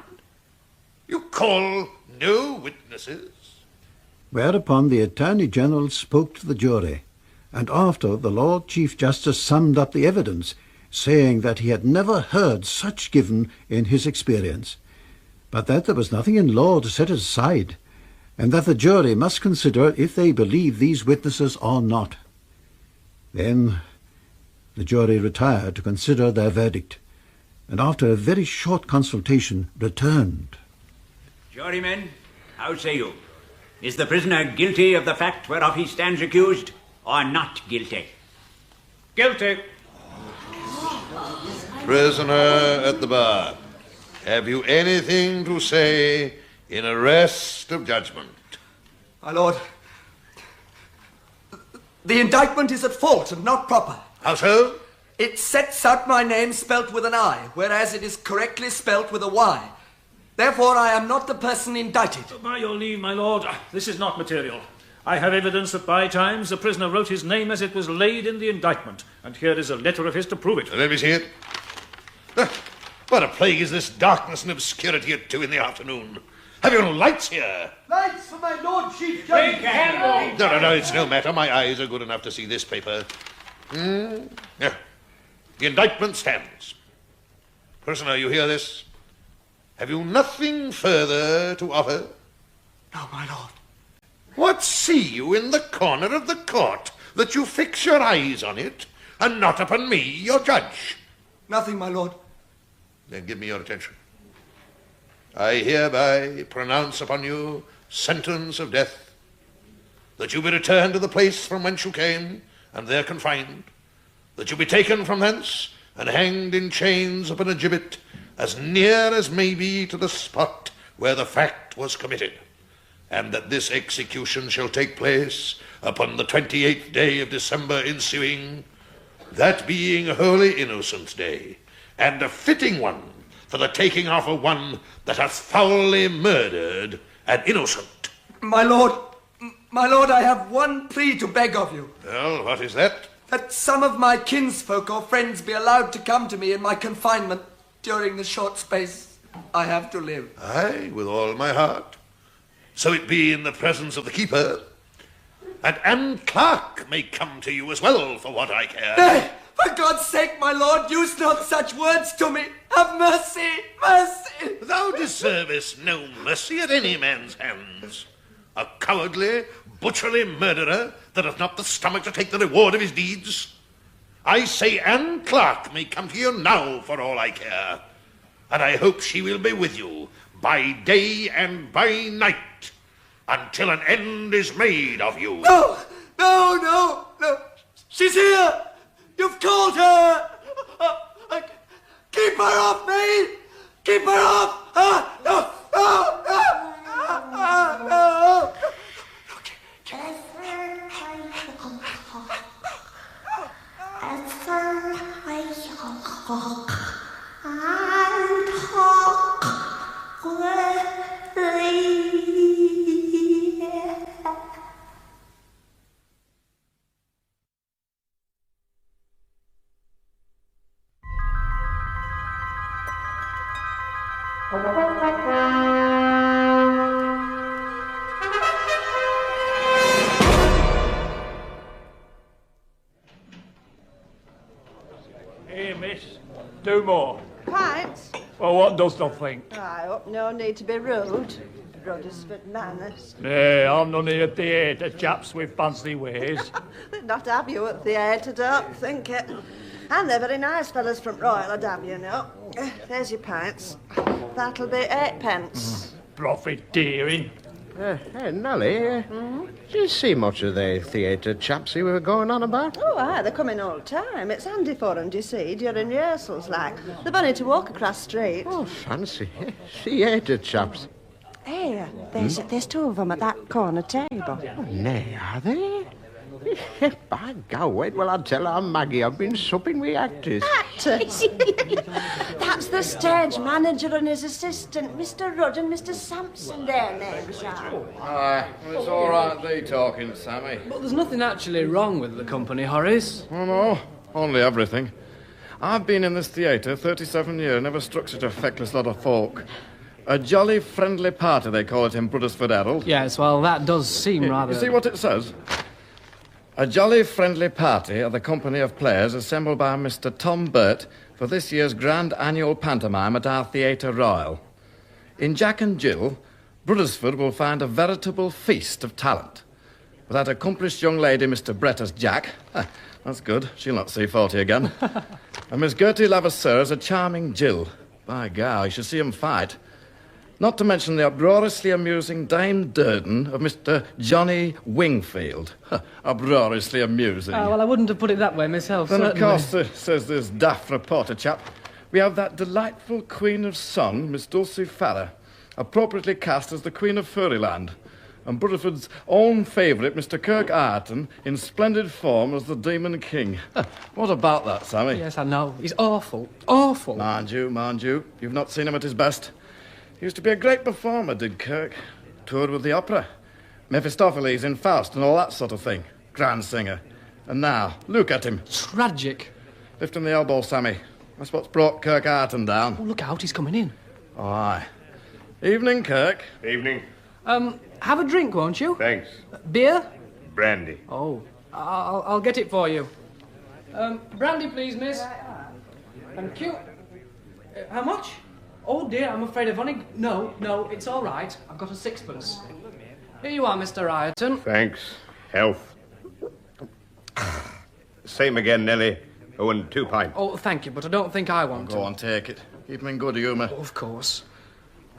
You call no witnesses? Whereupon the Attorney General spoke to the jury, and after the Lord Chief Justice summed up the evidence, saying that he had never heard such given in his experience, but that there was nothing in law to set it aside, and that the jury must consider if they believe these witnesses or not. Then the jury retired to consider their verdict, and after a very short consultation returned. Jurymen, how say you? Is the prisoner guilty of the fact whereof he stands accused, or not guilty? Guilty. Prisoner at the bar, have you anything to say in arrest of judgment? My lord, the indictment is at fault and not proper. How so? It sets out my name spelt with an I, whereas it is correctly spelt with a Y. Therefore, I am not the person indicted. By your leave, my lord, this is not material. I have evidence that by times the prisoner wrote his name as it was laid in the indictment, and here is a letter of his to prove it. Let me see it. What a plague is this darkness and obscurity at 2 in the afternoon? Have you no lights here? Lights for my Lord Chief Justice. No, it's no matter. My eyes are good enough to see this paper. Yeah. The indictment stands. Prisoner, you hear this? Have you nothing further to offer? No, my lord. What see you in the corner of the court that you fix your eyes on it and not upon me, your judge? Nothing, my lord. Then give me your attention. I hereby pronounce upon you sentence of death, that you be returned to the place from whence you came, and there confined, that you be taken from thence, and hanged in chains upon a gibbet, as near as may be to the spot where the fact was committed, and that this execution shall take place upon the 28th day of December ensuing, that being Holy Innocents' Day, and a fitting one for the taking off of one that hath foully murdered an innocent. My lord, I have one plea to beg of you. Well, what is that? That some of my kinsfolk or friends be allowed to come to me in my confinement during the short space I have to live. Aye, with all my heart. So it be in the presence of the keeper, and Anne Clark may come to you as well, for what I care. Nay, for God's sake, my lord, use not such words to me. Have mercy, mercy. Thou deservest no mercy at any man's hands. A cowardly, butcherly murderer that hath not the stomach to take the reward of his deeds. I say Anne Clark may come to you now, for all I care, and I hope she will be with you by day and by night, until an end is made of you. No! She's here! You've called her! Keep her off me! Keep her off! No! Hey, miss, do more. Pints? Well, what dost thou think? I hope no need to be rude. Ruddersford manners. Nay, I'm none of your theatre chaps with fancy ways. They'd not have you at theatre, don't think it. And they're very nice fellas from Royal, I'd have you know. There's your pints. That'll be 8p. Profiteering. Hey, Nellie, do you see much of the theatre chaps you were going on about? Oh, aye, they come in all the time. It's handy for them, do you see, during rehearsals, like. They've only to walk across street. Oh, fancy. Theatre chaps. Hey, there's two of them at that corner table. Oh, nay, are they? By God, wait will I tell Aunt Maggie I've been supping with actors. Actors? That's the stage manager and his assistant, Mr. Rudd and Mr. Sampson, their names are. Aye, well, it's all right thee talking, Sammy. But there's nothing actually wrong with the company, Horace. Oh, no, only everything. I've been in this theatre 37 years, never struck such a feckless lot of folk. A jolly friendly party, they call it in Ruddersford Herald. Yes, well, that does seem rather... You see what it says? A jolly friendly party of the company of players assembled by Mr. Tom Burt for this year's grand annual pantomime at our Theatre Royal. In Jack and Jill, Bruddersford will find a veritable feast of talent. With that accomplished young lady, Mr. Brett as Jack. That's good. She'll not see 40 again. And Miss Gertie Levasseur as a charming Jill. By God, you should see 'em fight. Not to mention the uproariously amusing Dame Durden of Mr. Johnny Wingfield. Uproariously amusing. Well, I wouldn't have put it that way myself, Then, certainly. of course, says this daft reporter chap, we have that delightful Queen of Song, Miss Dulcie Farrer, appropriately cast as the Queen of Fairyland, and Brudderford's own favourite, Mr. Kirk Ayrton, in splendid form as the Demon King. What about that, Sammy? Yes, I know. He's awful. Awful. Mind you. You've not seen him at his best. He used to be a great performer, did Kirk. Toured with the opera. Mephistopheles in Faust and all that sort of thing. Grand singer. And now, look at him. Tragic. Lift him the elbow, Sammy. That's what's brought Kirk Ayrton down. Oh, look out, he's coming in. Oh, aye. Evening, Kirk. Evening. Have a drink, won't you? Thanks. Beer? Brandy. Oh, I'll get it for you. Brandy, please, miss. Thank you. How much? Oh, dear, I'm afraid I've only... No, it's all right. I've got a sixpence. Here you are, Mr. Ayrton. Thanks. Health. Same again, Nellie. Oh, and 2 pints. Oh, thank you, but I don't think I want to. Go on, take it. Keep him in good humour. Oh, of course.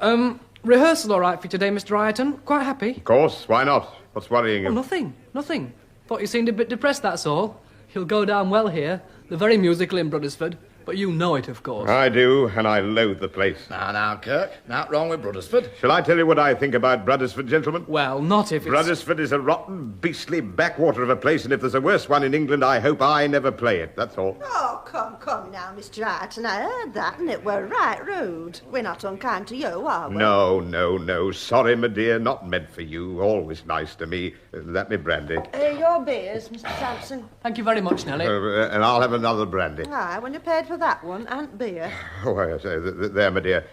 Rehearsal all right for today, Mr. Ayrton? Quite happy? Of course. Why not? What's worrying you? Oh, nothing. Thought you seemed a bit depressed, that's all. You'll go down well here. They're very musical in Bruddersford. But you know it, of course. I do, and I loathe the place. Now, Kirk. Not wrong with Bruddersford. Shall I tell you what I think about Bruddersford, gentlemen? Well, not if it's... Bruddersford is a rotten, beastly backwater of a place, and if there's a worse one in England, I hope I never play it, that's all. Oh, come now, Mr. Ayrton. I heard that, and it were right rude. We're not unkind to you, are we? No. Sorry, my dear, not meant for you. Always nice to me. Let me brandy. Your beers, Mr. Sampson. Thank you very much, Nellie. And I'll have another brandy. Aye, when you paid for that one, and beer. Oh, I say, there, my dear.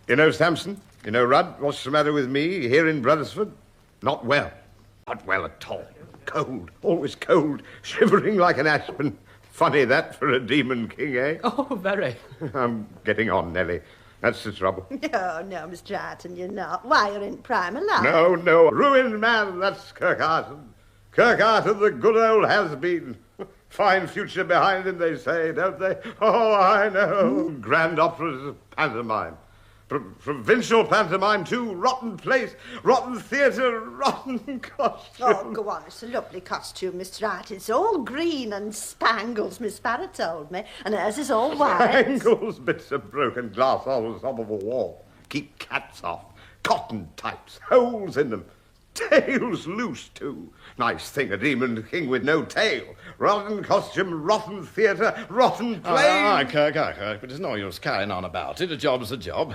You know, Sampson, you know, Rudd, what's the matter with me here in Bruddersford? Not well. Not well at all. Cold, always cold, shivering like an aspen. Funny that for a demon king, eh? Oh, very. I'm getting on, Nellie. That's the trouble. No, Mr. Ayrton, you're not. Why, you're in prime life. No. Ruined man, that's Kirk Ayrton. Kirk Ayrton, the good old has-been. Fine future behind him, they say, don't they? Oh, I know. Grand operas, pantomime. Provincial pantomime, too. Rotten place, rotten theatre, rotten costume. Oh, go on. It's a lovely costume, Mr. Ayrton. It's all green and spangles, Miss Farrer told me. And hers is all white. Spangles, bits of broken glass on the top of a wall. Keep cats off. Cotton types, holes in them. Tails loose, too. Nice thing, a demon king with no tail. Rotten costume, rotten theatre, rotten play. Aye, Kirk, but there's no use carrying on about it. A job's a job.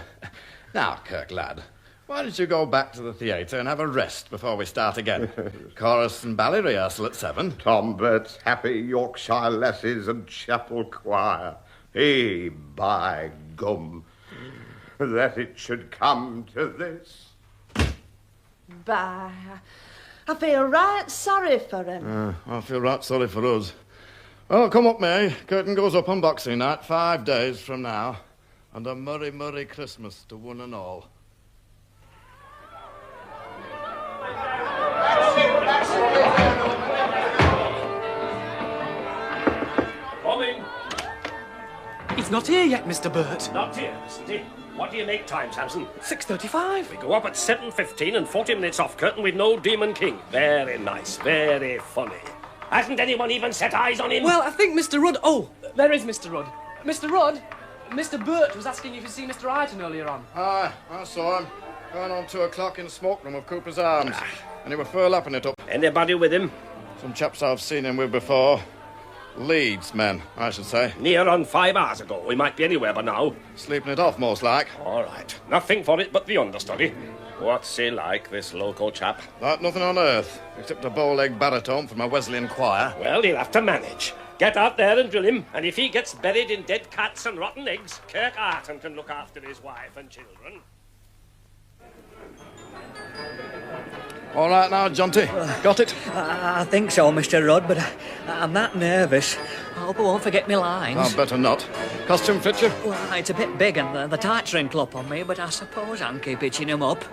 Now, Kirk, lad, why don't you go back to the theatre and have a rest before we start again? Chorus and ballet rehearsal at 7. Tom Bert's happy Yorkshire lasses and chapel choir. Hey, by gum, that it should come to this. Bah, I feel right sorry for him. I feel right sorry for us. Well, come up, May. Curtain goes up on Boxing Night, 5 days from now. And a merry Christmas to one and all. Coming. He's not here yet, Mr. Burt. Not here, isn't he? What do you make time, Sampson? 6:35. We go up at 7:15 and 40 minutes off curtain with no Demon King. Very nice, very funny. Hasn't anyone even set eyes on him? Well, I think Mr. Rudd... Oh, there is Mr. Rudd. Mr. Rudd, Mr. Burt was asking if you'd seen Mr. Ayrton earlier on. Aye, I saw him. Going on 2 o'clock in the smoke room of Cooper's Arms. And he were furlapping it up. Anybody with him? Some chaps I've seen him with before. Leeds men, I should say. Near on 5 hours ago. We might be anywhere by now. Sleeping it off, most like. All right. Nothing for it but the understudy. What's he like, this local chap? Like nothing on earth, except a bow-leg baritone from a Wesleyan choir. Well, he'll have to manage. Get out there and drill him, and if he gets buried in dead cats and rotten eggs, Kirk Ayrton can look after his wife and children. All right now, Jonty. Got it? I think so, Mr. Rudd, but I'm that nervous. I hope I won't forget my lines. I'd better not. Costume fit you? Well, it's a bit big and the tights wrinkle up on me, but I suppose I can keep itching them up.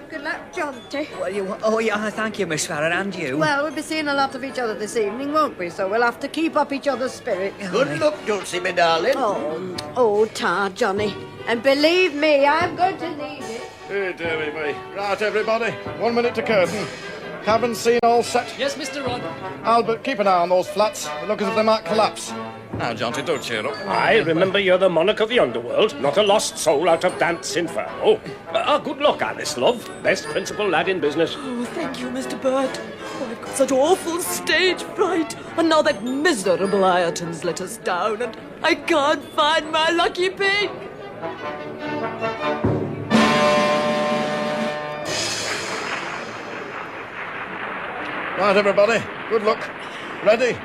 Good luck, Jonty. Well, oh, yeah, thank you, Miss Farrer, and you. Well, we'll be seeing a lot of each other this evening, won't we? So we'll have to keep up each other's spirits. Good luck, Dulcie, my darling. Oh, tar, Johnny. And believe me, I'm going to need it. Hey, dearie me. Right, everybody. 1 minute to curtain. Cabin scene all set? Yes, Mr. Rudd. Albert, keep an eye on those flats. They look as if they might collapse. Now, Jonty, do cheer up. I remember you're the monarch of the underworld, not a lost soul out of Dance Inferno. Good luck, Alice, love. Best principal lad in business. Oh, thank you, Mr. Burt. Oh, I've got such awful stage fright. And now that miserable Ireton's let us down, and I can't find my lucky pig. Right, everybody. Good luck. Ready?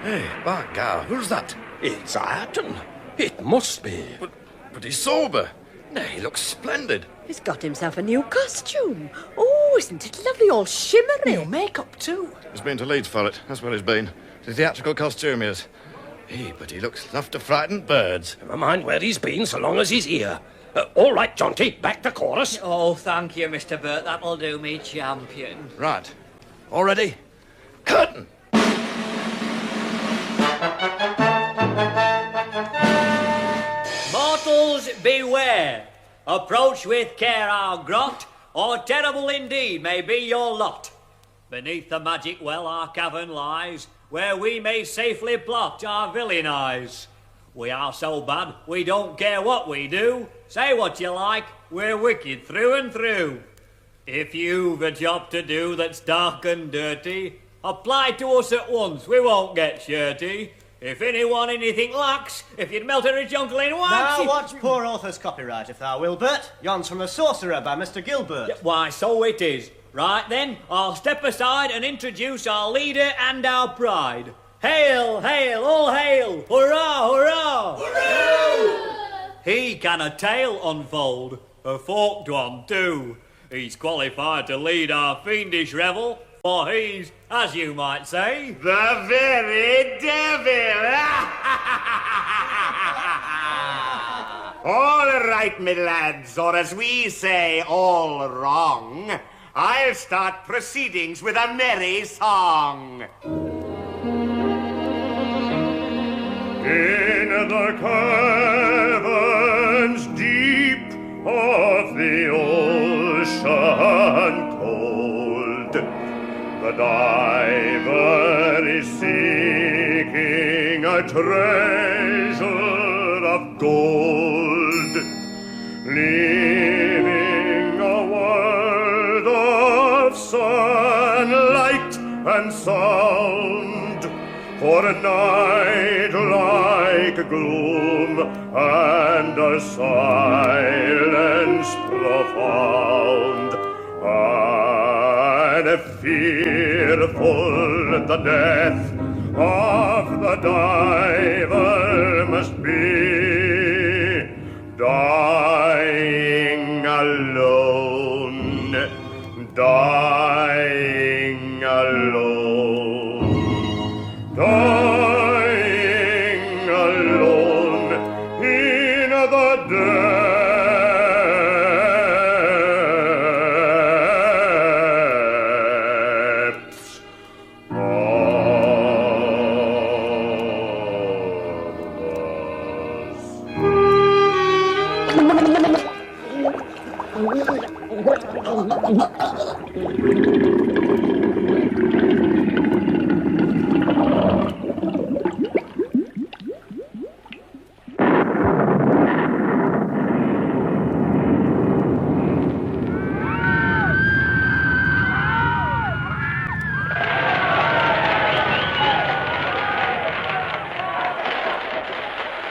Hey, by God, who's that? It's Ireton. It must be. But he's sober. Nay, he looks splendid. He's got himself a new costume. Oh, isn't it lovely, all shimmery? New makeup, too. He's been to Leeds for it. That's where he's been. The theatrical costumiers. Hey, but he looks enough to frighten birds. Never mind where he's been, so long as he's here. All right, Jonty, back to chorus. Oh, thank you, Mr. Burt. That'll do me, champion. Right. All ready? Curtain! Mortals, beware. Approach with care our grot, or terrible indeed may be your lot. Beneath the magic well our cavern lies, where we may safely plot our villainize. We are so bad, we don't care what we do. Say what you like, we're wicked through and through. If you've a job to do that's dark and dirty, apply to us at once, we won't get shirty. If anyone anything lacks, if you'd melt a rich uncle in wax... Now watch poor author's copyright, if thou will, Bert. Yon's from The Sorcerer by Mr. Gilbert. Yeah, why, so it is. Right then, I'll step aside and introduce our leader and our pride. Hail, hail, all hail! Hurrah, hurrah! Hurrah! He can a tale unfold, a forked one too. He's qualified to lead our fiendish revel, for he's, as you might say, the very devil! All right, me lads, or as we say, all wrong. I'll start proceedings with a merry song. In the caverns deep of the ocean cold, the diver is seeking a treasure of gold, leaving a world of sunlight and sound for a night like gloom and a silence profound, and fearful the death of the diver must be, dying alone, dying alone, dying alone in the depths of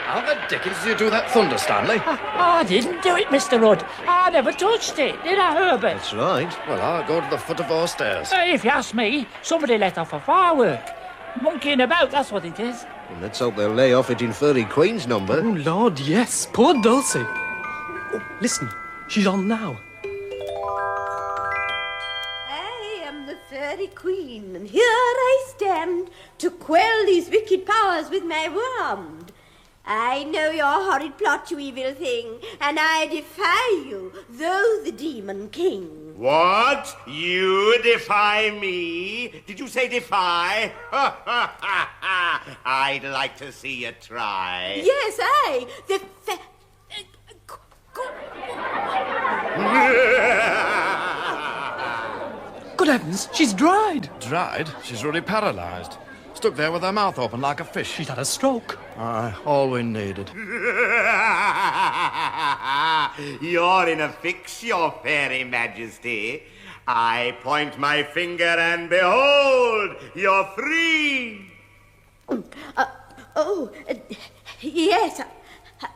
How the dickens did you do that thunder, Stanley? I didn't do it, Mr. Rudd. I never touched it, did I, Herbert? That's right. Well, I'll go to the foot of our stairs. If you ask me, somebody let off a firework. Monkeying about, that's what it is. Well, let's hope they'll lay off it in Furry Queen's number. Oh, Lord, yes. Poor Dulcie. Oh, listen. She's on now. fairy queen, and here I stand to quell these wicked powers with my wand. I know your horrid plot, you evil thing, and I defy you, though the demon king. What? You defy me? Did you say defy? I'd like to see you try. Yes, I, the Good heavens, she's dried. Dried? She's really paralysed. Stuck there with her mouth open like a fish. She's had a stroke. Aye, all we needed. You're in a fix, your fairy majesty. I point my finger and behold, you're free. Yes,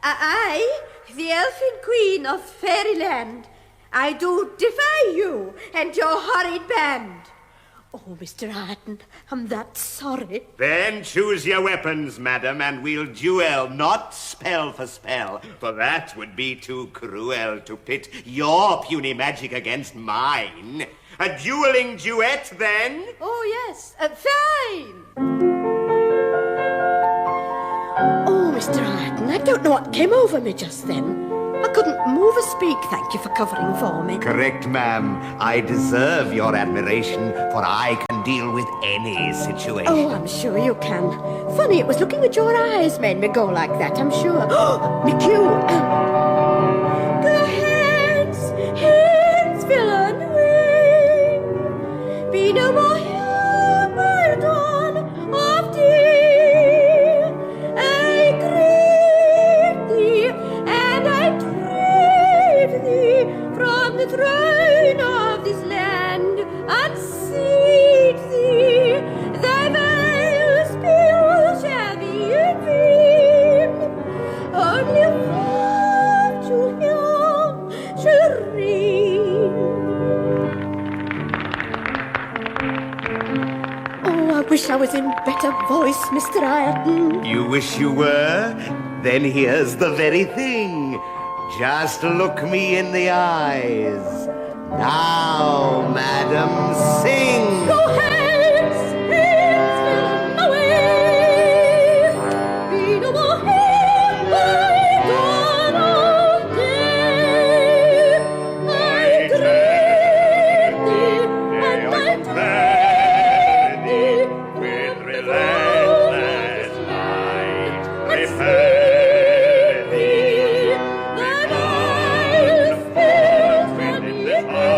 I, the elfin queen of fairyland, I do defy you and your horrid band. Oh, Mr. Ireton, I'm that sorry. Then choose your weapons, madam, and we'll duel, not spell for spell, for that would be too cruel to pit your puny magic against mine. A dueling duet, then? Oh, yes, fine. Oh, Mr. Ireton, I don't know what came over me just then. I couldn't move or speak, thank you for covering for me. Correct, ma'am. I deserve your admiration, for I can deal with any situation. Oh, I'm sure you can. Funny, it was looking at your eyes made me go like that, I'm sure. Oh, me cue. Go hands, villain, wing. Be no more here, my dawn of day. I crave thee, and I trade thee from the throne of this land, and seat thee. Thy vile spell shall be in vain. Only love to him shall reign. Oh, I wish I was in better voice, Mr. Ireton. You wish you were? Then here's the very thing. Just look me in the eyes. Now, madam, sing. Go hands, villain, away. Be no more here, my dawn of day. I crave thee, and I trade thee with relentless light. Refer thee. The vile spell shall be in vain.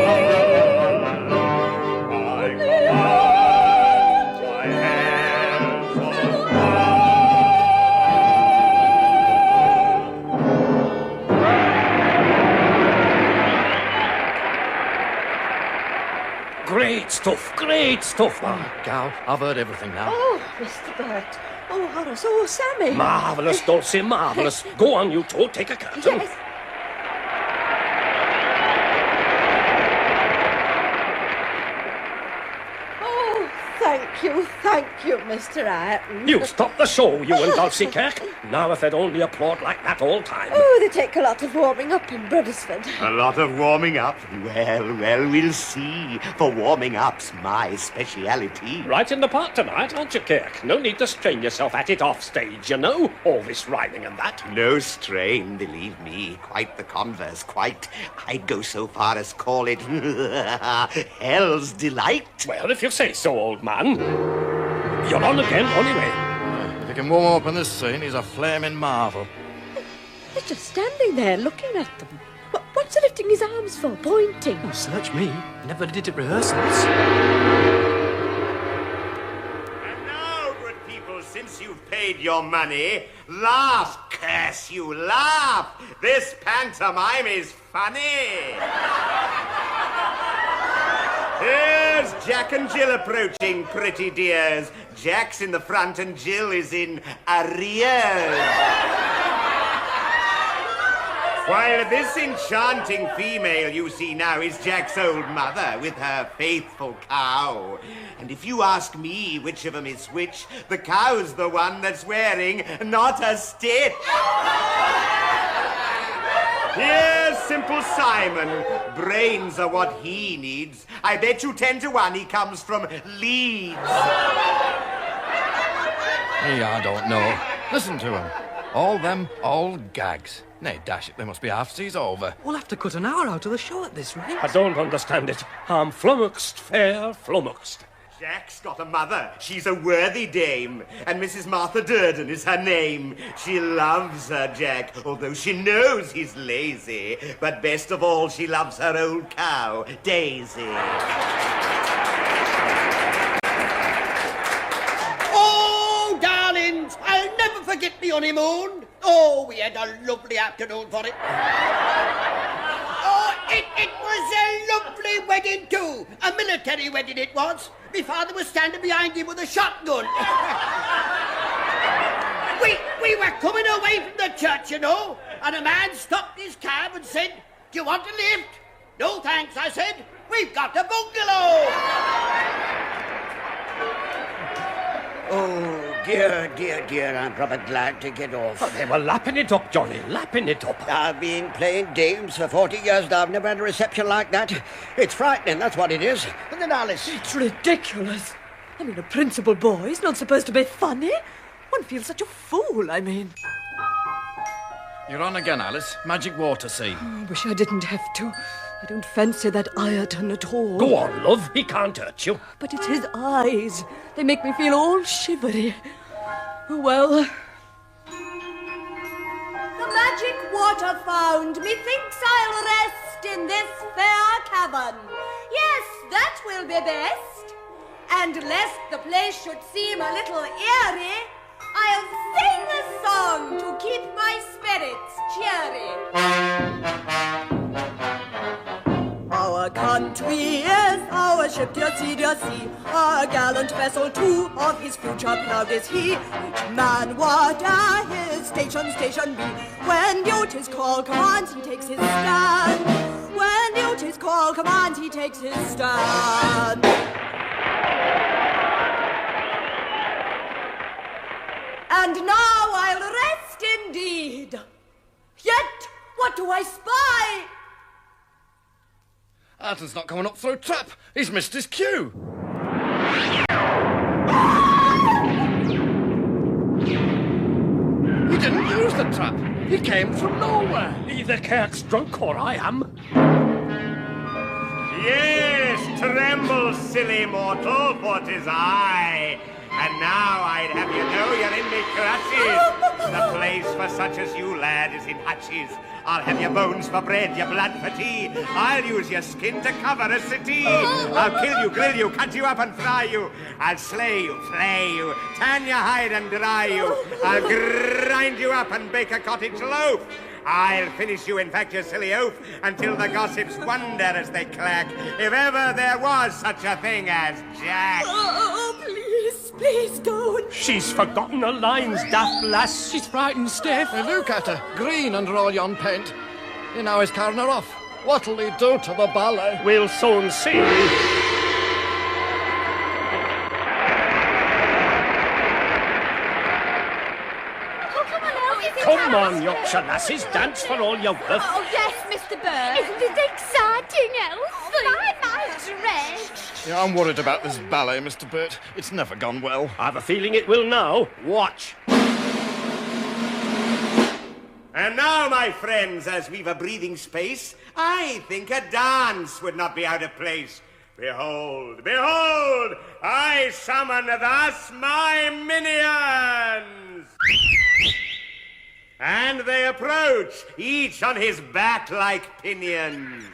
Great stuff, man. Gal, I've heard everything now. Oh, Mr. Burt. Oh, Horace. Oh, Sammy. Marvellous, Dulcie, marvellous. Go on, you two, take a curtain. Yes. Oh, thank you, Mr. Ireton. You stop the show, you and Dulcie Kirk. Now if they'd only applaud like that all time. Oh, they take a lot of warming up in Bruddersford. A lot of warming up? Well, we'll see. For warming up's my speciality. Right in the part tonight, aren't you, Kirk? No need to strain yourself at it off stage, you know. All this rhyming and that. No strain, believe me. Quite the converse, quite. I'd go so far as call it hell's delight. Well, if you say so, old man. You're on again, anyway. If he can warm up in this scene, he's a flaming marvel. They're just standing there looking at them. What's he lifting his arms for, pointing? Oh, search me. Never did it at rehearsals. And now, good people, since you've paid your money, laugh, curse you, laugh. This pantomime is funny. Here's Jack and Jill approaching, pretty dears. Jack's in the front and Jill is in arrears. While this enchanting female you see now is Jack's old mother with her faithful cow. And if you ask me which of them is which, the cow's the one that's wearing not a stitch. Here's simple Simon. Brains are what he needs. I bet you 10 to 1 he comes from Leeds. I don't know. Listen to him. All them old gags. Nay, dash it, they must be half seas over. We'll have to cut an hour out of the show at this rate. I don't understand it. I'm flummoxed, fair flummoxed. Jack's got a mother. She's a worthy dame. And Mrs. Martha Durden is her name. She loves her Jack, although she knows he's lazy. But best of all, she loves her old cow, Daisy. Oh, darlings, I'll never forget me honeymoon. Oh, we had a lovely afternoon for it. Oh, it was a lovely wedding too. A military wedding it was. My father was standing behind him with a shotgun. we were coming away from the church, you know, and a man stopped his cab and said, "Do you want a lift?" "No, thanks," I said. "We've got a bungalow." Oh, dear, I'm probably glad to get off. Oh, they were lapping it up, Johnny, lapping it up. I've been playing dames for 40 years now. I've never had a reception like that. It's frightening, that's what it is. And then Alice... It's ridiculous. I mean, a principal boy is not supposed to be funny. One feels such a fool, I mean. You're on again, Alice. Magic water scene. I wish I didn't have to. I don't fancy that Ireton at all. Go on, love. He can't hurt you. But it's his eyes. They make me feel all shivery. Oh, well. The magic water found, methinks I'll rest in this fair cavern. Yes, that will be best. And lest the place should seem a little eerie, I'll sing a song to keep my spirits cheery. Our country is our ship, dear sea, our gallant vessel too, of his future proud is he. Each man whate'er his station be, when duty's call commands, he takes his stand. When duty's call commands, he takes his stand. And now I'll rest indeed. Yet, what do I spy? Arton's not coming up through trap. He's missed his cue. He didn't use the trap. He came from nowhere. Either Kirk's drunk or I am. Yes, tremble, silly mortal, for 'tis I. And now I'd have you know you're in me clutches. The place for such as you, lad, is in hutches. I'll have your bones for bread, your blood for tea. I'll use your skin to cover a city. I'll kill you, grill you, cut you up and fry you. I'll slay you, flay you, tan your hide and dry you. I'll grind you up and bake a cottage loaf. I'll finish you, in fact, you silly oaf, until the gossips wonder as they clack if ever there was such a thing as Jack. Oh, please don't. She's forgotten her lines, daft lass. She's frightened stiff. Hey, look at her, green under all yon paint. He now is carrying her off. What'll he do to the ballet? We'll soon see. Come on, Yorkshire lasses, dance for all you're worth. Oh, yes, Mr. Bird. Isn't it exciting, Elsie? My dress. Yeah, I'm worried about this ballet, Mr. Burt. It's never gone well. I've a feeling it will now. Watch. And now, my friends, as we've a breathing space, I think a dance would not be out of place. Behold, behold, I summon thus my minions. And they approach, each on his back like pinions.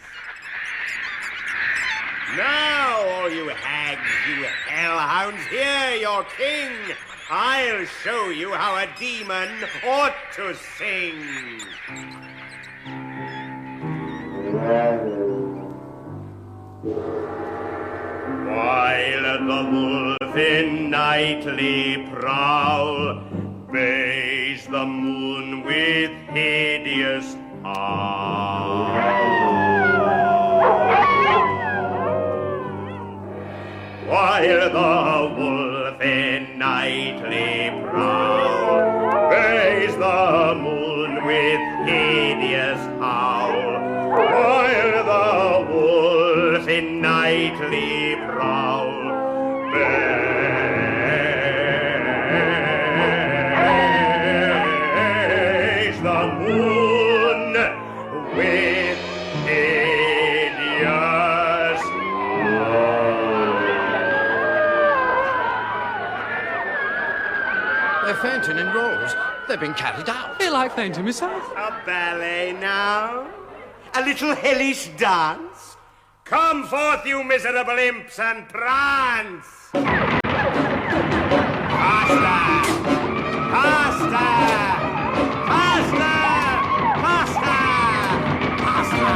Now, all you hags, you hellhounds, hear your king. I'll show you how a demon ought to sing. While the wolf in nightly prowl bays the moon with hideous howl. While the wolf in nightly prowl bays the moon with hideous howl, in nightly prowl. Beige the moon with hideous They're fainting in rows. They've been carried out. I like fainting myself. A ballet now? A little hellish dance? Come forth, you miserable imps, and prance! Faster! Faster! Faster! Faster! Faster!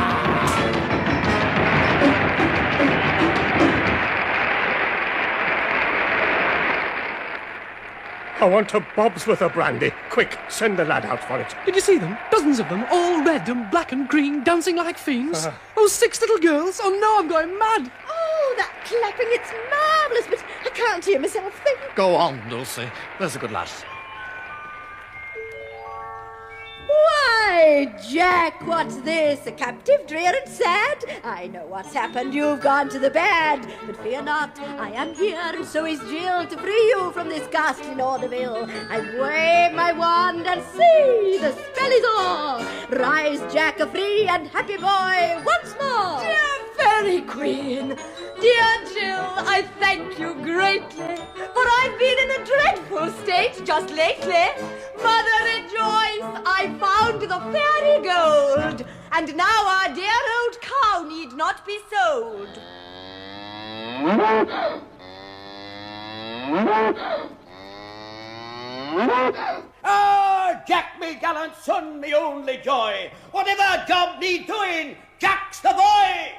I want a Bobsworth of brandy. Quick, send the lad out for it. Did you see them? Dozens of them, all red and black and green, dancing like fiends. Oh, 6 little girls. Oh, no, I'm going mad. Oh, that clapping, it's marvellous, but I can't hear myself think. Go on, Dulcie. There's a good lad. Why, Jack, what's this? A captive, drear and sad? I know what's happened. You've gone to the bad. But fear not, I am here, and so is Jill, to free you from this ghastly lord of ill. I wave my wand and see, the spell is o'er. Rise, Jack, a free and happy boy once more. Dear Fairy Queen, dear Jill, I thank you greatly, for I've been in a dreadful state just lately. Mother, rejoice, I found the fairy gold, and now our dear old cow need not be sold. Ah, Jack, me gallant son, me only joy. Whatever job need doing, Jack's the boy.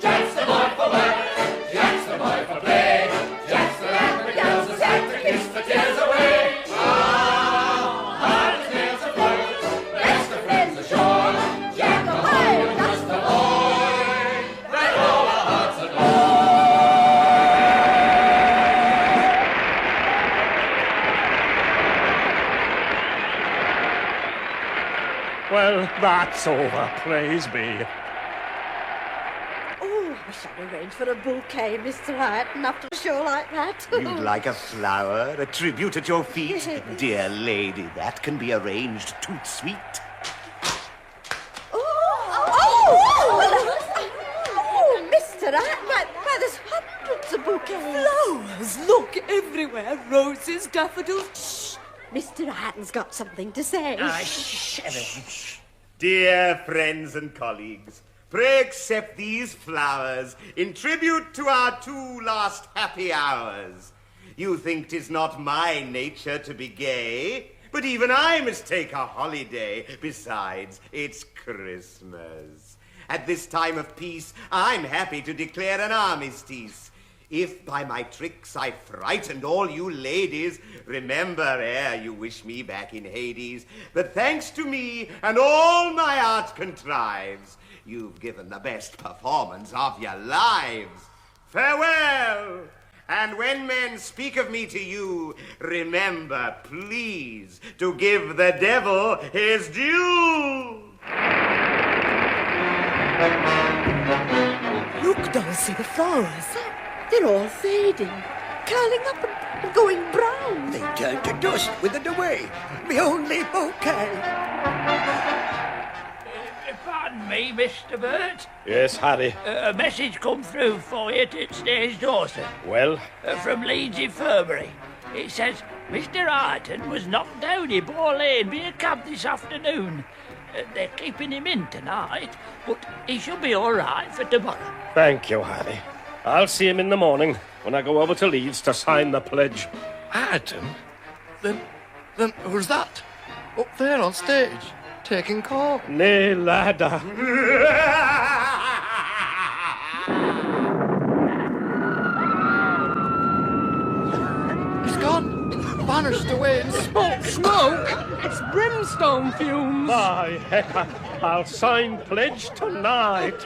Jack's the boy for work, Jack's the boy for play, Jack's the lad that girls are sad to kiss the tears away. Hard as nails of work, best of friends ashore, Jack the boy, just the boy that all our hearts adore. Well, that's over, praise be. I shall arrange for a bouquet, Mr. Hyton, after a show like that. You'd like a flower, a tribute at your feet? Dear lady, that can be arranged toot sweet. Oh, Mr. Hyton, why, there's hundreds of bouquets. Flowers, look everywhere. Roses, daffodils. Shh. Mr. Hyton's got something to say. Shh, everyone. Dear friends and colleagues, pray accept these flowers in tribute to our 2 last happy hours. You think 'tis not my nature to be gay, but even I must take a holiday. Besides, it's Christmas. At this time of peace, I'm happy to declare an armistice. If by my tricks I frightened all you ladies, remember ere you wish me back in Hades, that thanks to me and all my art contrives, you've given the best performance of your lives. Farewell! And when men speak of me to you, remember, please, to give the devil his due. Look, Dulcie, the flowers. They're all fading, curling up and going brown. They turn to dust, withered away. Me only bouquet. Pardon me, Mr. Burt. Yes, Harry. A message come through for you to Stage Dawson. Well? From Leeds Infirmary. It says Mr. Hyton was knocked down in Boar Lane by a cab this afternoon. They're keeping him in tonight, but he should be all right for tomorrow. Thank you, Harry. I'll see him in the morning when I go over to Leeds to sign the pledge. Hyton? Then who's that? Up there on stage, taking Carr? Nay, ladder. He's gone. Vanished away in smoke. Smoke? It's brimstone fumes. My heck, I'll sign pledge tonight.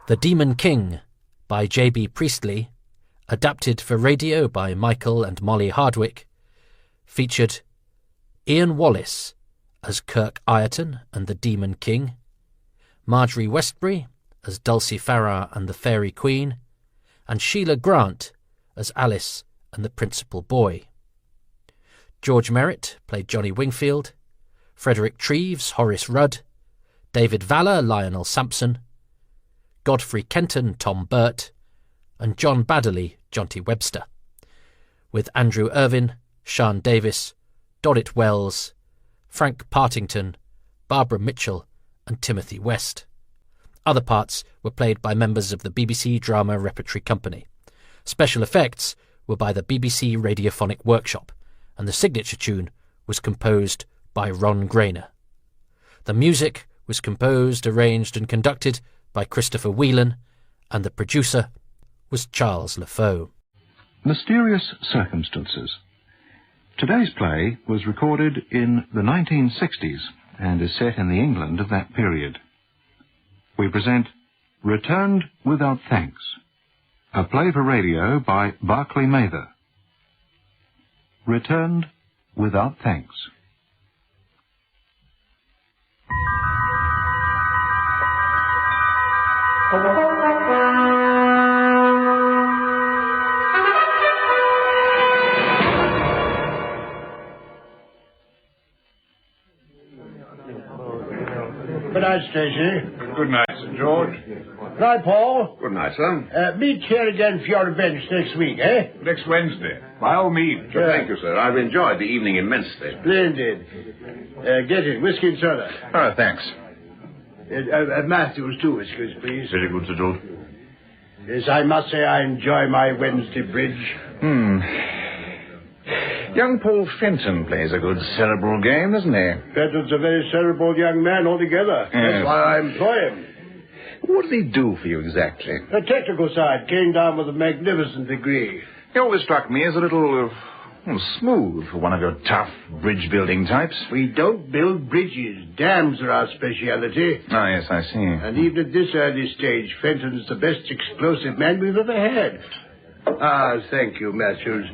The Demon King by J.B. Priestley, adapted for radio by Michael and Molly Hardwick, featured Ian Wallace as Kirk Ireton and the Demon King, Marjorie Westbury as Dulcie Farrar and the Fairy Queen, and Sheila Grant as Alice and the Principal Boy. George Merritt played Johnny Wingfield, Frederick Treves, Horace Rudd, David Valler, Lionel Sampson, Godfrey Kenton, Tom Burt, and John Baddeley, Jonty Webster, with Andrew Irvine, Sian Davis, Dorrit Wells, Frank Partington, Barbara Mitchell, and Timothy West. Other parts were played by members of the BBC Drama Repertory Company. Special effects were by the BBC Radiophonic Workshop, and the signature tune was composed by Ron Grainer. The music was composed, arranged and conducted by Christopher Whelan, and the producer was Charles LaFoe. Mysterious Circumstances. Today's play was recorded in the 1960s and is set in the England of that period. We present Returned Without Thanks, a play for radio by Berkely Mather. Returned Without Thanks. Good night, Stacy. Good night, Sir George. Good night, Paul. Good night, sir. Meet here again for your events next week, eh? Next Wednesday. By all means. Thank you, sir. I've enjoyed the evening immensely. Splendid. Get it, whiskey and soda. Oh, thanks. Matthews, 2 whiskeys, please. Very good, Sir George. Yes, I must say I enjoy my Wednesday bridge. Young Paul Fenton plays a good cerebral game, doesn't he? Fenton's a very cerebral young man altogether. Yes. That's why I employ him. What did he do for you exactly? The technical side came down with a magnificent degree. He always struck me as a little smooth for one of your tough bridge-building types. We don't build bridges. Dams are our speciality. Ah, yes, I see. And even at this early stage, Fenton's the best explosive man we've ever had. Ah, thank you, Matthews.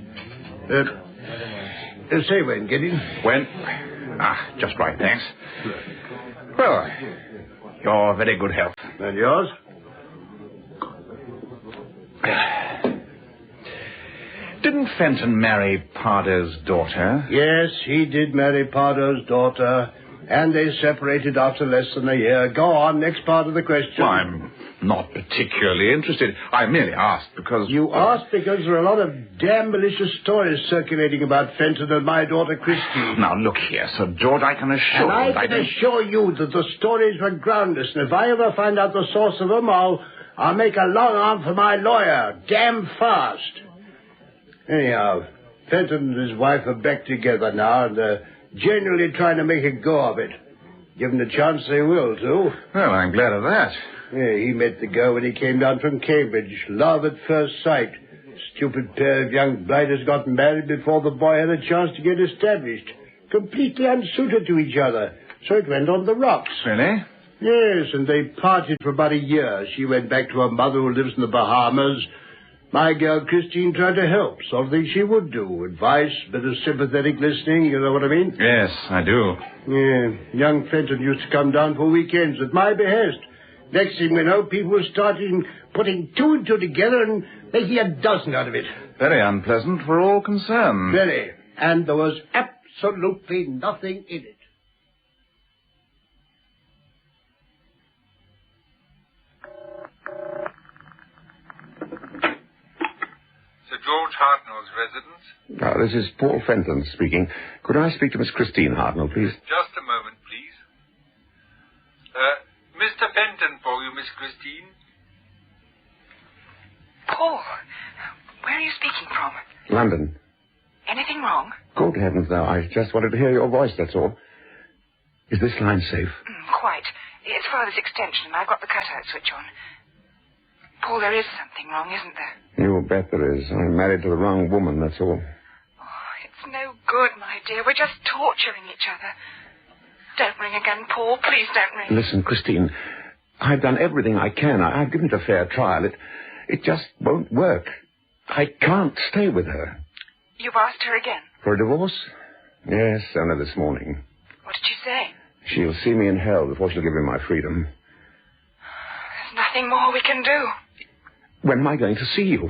Say when, Gideon? When? Just right, thanks. Well, your very good health. And yours? Didn't Fenton marry Pardo's daughter? Yes, he did marry Pardo's daughter, and they separated after less than a year. Go on, next part of the question. Well, I'm not particularly interested. I merely asked because... You asked because there are a lot of damn malicious stories circulating about Fenton and my daughter Christine. Now, look here, Sir George, I can assure you... And I can assure you that the stories were groundless, and if I ever find out the source of them, I'll make a long arm for my lawyer, damn fast. Anyhow, Fenton and his wife are back together now, and they're generally trying to make a go of it. Given the chance, they will, too. Well, I'm glad of that. Yeah, he met the girl when he came down from Cambridge. Love at first sight. Stupid pair of young blighters got married before the boy had a chance to get established. Completely unsuited to each other. So it went on the rocks. Really? Yes, and they parted for about a year. She went back to her mother who lives in the Bahamas. My girl Christine tried to help. Sort of thing she would do. Advice, bit of sympathetic listening, you know what I mean? Yes, I do. Yeah, young Fenton used to come down for weekends at my behest. Next thing we know, people started putting 2 and 2 together and making a dozen out of it. Very unpleasant for all concerned. Very. And there was absolutely nothing in it. Sir George Hartnell's residence? This is Paul Fenton speaking. Could I speak to Miss Christine Hartnell, please? Just a moment, please. Mr. Fenton for you, Miss Christine. Paul, where are you speaking from? London. Anything wrong? Good heavens, now, I just wanted to hear your voice, that's all. Is this line safe? Quite. It's father's extension, and I've got the cutout switch on. Paul, there is something wrong, isn't there? You bet there is. I'm married to the wrong woman, that's all. It's no good, my dear. We're just torturing each other. Don't ring again, Paul. Please don't ring. Listen, Christine, I've done everything I can. I've given it a fair trial. It just won't work. I can't stay with her. You've asked her again? For a divorce? Yes, only this morning. What did she say? She'll see me in hell before she'll give me my freedom. There's nothing more we can do. When am I going to see you?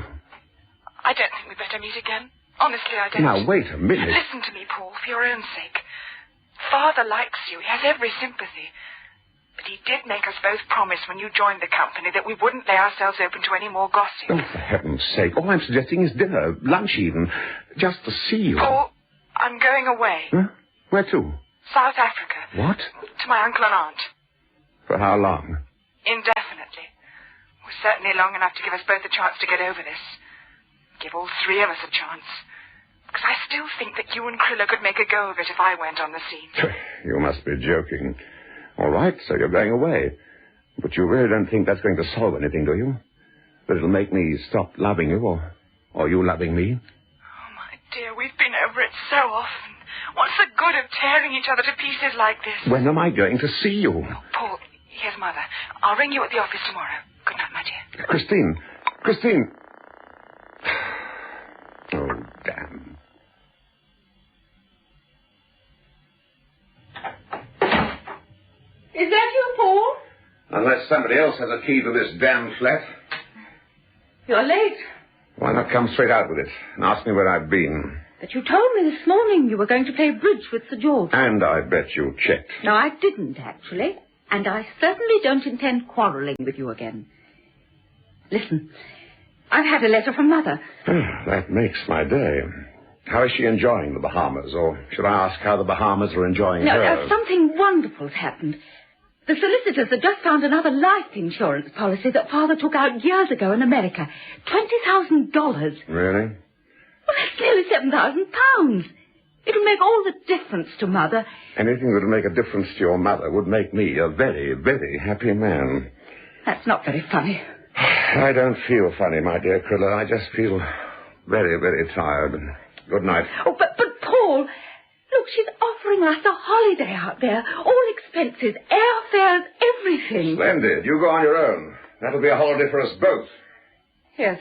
I don't think we'd better meet again. Honestly, I don't. Now, wait a minute. Listen to me, Paul, for your own sake. Father likes you. He has every sympathy. But he did make us both promise when you joined the company that we wouldn't lay ourselves open to any more gossip. Oh, for heaven's sake. All I'm suggesting is dinner, lunch even, just to see you. Paul, I'm going away. Huh? Where to? South Africa. What? To my uncle and aunt. For how long? Indefinitely. Well, certainly long enough to give us both a chance to get over this. Give all three of us a chance. Because I still think that you and Kriller could make a go of it if I went on the scene. You must be joking. All right, so you're going away. But you really don't think that's going to solve anything, do you? That it'll make me stop loving you, or you loving me? Oh, my dear, we've been over it so often. What's the good of tearing each other to pieces like this? When am I going to see you? Oh, Paul, here's Mother. I'll ring you at the office tomorrow. Good night, my dear. Christine! Oh, damn. Is that you, Paul? Unless somebody else has a key to this damn flat. You're late. Why not come straight out with it and ask me where I've been? But you told me this morning you were going to play bridge with Sir George. And I bet you checked. No, I didn't, actually. And I certainly don't intend quarrelling with you again. Listen, I've had a letter from Mother. That makes my day. How is she enjoying the Bahamas? Or should I ask how the Bahamas are enjoying her? No, something wonderful's happened. The solicitors have just found another life insurance policy that Father took out years ago in America. $20,000. Really? Well, that's nearly £7,000. It'll make all the difference to Mother. Anything that would make a difference to your mother would make me a very, very happy man. That's not very funny. I don't feel funny, my dear Kriller. I just feel very, very tired. Good night. Oh, but Paul, look, she's offering us a holiday out there. All expenses, airfares, everything. Splendid. You go on your own. That'll be a holiday for us both. Yes.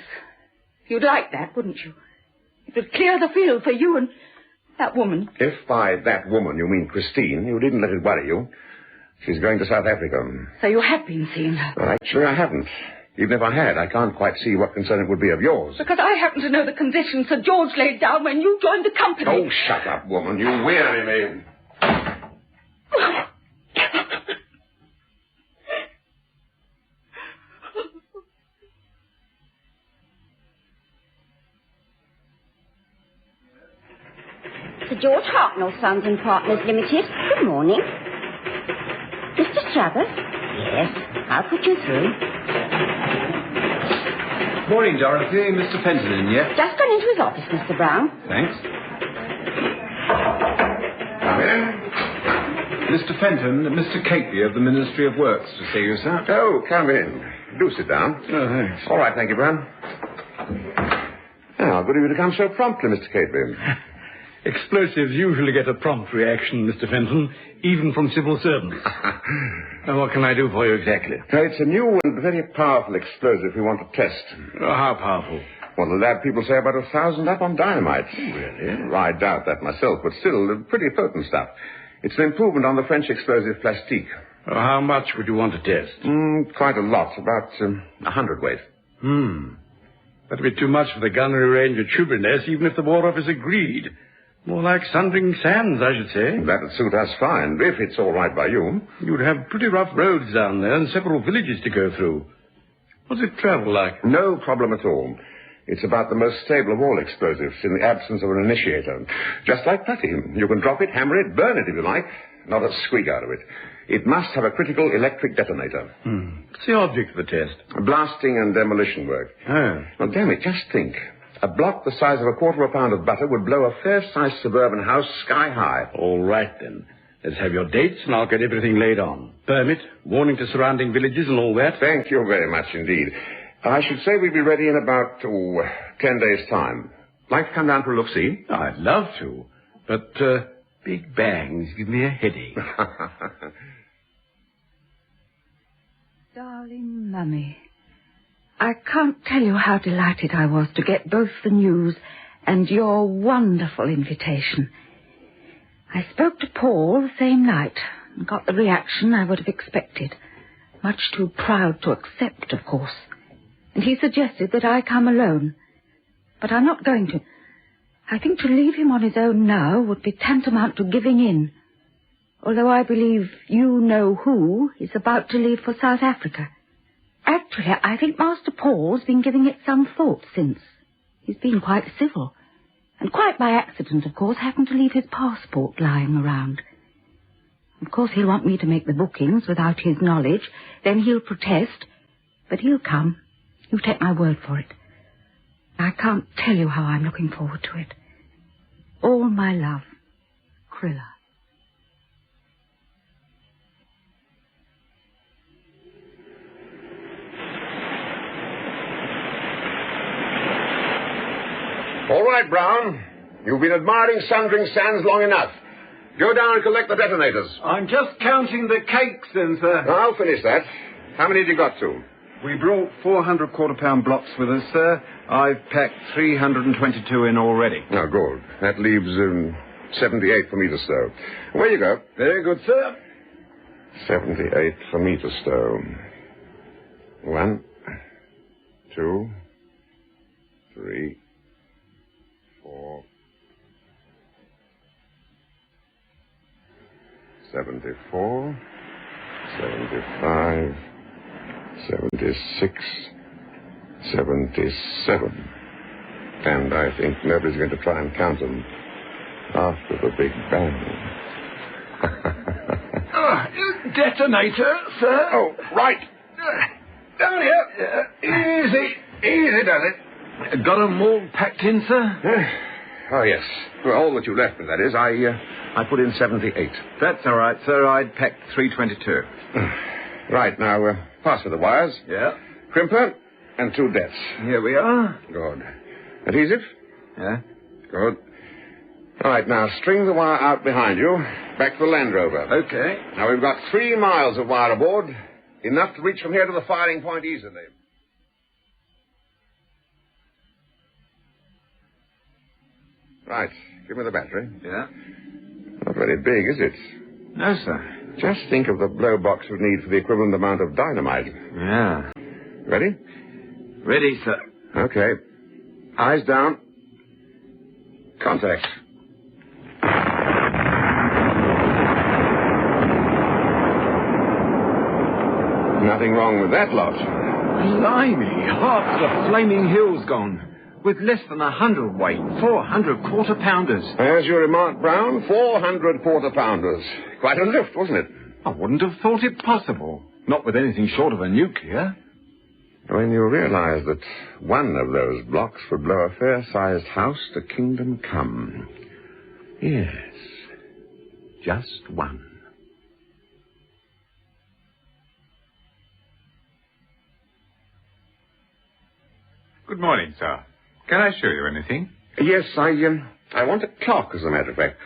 You'd like that, wouldn't you? It would clear the field for you and that woman. If by that woman you mean Christine, you didn't let it worry you. She's going to South Africa. So you have been seeing her? Well, actually, I haven't. Even if I had, I can't quite see what concern it would be of yours. Because I happen to know the conditions Sir George laid down when you joined the company. Oh, shut up, woman. You weary me. Sir George Hartnell, Sons and Partners Limited. Good morning. Mr. Struthers? Yes, I'll put you through. Morning, Dorothy. Mr. Fenton in yet? Just gone into his office, Mr. Brown. Thanks. Come in. Mr. Fenton, Mr. Cately of the Ministry of Works to see you, sir. Oh, come in. Do sit down. Oh, thanks. All right, thank you, Brown. Now, good of you to come so promptly, Mr. Cately. Explosives usually get a prompt reaction, Mr. Fenton, even from civil servants. Now, what can I do for you exactly? It's a new and very powerful explosive we want to test. Oh, how powerful? Well, the lab people say about 1,000 up on dynamite. Really? I doubt that myself, but still, pretty potent stuff. It's an improvement on the French explosive plastique. Oh, how much would you want to test? Quite a lot, about 100 weight. That'd be too much for the gunnery range at Shoeburyness, even if the War Office agreed. More like Sundering Sands, I should say. That'd suit us fine, if it's all right by you. You'd have pretty rough roads down there and several villages to go through. What's it travel like? No problem at all. It's about the most stable of all explosives in the absence of an initiator. Just like putty. You can drop it, hammer it, burn it if you like. Not a squeak out of it. It must have a critical electric detonator. What's the object of the test? Blasting and demolition work. Oh. Well, damn it, just think. A block the size of a quarter of a pound of butter would blow a fair-sized suburban house sky high. All right, then. Let's have your dates, and I'll get everything laid on. Permit, warning to surrounding villages and all that. Thank you very much indeed. I should say we'd be ready in about, 10 days' time. Like to come down for a look-see? I'd love to, but big bangs give me a headache. Darling Mummy, I can't tell you how delighted I was to get both the news and your wonderful invitation. I spoke to Paul the same night, and got the reaction I would have expected. Much too proud to accept, of course. And he suggested that I come alone. But I'm not going to. I think to leave him on his own now would be tantamount to giving in. Although I believe you-know-who is about to leave for South Africa. Actually, I think Master Paul's been giving it some thought since. He's been quite civil. And quite by accident, of course, happened to leave his passport lying around. Of course, he'll want me to make the bookings without his knowledge. Then he'll protest. But he'll come. You take my word for it. I can't tell you how I'm looking forward to it. All my love, Krilla. All right, Brown. You've been admiring Sundering Sands long enough. Go down and collect the detonators. I'm just counting the cakes then, sir. I'll finish that. How many have you got to? We brought 400 quarter-pound blocks with us, sir. I've packed 322 in already. Oh, good. That leaves 78 for me to stow. Away you go. Very good, sir. 78 for me to stow. 1, 2, 3, 4, 74, 75, 76, 77. And I think nobody's going to try and count them after the big bang. Detonator, sir. Oh, right. Down here. Easy does it. Got 'em all packed in, sir? Oh, yes. Well, all that you left me, that is. I put in 78. That's all right, sir. I'd packed 322. Right, now, pass me the wires. Yeah. Crimper and 2 debts. Here we are. Good. Adhesive? Yeah. Good. All right, now, string the wire out behind you, back to the Land Rover. Okay. Now, we've got 3 miles of wire aboard, enough to reach from here to the firing point easily. Right, give me the battery. Yeah. Not very big, is it? No, sir. Just think of the blow box we'd need for the equivalent amount of dynamite. Yeah. Ready? Ready, sir. Okay. Eyes down. Contact. Nothing wrong with that lot. Blimey, half the flaming hill's gone. With less than 100 weight, 400 quarter-pounders. As you remarked, Brown, 400 quarter-pounders. Quite a lift, wasn't it? I wouldn't have thought it possible. Not with anything short of a nuclear. When you realize that one of those blocks would blow a fair-sized house to kingdom come. Yes, just one. Good morning, sir. Can I show you anything? Yes, I want a clock, as a matter of fact.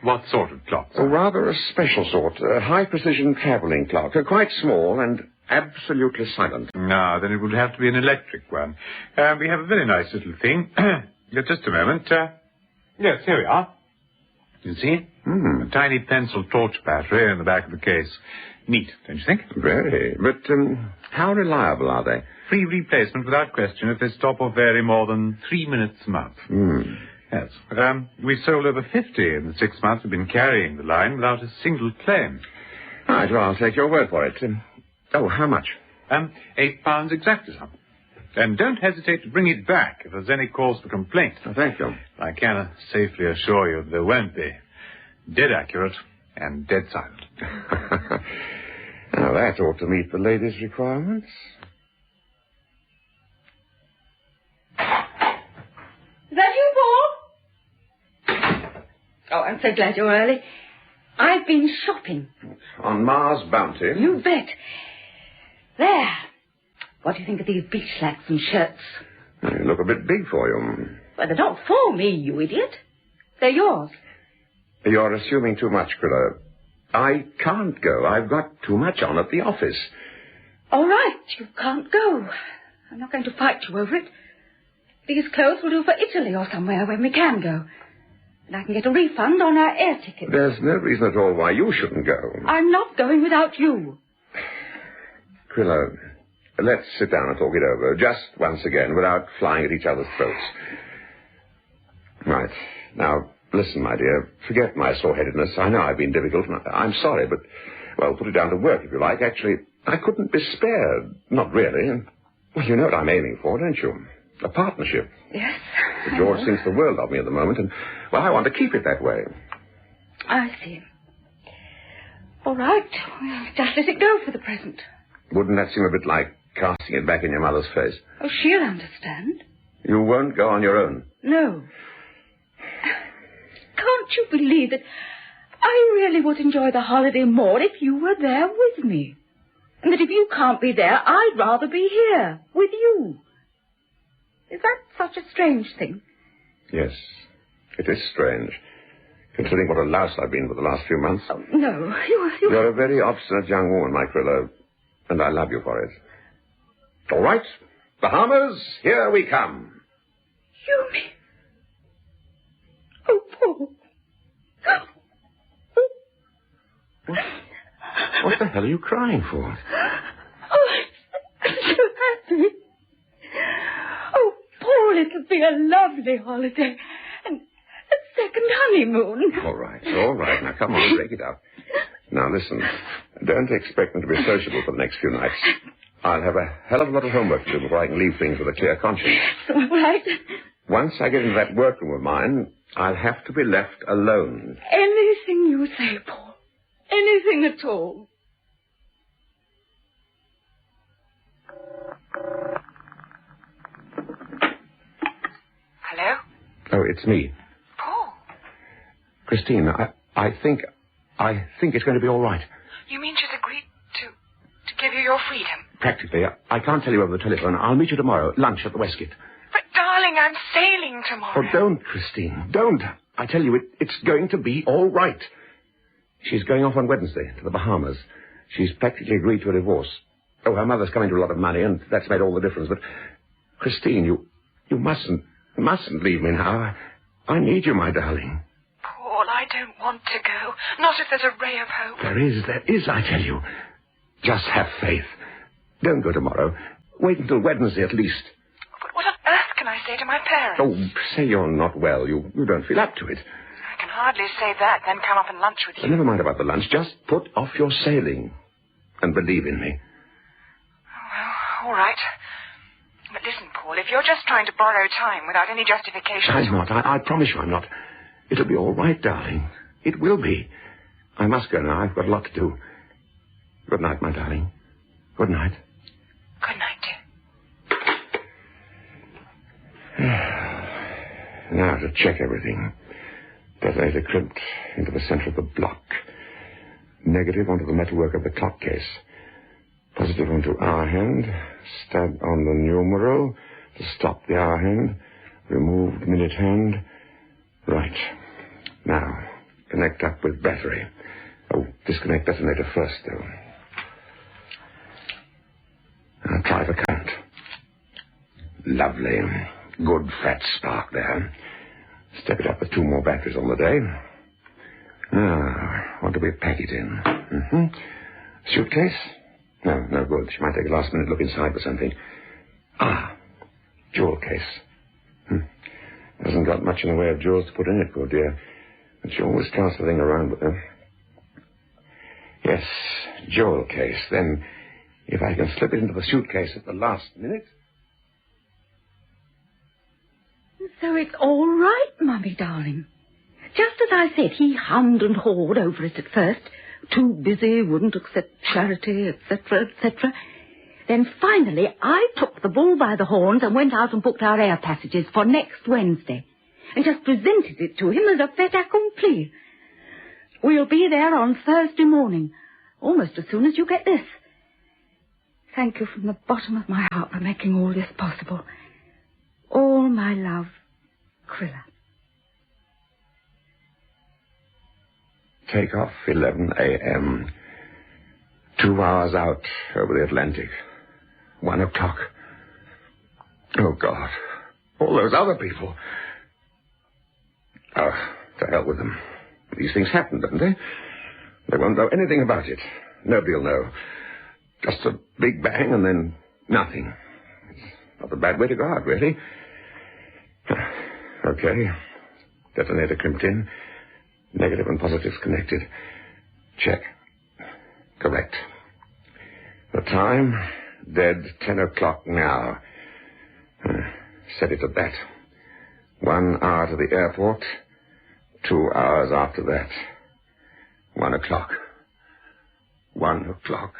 What sort of clock, sir? Oh, rather a special sort. A high-precision travelling clock. Quite small and absolutely silent. No, then it would have to be an electric one. We have a very nice little thing. Just a moment. Yes, here we are. You see? A tiny pencil torch battery in the back of the case. Neat, don't you think? Very. But how reliable are they? Free replacement without question if they stop or vary more than 3 minutes a month. Yes. We've sold over 50 in the 6 months we've been carrying the line without a single claim. Right, well, I'll take your word for it. How much? £8 exactly, sir. And don't hesitate to bring it back if there's any cause for complaint. Oh, thank you. I can safely assure you there won't be. Dead accurate and dead silent. Now, that ought to meet the lady's requirements. Is that you, Paul? Oh, I'm so glad you're early. I've been shopping. On Mars Bounty? You bet. There. What do you think of these beach slacks and shirts? They look a bit big for you. Well, they're not for me, you idiot. They're yours. You're assuming too much, Krilla. I can't go. I've got too much on at the office. All right, you can't go. I'm not going to fight you over it. These clothes will do for Italy or somewhere when we can go. And I can get a refund on our air ticket. There's no reason at all why you shouldn't go. I'm not going without you. Quilla, let's sit down and talk it over, just once again, without flying at each other's throats. Right. Now, listen, my dear, forget my sore-headedness. I know I've been difficult, and I'm sorry, but, well, put it down to work, if you like. Actually, I couldn't be spared. Not really. And, well, you know what I'm aiming for, don't you? A partnership. Yes. George thinks the world of me at the moment, and, well, I want to keep it that way. I see. All right. Well, just let it go for the present. Wouldn't that seem a bit like casting it back in your mother's face? Oh, she'll understand. You won't go on your own? No. Can't you believe that I really would enjoy the holiday more if you were there with me? And that if you can't be there, I'd rather be here with you. Is that such a strange thing? Yes, it is strange, considering what a louse I've been for the last few months. Oh, no, You're a very obstinate young woman, my Quilla, and I love you for it. All right, Bahamas, here we come. You mean... Oh, Paul. What the hell are you crying for? Oh, I'm so happy. Oh, Paul, it'll be a lovely holiday. And a second honeymoon. All right. Now, come on, break it up. Now, listen, don't expect me to be sociable for the next few nights. I'll have a hell of a lot of homework to do before I can leave things with a clear conscience. All right. Once I get into that workroom of mine, I'll have to be left alone. Anything you say, Paul. Anything at all. Hello? Oh, it's me. Paul? Christine, I think it's going to be all right. You mean she's agreed to give you your freedom? Practically. I can't tell you over the telephone. I'll meet you tomorrow, lunch at the Westgate. But, darling, I'm sailing tomorrow. Oh, don't, Christine, don't. I tell you, it's going to be all right. She's going off on Wednesday to the Bahamas. She's practically agreed to a divorce. Oh, her mother's coming to a lot of money, and that's made all the difference. But, Christine, you mustn't leave me now. I need you, my darling. Paul, I don't want to go. Not if there's a ray of hope. There is, I tell you. Just have faith. Don't go tomorrow. Wait until Wednesday at least. But what on earth can I say to my parents? Oh, say you're not well. You don't feel up to it. I can hardly say that, then come up and lunch with you. Never mind about the lunch. Just put off your sailing. And believe in me. Well, all right. But listen, Paul, if you're just trying to borrow time without any justification... I'm not. I promise you I'm not. It'll be all right, darling. It will be. I must go now. I've got a lot to do. Good night, my darling. Good night. Good night, dear. Now to check everything. Detonator crimped into the center of the block. Negative onto the metalwork of the clock case. Positive onto hour hand. Stab on the numeral to stop the hour hand. Removed minute hand. Right. Now, connect up with battery. Oh, disconnect detonator first, though. Now try the current. Lovely. Good fat spark there. Step it up with 2 more batteries on the day. Now, what do we pack it in? Suitcase? No good. She might take a last-minute look inside for something. Jewel case. Hasn't got much in the way of jewels to put in it, poor dear. But she always carries the thing around with her. Yes, jewel case. Then, if I can slip it into the suitcase at the last minute... So it's all right, Mummy, darling. Just as I said, he hummed and hawed over it at first. Too busy, wouldn't accept charity, etc., etc. Then finally, I took the bull by the horns and went out and booked our air passages for next Wednesday. And just presented it to him as a fait accompli. We'll be there on Thursday morning, almost as soon as you get this. Thank you from the bottom of my heart for making all this possible. All my love, Quilla. Take off 11 a.m. 2 hours out over the Atlantic. 1 o'clock. Oh, God. All those other people. Oh, To hell with them. These things happen, don't they? They won't know anything about it. Nobody'll know. Just a big bang and then nothing. It's not a bad way to go out, really. Okay. Detonator crimped in. Negative and positives connected. Check. Correct. The time? Dead 10 o'clock now. Set it at that. 1 hour to the airport. 2 hours after that. 1 o'clock. 1 o'clock.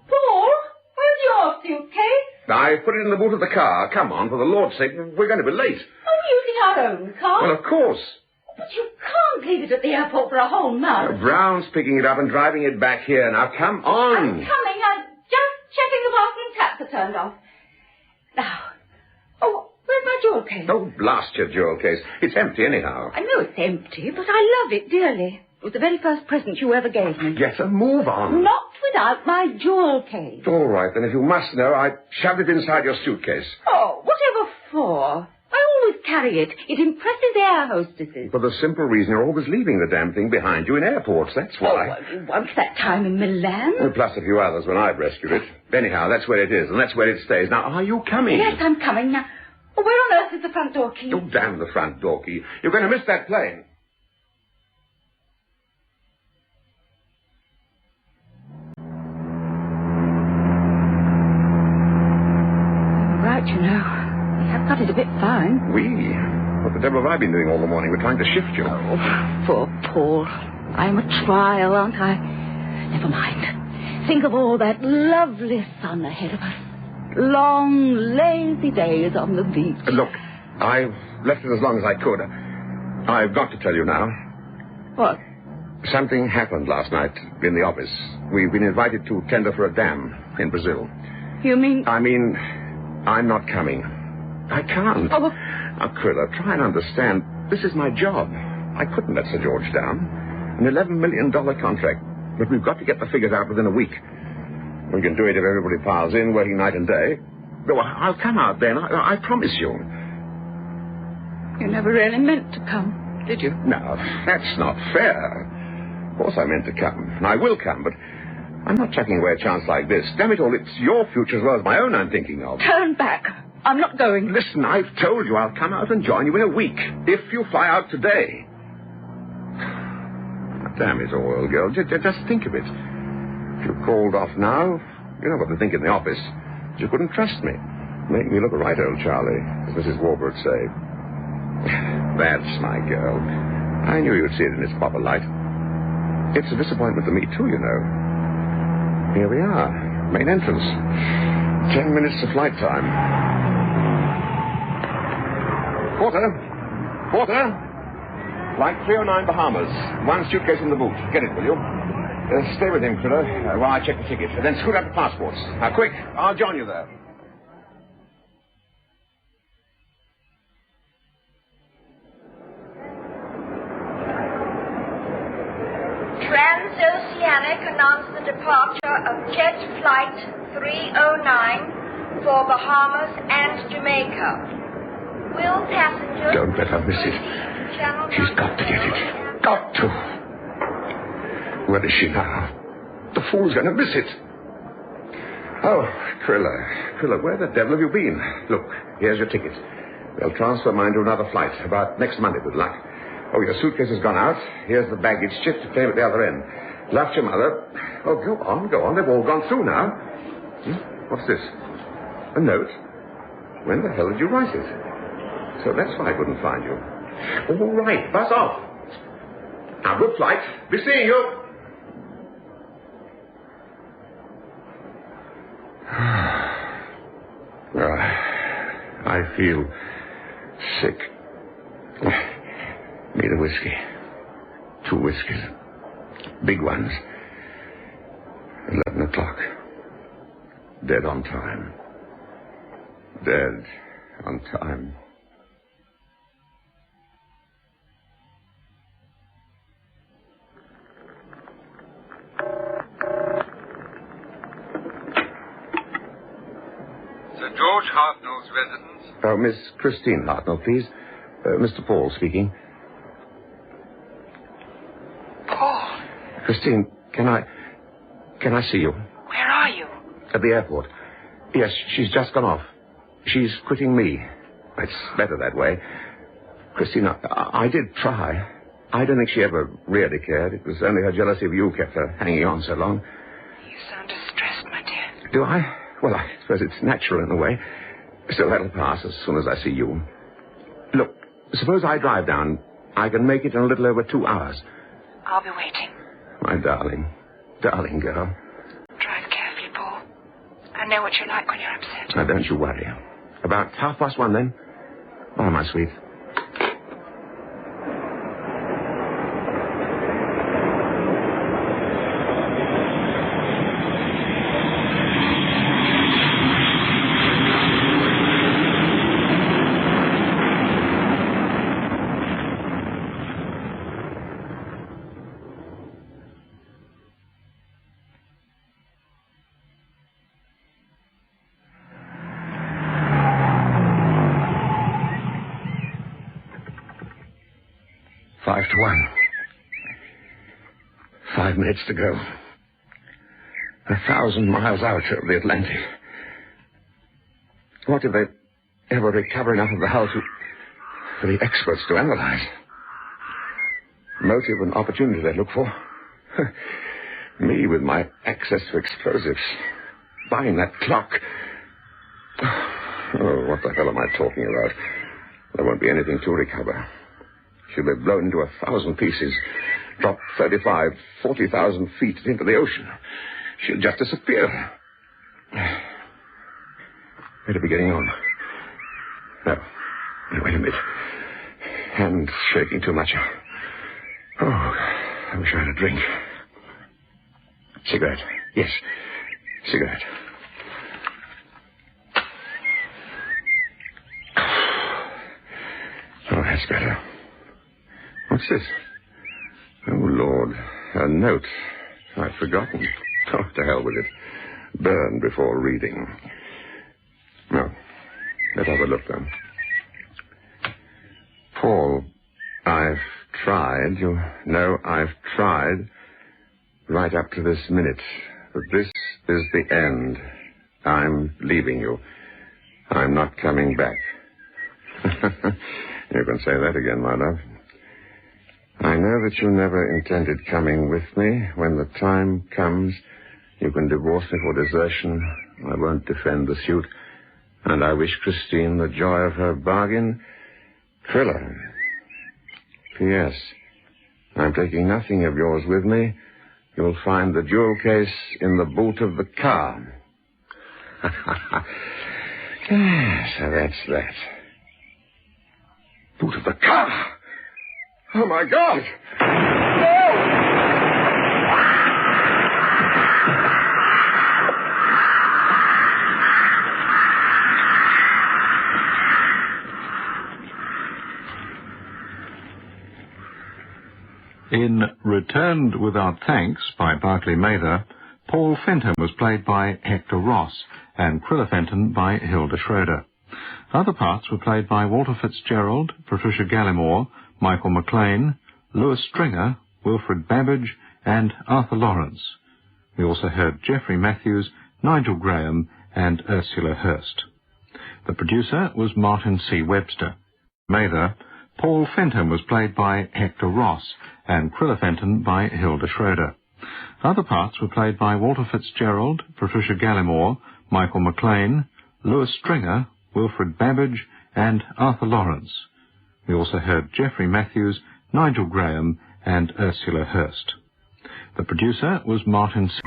Paul, where's your suitcase? I put it in the boot of the car. Come on, for the Lord's sake, we're going to be late. Are we using our own car? Well, of course. But you can't leave it at the airport for a whole month. Brown's picking it up and driving it back here. Now, come on. I'm coming. I'm just checking the bathroom taps are turned off. Now, where's my jewel case? Oh, blast your jewel case. It's empty anyhow. I know it's empty, but I love it dearly. It was the very first present you ever gave me. Yes, and move on. Not without my jewel case. All right, then, if you must know, I shoved it inside your suitcase. Oh, whatever for? I always carry it. It impresses air hostesses. For the simple reason you're always leaving the damn thing behind you in airports, that's why. Oh, once that time in Milan. Plus a few others when I've rescued it. Anyhow, that's where it is, and that's where it stays. Now, are you coming? Yes, I'm coming now. Oh, where on earth is the front door key? Oh, damn the front door key. You're going to miss that plane. Right, you know. We have got it a bit fine. We? What the devil have I been doing all the morning? We're trying to shift you. Oh, poor Paul. I'm a trial, aren't I? Never mind. Think of all that lovely sun ahead of us. Long, lazy days on the beach. Look, I've left it as long as I could. I've got to tell you now. What? Something happened last night in the office. We've been invited to tender for a dam in Brazil. You mean? I mean, I'm not coming. I can't. Oh. Now, Krilla, try and understand. This is my job. I couldn't let Sir George down. An $11 million contract. But we've got to get the figures out within a week. We can do it if everybody piles in, working night and day. No, I'll come out then. I promise you. You never really meant to come, did you? No, that's not fair. Of course I meant to come, and I will come, but I'm not chucking away a chance like this. Damn it all, it's your future as well as my own I'm thinking of. Turn back. I'm not going. Listen, I've told you I'll come out and join you in a week, if you fly out today. Damn it all, old girl. Just think of it. If you called off now, you know what they think in the office. You couldn't trust me. Make me look right, old Charlie, as Mrs. Warburton say. That's my girl. I knew you'd see it in its proper light. It's a disappointment to me, too, you know. Here we are, main entrance. 10 minutes to flight time. Porter! Flight 309 Bahamas. One suitcase in the boot. Get it, will you? Stay with him, Krilla, while I check the ticket. Then scoot up the passports. Now, quick. I'll join you there. Transoceanic announced the departure of Jet Flight 309 for Bahamas and Jamaica. Will passengers... Don't let her miss it. She's got to get it. Got to. Where is she now? The fool's going to miss it. Oh, Krilla, where the devil have you been? Look, here's your ticket. They'll transfer mine to another flight, about next Monday with luck. Oh, your suitcase has gone out. Here's the baggage chip to claim at the other end. Left your mother. Oh, go on. They've all gone through now. What's this? A note? When the hell did you write it? So that's why I couldn't find you. All right, buzz off. Now, good flight. Be seeing you. I feel sick. Need a whiskey. 2 whiskeys. Big ones. 11 o'clock. Dead on time. Dead on time. Sir George Hartnell's Hartnell's residence? Oh, Miss Christine Hartnell, please. Mr. Paul speaking. Paul, Christine, can I see you? where are you? At the airport. Yes, she's just gone off. She's quitting me. It's better that way. Christine, I did try. I don't think she ever really cared. It was only her jealousy of you kept her hanging on so long. You sound distressed, my dear. Do I? Well, I suppose it's natural in a way. Still, that'll pass as soon as I see you. Look, suppose I drive down. I can make it in a little over 2 hours. I'll be waiting. My darling girl. Drive carefully, Paul. I know what you're like when you're upset. Now, don't you worry. About 1:30 then. Bye, my sweet. Five to 1. 5 minutes to go. 1,000 miles out of the Atlantic. What if they ever recover enough of the hull for the experts to analyze? Motive and opportunity they look for. Me with my access to explosives. Buying that clock. Oh, what the hell am I talking about? There won't be anything to recover. She'll be blown into 1,000 pieces, dropped 40,000 feet into the ocean. She'll just disappear. Better be getting on. No, wait a minute. Hand shaking too much. Oh, I wish I had a drink. Cigarette. Yes, cigarette. Oh, that's better. What's this? Oh, Lord. A note. I'd forgotten. Oh, to hell with it. Burn before reading. No. Let's have a look, then. Paul, I've tried. You know I've tried right up to this minute. But this is the end. I'm leaving you. I'm not coming back. You can say that again, my love. I know that you never intended coming with me. When the time comes, you can divorce me for desertion. I won't defend the suit. And I wish Christine the joy of her bargain. Triller. P.S. I'm taking nothing of yours with me. You'll find the jewel case in the boot of the car. So that's that. Boot of the car! Oh, my God! No! In Returned Without Thanks by Berkeley Mather, Paul Fenton was played by Hector Ross and Crilla Fenton by Hilda Schroeder. Other parts were played by Walter Fitzgerald, Patricia Gallimore, Michael McLean, Lewis Stringer, Wilfred Babbage, and Arthur Lawrence. We also heard Geoffrey Matthews, Nigel Graham, and Ursula Hurst. The producer was Martin C. Webster. Mather, Paul Fenton was played by Hector Ross, and Crilla Fenton by Hilda Schroeder. Other parts were played by Walter Fitzgerald, Patricia Gallimore, Michael McLean, Lewis Stringer, Wilfred Babbage, and Arthur Lawrence. We also heard Geoffrey Matthews, Nigel Graham, and Ursula Hurst. The producer was Martin C.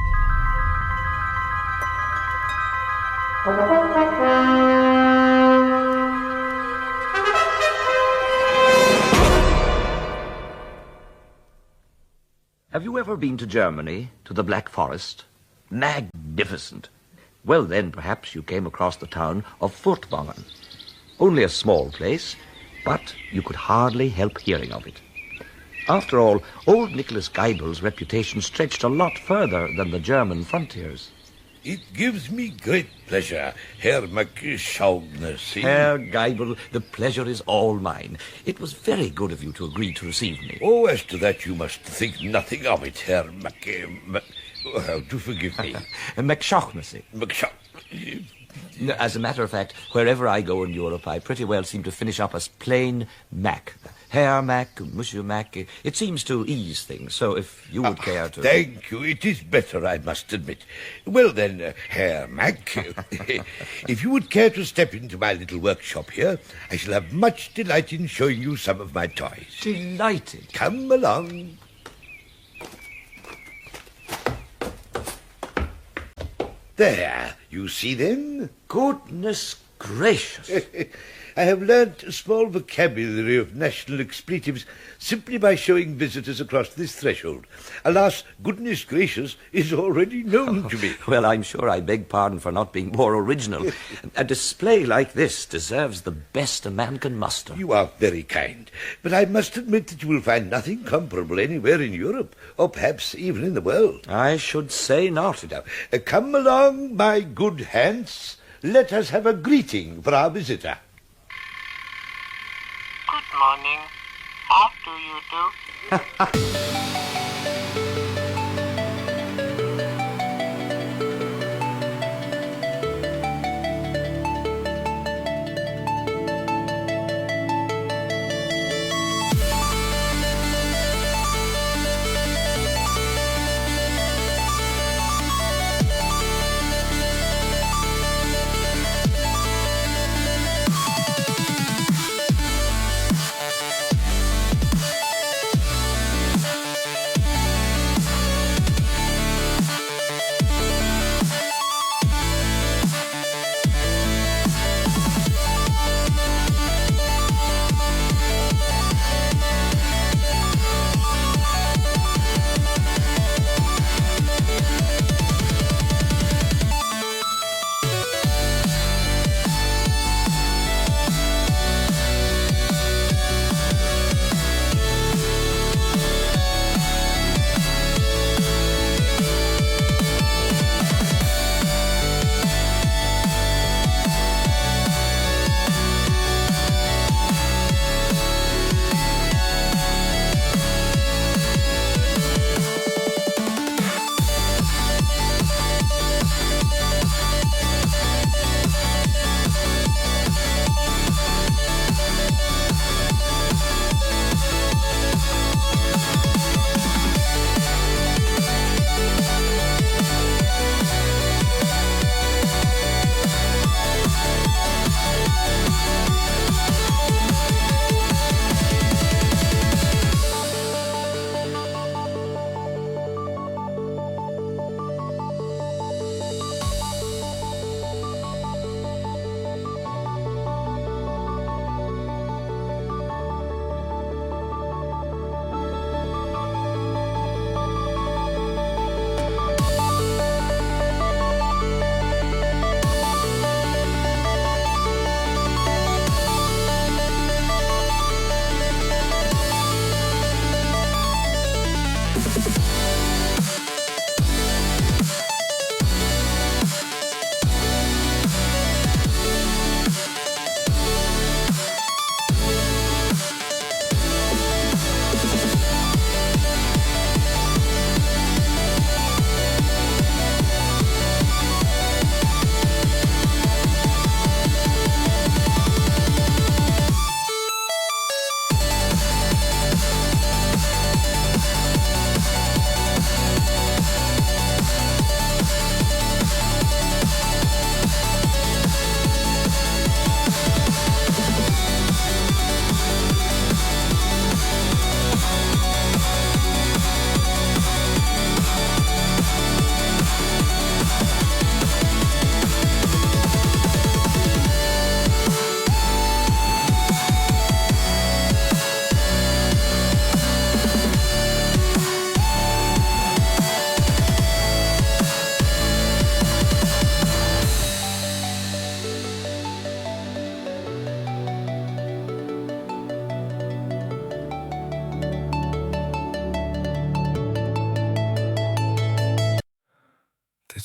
Have you ever been to Germany, to the Black Forest? Magnificent. Well, then, perhaps you came across the town of Furtwangen. Only a small place, but you could hardly help hearing of it. After all, old Nicholas Geibel's reputation stretched a lot further than the German frontiers. It gives me great pleasure, Herr McShaughnessy. Herr Geibel, the pleasure is all mine. It was very good of you to agree to receive me. Oh, as to that, you must think nothing of it, Herr do forgive me. McShaughnessy. McShaughnessy. As a matter of fact, wherever I go in Europe, I pretty well seem to finish up as plain Mac. Herr Mac, Monsieur Mac. It seems to ease things, so if you would care to... Thank you. It is better, I must admit. Well then, Herr Mac, if you would care to step into my little workshop here, I shall have much delight in showing you some of my toys. Delighted. Come along. There, you see them? Goodness gracious. I have learnt a small vocabulary of national expletives simply by showing visitors across this threshold. Alas, goodness gracious is already known to me. Well, I'm sure I beg pardon for not being more original. A display like this deserves the best a man can muster. You are very kind, but I must admit that you will find nothing comparable anywhere in Europe, or perhaps even in the world. I should say not. Now, come along, my good Hans. Let us have a greeting for our visitor. Good morning. How do you do?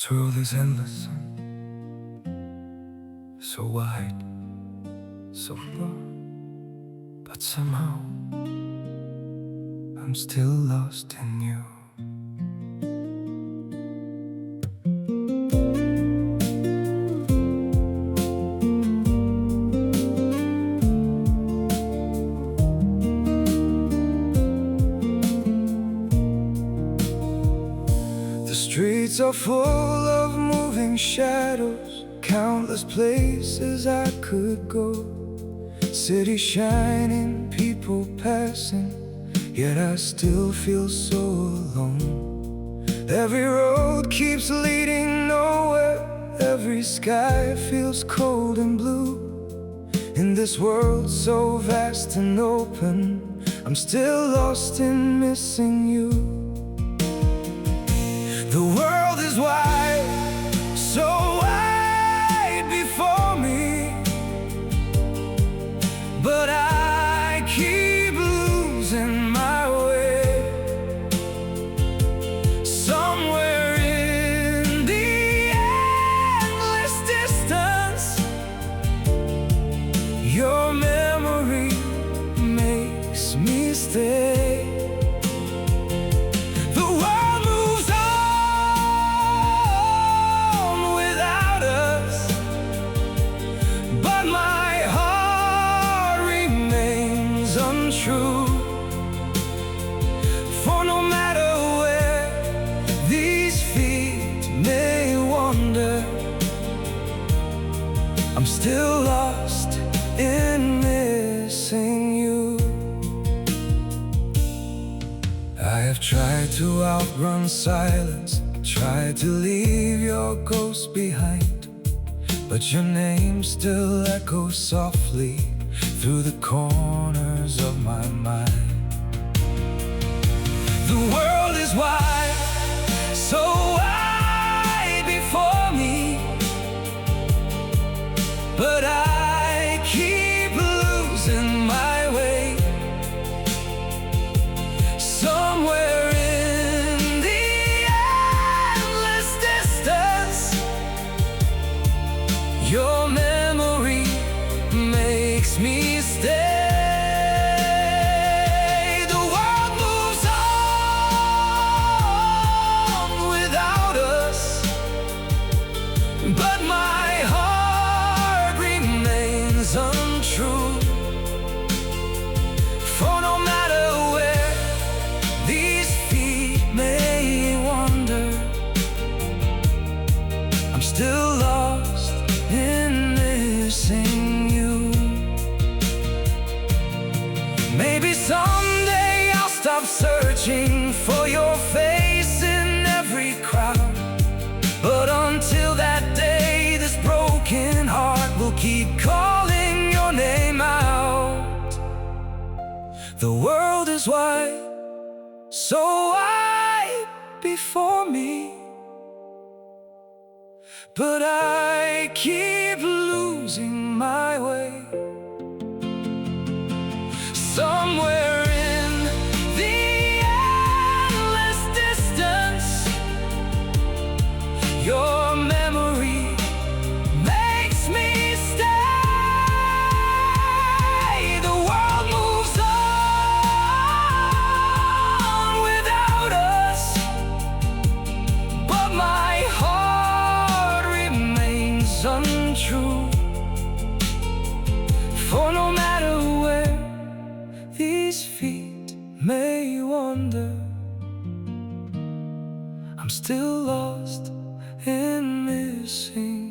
This world is endless, so wide, so far, but somehow I'm still lost in you. The streets are full of moving shadows, countless places I could go. City shining, people passing, yet I still feel so alone. Every road keeps leading nowhere, every sky feels cold and blue. In this world so vast and open, I'm still lost in missing you. The world is wide, so wide before me, but I keep losing my way. Somewhere in the endless distance, your memory makes me stay. The world moves on without us, but my heart remains untrue. For no matter where these feet may wander, I'm still lost in missing you. I have tried to outrun silence, tried to leave your ghost behind, but your name still echoes softly through the corners of my mind. The world is wide, so wide before me, but I keep losing my way. Somewhere in the endless distance, your memory makes me stay. The world moves on without us, but my heart remains untrue. For no matter where these feet may wander, I'm still lost in missing you. Maybe someday I'll stop searching for your face in every crowd, but until that day, this broken heart will keep calling your name out. The world is wide, so wide before me, but I keep losing my way. Somewhere in the endless distance, your memory makes me stay. The world moves on without us, but my heart remains untrue. For no matter where these feet may wander, I'm still lost in missing